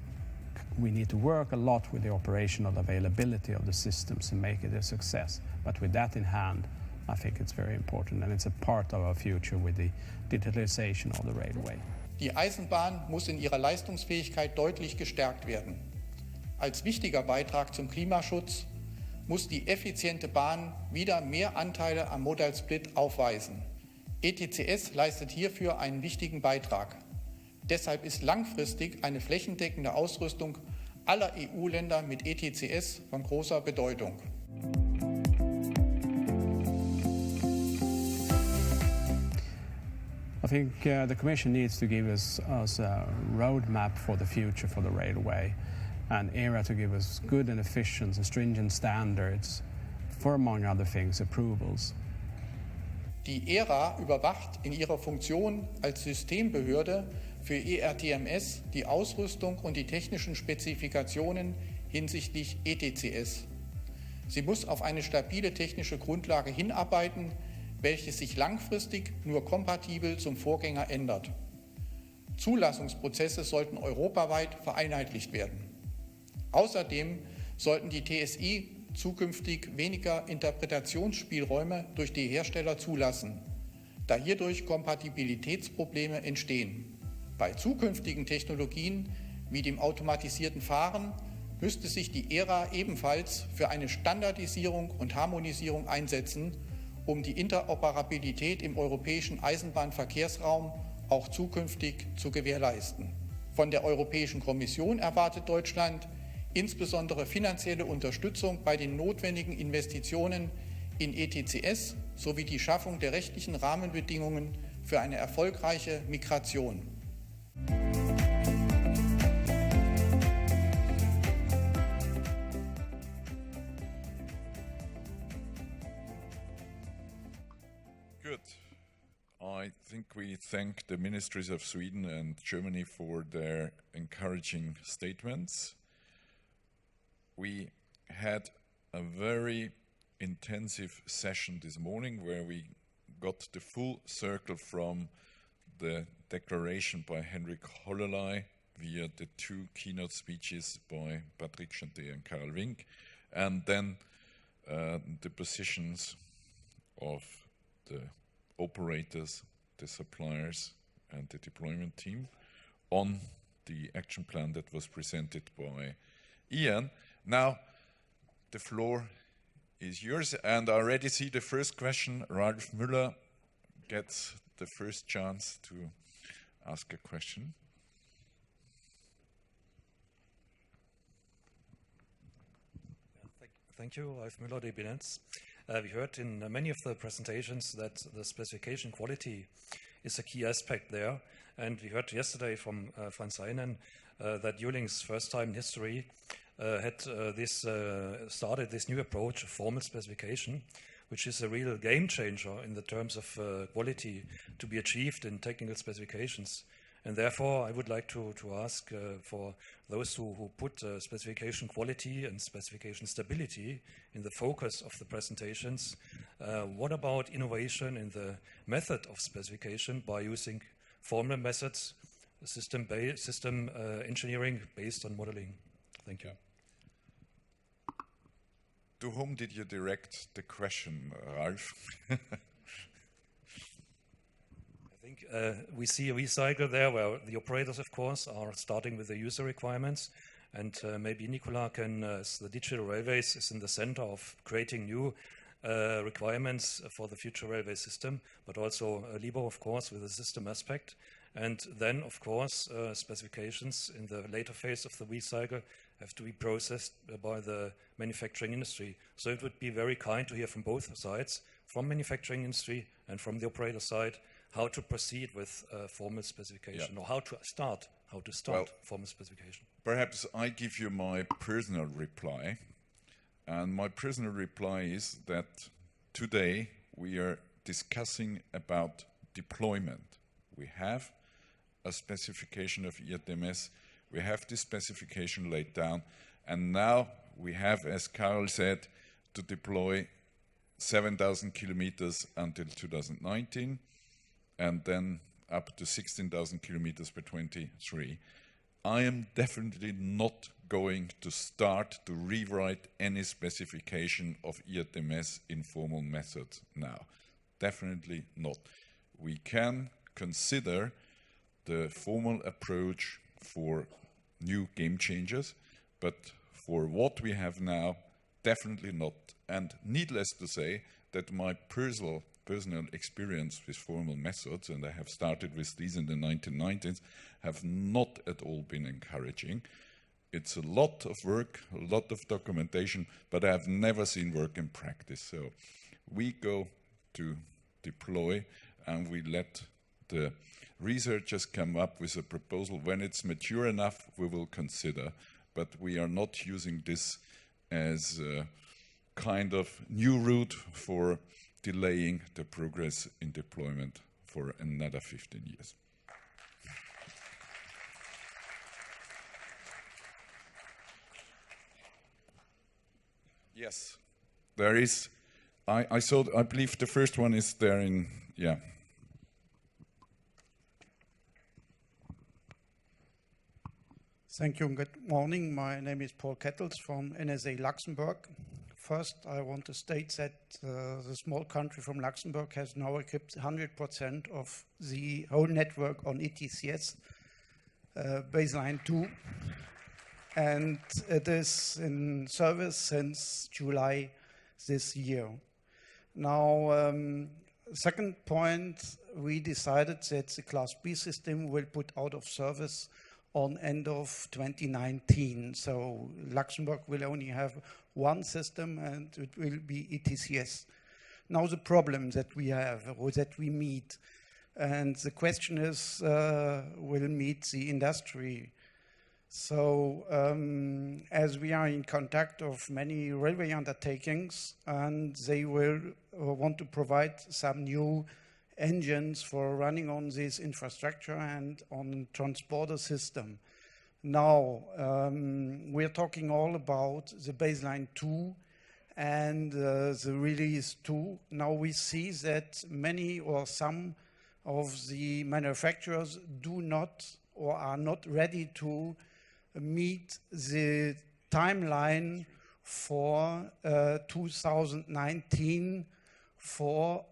we need to work a lot with the operational availability of the systems and make it a success. But with that in hand, I think it's very important and it's a part of our future with the digitalization of the railway. Die Eisenbahn muss in ihrer Leistungsfähigkeit deutlich gestärkt werden. Als wichtiger Beitrag zum Klimaschutz muss die effiziente Bahn wieder mehr Anteile am Modal Split aufweisen. ERTMS leistet hierfür einen wichtigen Beitrag. Deshalb ist langfristig eine flächendeckende Ausrüstung aller EU-Länder mit ERTMS von großer Bedeutung. I think the Commission needs to give us a roadmap for the future for the railway, and ERA to give us good and efficient and stringent standards for, among other things, approvals. Die ERA überwacht in ihrer Funktion als Systembehörde für ERTMS die Ausrüstung und die technischen Spezifikationen hinsichtlich ERTMS. Sie muss auf eine stabile technische Grundlage hinarbeiten, welches sich langfristig nur kompatibel zum Vorgänger ändert. Zulassungsprozesse sollten europaweit vereinheitlicht werden. Außerdem sollten die TSI zukünftig weniger Interpretationsspielräume durch die Hersteller zulassen, da hierdurch Kompatibilitätsprobleme entstehen. Bei zukünftigen Technologien wie dem automatisierten Fahren müsste sich die ERA ebenfalls für eine Standardisierung und Harmonisierung einsetzen, um die Interoperabilität im europäischen Eisenbahnverkehrsraum auch zukünftig zu gewährleisten. Von der Europäischen Kommission erwartet Deutschland insbesondere finanzielle Unterstützung bei den notwendigen Investitionen in ETCS sowie die Schaffung der rechtlichen Rahmenbedingungen für eine erfolgreiche Migration. Good. I think we thank the ministries of Sweden and Germany for their encouraging statements. We had a very intensive session this morning where we got the full circle from the declaration by Henrik Hollerlei via the two keynote speeches by Patrick Chanté and Karl Wink, and then the positions of the operators, the suppliers, and the deployment team on the action plan that was presented by Ian. Now, the floor is yours, and I already see the first question. Ralf Müller gets the first chance to ask a question. Thank you, Ralf Müller, DB Netz. We heard in many of the presentations that the specification quality is a key aspect there, and we heard yesterday from Valenciennes that Uling's first time in history had started this new approach of formal specification, which is a real game changer in the terms of quality to be achieved in technical specifications. And therefore, I would like to ask for those who put specification quality and specification stability in the focus of the presentations, what about innovation in the method of specification by using formal methods, system engineering based on modeling? Thank you. To whom did you direct the question, Ralf? I think we see a recycle there where the operators, of course, are starting with the user requirements, and maybe Nicola can, as the digital railways is in the center of creating new requirements for the future railway system, but also Libo, of course, with the system aspect. And then, of course, specifications in the later phase of the recycle have to be processed by the manufacturing industry. So it would be very kind to hear from both sides, from manufacturing industry and from the operator side, how to proceed with formal specification, or how to start formal specification. Perhaps I give you my personal reply. And my personal reply is that today we are discussing about deployment. We have a specification of ERTMS, we have this specification laid down, and now we have, as Karl said, to deploy 7,000 kilometers until 2019, and then up to 16,000 kilometers by 2023. I am definitely not going to start to rewrite any specification of ERTMS in formal methods now. Definitely not. We can consider the formal approach for new game changers, but for what we have now, definitely not. And needless to say that my personal experience with formal methods, and I have started with these in the 1990s, have not at all been encouraging. It's a lot of work, a lot of documentation, but I have never seen work in practice. So we go to deploy, and we let the researchers come up with a proposal. When it's mature enough, we will consider, but we are not using this as a kind of new route for delaying the progress in deployment for another 15 years. Yes, there is I believe the first one is there in, yeah. Thank you and good morning. My name is Paul Kettles from NSA Luxembourg. First, I want to state that the small country from Luxembourg has now equipped 100% of the whole network on ETCS baseline 2. And it is in service since July this year. Now, second point, we decided that the Class B system will put out of service on end of 2019. So Luxembourg will only have one system and it will be ETCS. Now the problem that we have or that we meet, and the question is, will meet the industry. So as we are in contact of many railway undertakings and they will want to provide some new engines for running on this infrastructure and on transporter system. Now, we're talking all about the baseline 2 and the release 2. Now we see that many or some of the manufacturers do not or are not ready to meet the timeline for 2019 for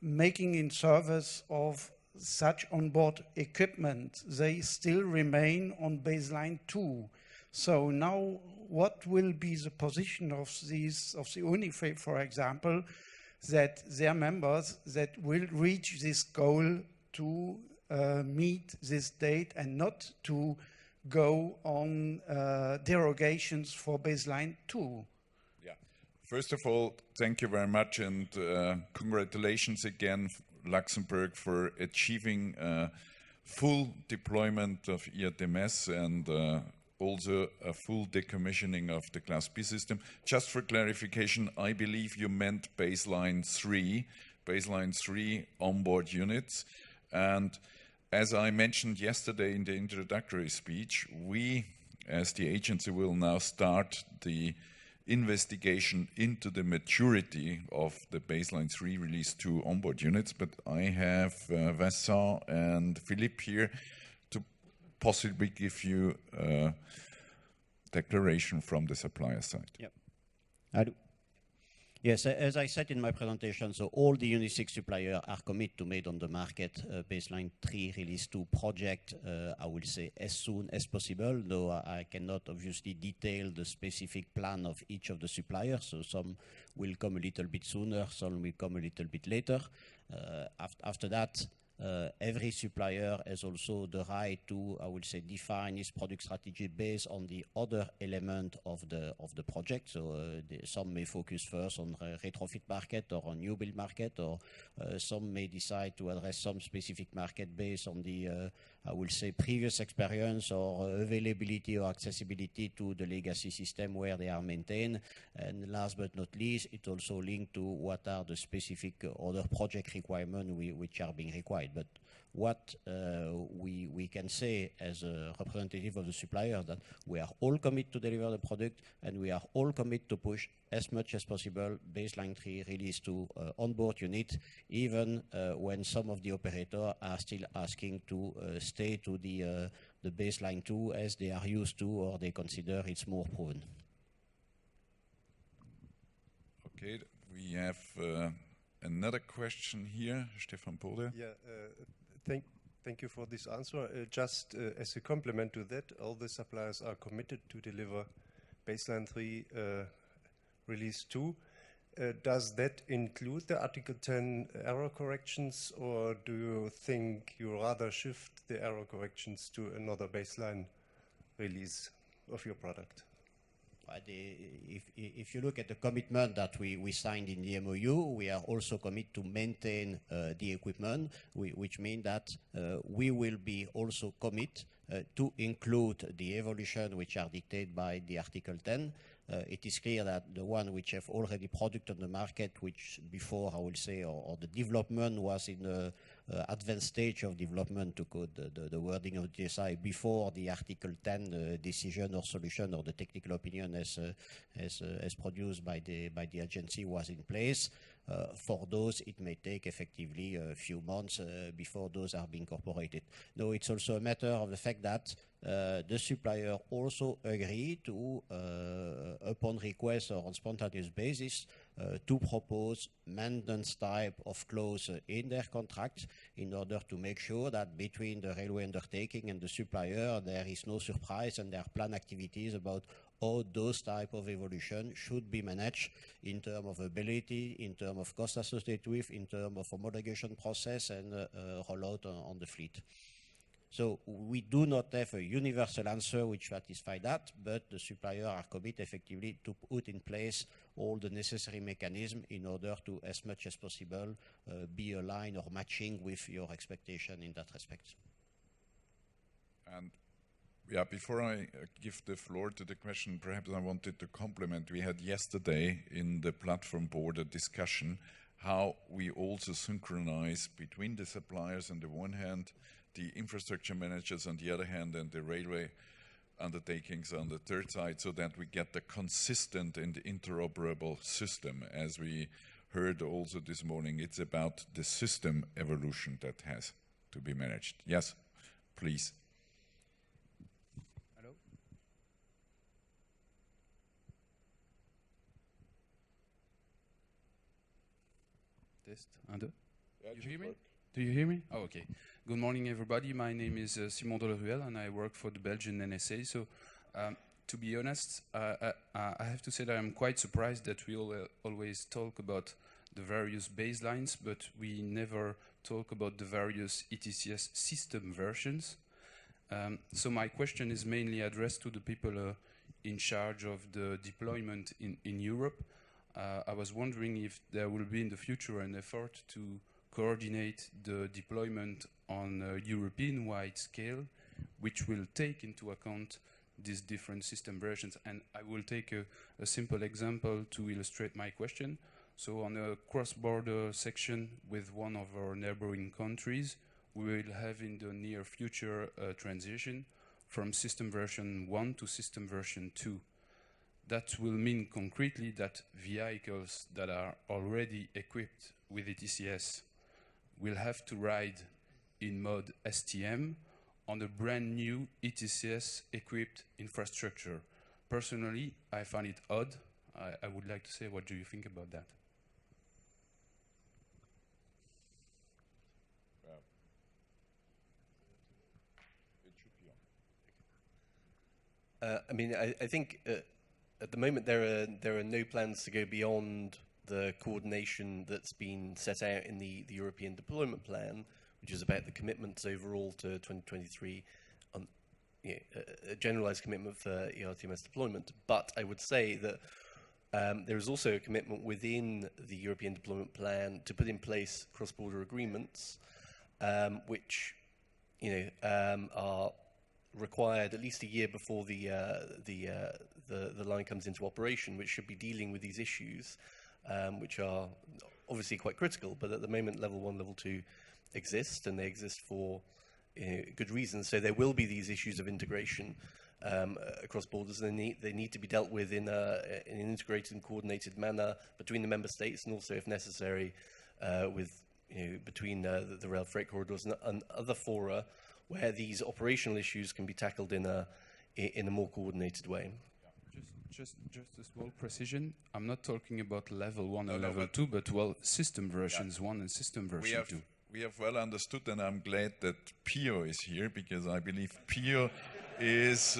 making in service of such onboard equipment. They still remain on baseline 2. So now what will be the position of these, of the UNIFE, for example, that their members that will reach this goal to meet this date and not to go on derogations for baseline 2? First of all, thank you very much, and congratulations again, Luxembourg, for achieving full deployment of ERTMS and also a full decommissioning of the Class B system. Just for clarification, I believe you meant baseline 3 onboard units. And as I mentioned yesterday in the introductory speech, we, as the agency, will now start the investigation into the maturity of the baseline 3 release 2 onboard units, but I have Vincent and Philippe here to possibly give you a declaration from the supplier side. Yep. Yes, as I said in my presentation, so all the Unit suppliers are committed to make on the market baseline 3 release 2 project, I will say as soon as possible, though I cannot obviously detail the specific plan of each of the suppliers, so some will come a little bit sooner, some will come a little bit later. After that, every supplier has also the right to, I would say, define its product strategy based on the other element of the project. So some may focus first on retrofit market or on new build market, or some may decide to address some specific market based on the, I will say, previous experience or availability or accessibility to the legacy system where they are maintained. And last but not least, it also linked to what are the specific other project requirements which are being required. But what we can say as a representative of the supplier that we are all committed to deliver the product, and we are all committed to push as much as possible baseline 3 release 2 onboard unit, even when some of the operators are still asking to stay to the baseline 2 as they are used to or they consider it's more proven. Okay, we have another question here, Stefan Pode. Yeah, thank you for this answer. Just as a complement to that, all the suppliers are committed to deliver baseline 3 release 2. Does that include the Article 10 error corrections, or do you think you rather shift the error corrections to another baseline release of your product? If you look at the commitment that we signed in the MOU, we are also committed to maintain the equipment, which means that we will be also committed to include the evolution which are dictated by the Article 10. It is clear that the one which have already product on the market, which before, I will say, or the development was in advanced stage of development to code the wording of DSI before the Article 10 decision or solution or the technical opinion as produced by the agency was in place. For those, it may take effectively a few months before those are being incorporated. No, it's also a matter of the fact that the supplier also agreed to, upon request or on spontaneous basis, to propose maintenance type of clause in their contracts in order to make sure that between the railway undertaking and the supplier there is no surprise and there are planned activities about how those type of evolution should be managed in terms of ability, in terms of cost associated with, in terms of homologation process and rollout on the fleet. So we do not have a universal answer which satisfies that, but the supplier are committed effectively to put in place all the necessary mechanisms in order to, as much as possible, be aligned or matching with your expectation in that respect. And yeah, before I give the floor to the question, perhaps I wanted to compliment. We had yesterday in the platform board a discussion how we also synchronize between the suppliers on the one hand, the infrastructure managers on the other hand, and the railway undertakings on the third side, so that we get the consistent and interoperable system. As we heard also this morning, it's about the system evolution that has to be managed. Yes, please. Hello? Test, 1, 2. You hear me? Do you hear me? Oh, okay. Good morning, everybody. My name is Simon Deleruel, and I work for the Belgian NSA. So, to be honest, I have to say that I'm quite surprised that we always talk about the various baselines, but we never talk about the various ETCS system versions. So my question is mainly addressed to the people in charge of the deployment in Europe. I was wondering if there will be in the future an effort to coordinate the deployment on a European-wide scale, which will take into account these different system versions. And I will take a simple example to illustrate my question. So on a cross-border section with one of our neighboring countries, we will have in the near future a transition from system version 1 to system version 2. That will mean concretely that vehicles that are already equipped with ETCS will have to ride in mode STM on a brand new ETCS equipped infrastructure. Personally, I find it odd. I would like to say, what do you think about that? I mean, I think at the moment there are no plans to go beyond the coordination that's been set out in the European Deployment Plan, which is about the commitments overall to 2023, a generalized commitment for ERTMS deployment. But I would say that there is also a commitment within the European Deployment Plan to put in place cross-border agreements, which are required at least a year before the line comes into operation, which should be dealing with these issues, which are obviously quite critical. But at the moment, level 1, level 2 exist, and they exist for good reasons. So there will be these issues of integration across borders, and they need to be dealt with in an integrated and coordinated manner between the member states, and also, if necessary, between the rail freight corridors and other fora, where these operational issues can be tackled in a more coordinated way. Just a small precision. I'm not talking about level 1 and level 2, but well, system versions 1 and system version 2. We have well understood, and I'm glad that Pio is here, because I believe Pio is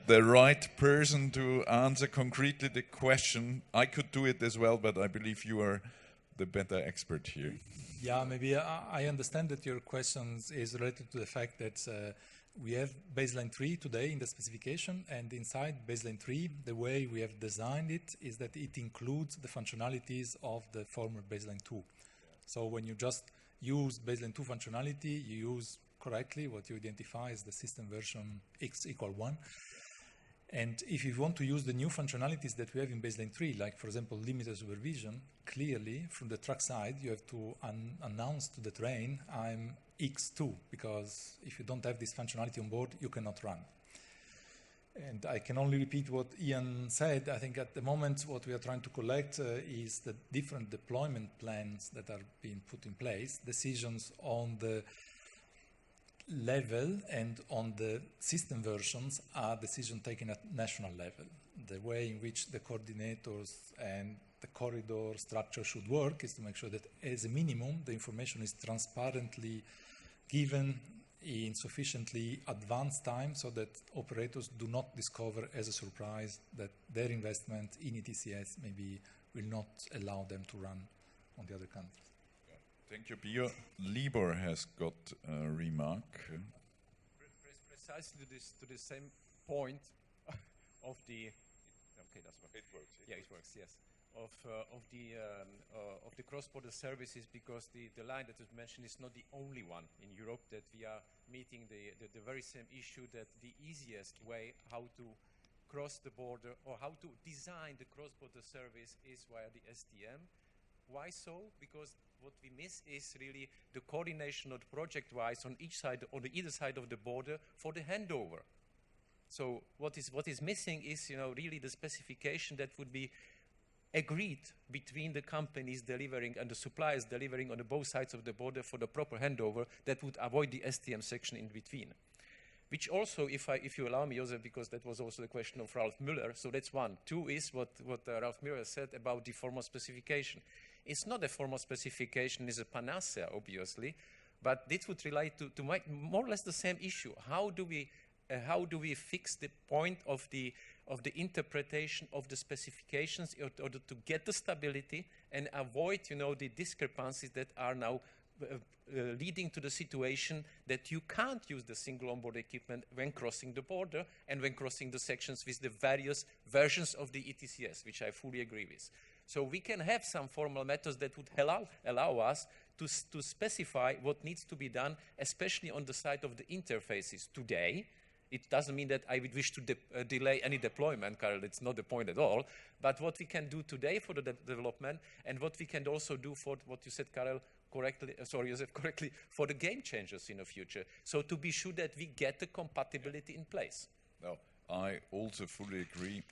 the right person to answer concretely the question. I could do it as well, but I believe you are the better expert here. Yeah, maybe I understand that your question is related to the fact that we have baseline 3 today in the specification, and inside baseline 3, the way we have designed it is that it includes the functionalities of the former baseline 2. So when you just use baseline 2 functionality, you use correctly what you identify as the system version X = 1. And if you want to use the new functionalities that we have in baseline 3, like, for example, limited supervision, clearly, from the truck side, you have to announce to the train, I'm X2, because if you don't have this functionality on board, you cannot run. And I can only repeat what Ian said. I think at the moment what we are trying to collect is the different deployment plans that are being put in place, decisions on the level and on the system versions are decisions taken at national level. The way in which the coordinators and the corridor structure should work is to make sure that as a minimum the information is transparently given in sufficiently advanced time so that operators do not discover as a surprise that their investment in ETCS maybe will not allow them to run on the other countries. Thank you, Pio. Libor has got a remark. Precisely to the same point of the. Okay, that's right. It works. Yeah, it works. Yes. Of the cross-border services, because the line that was mentioned is not the only one in Europe, that we are meeting the very same issue, that the easiest way how to cross the border or how to design the cross-border service is via the STM. Why so? Because what we miss is really the coordination of project-wise on each side, on either side of the border for the handover. So what is missing is, really the specification that would be agreed between the companies delivering and the suppliers delivering on both sides of the border for the proper handover that would avoid the STM section in between. Which also, if you allow me, Josef, because that was also the question of Ralf Müller, so that's one. Two is what Ralf Müller said about the formal specification. It's not a formal specification, it's a panacea, obviously, but this would relate to more or less the same issue. How do we fix the point of the interpretation of the specifications in order to get the stability and avoid, the discrepancies that are now leading to the situation that you can't use the single onboard equipment when crossing the border and when crossing the sections with the various versions of the ETCS, which I fully agree with. So we can have some formal methods that would allow us to specify what needs to be done, especially on the side of the interfaces today. It doesn't mean that I would wish to delay any deployment, Karel, it's not the point at all. But what we can do today for the development and what we can also do for what you said, Karel, correctly, Josef, correctly, for the game changers in the future. So to be sure that we get the compatibility in place. No, I also fully agree.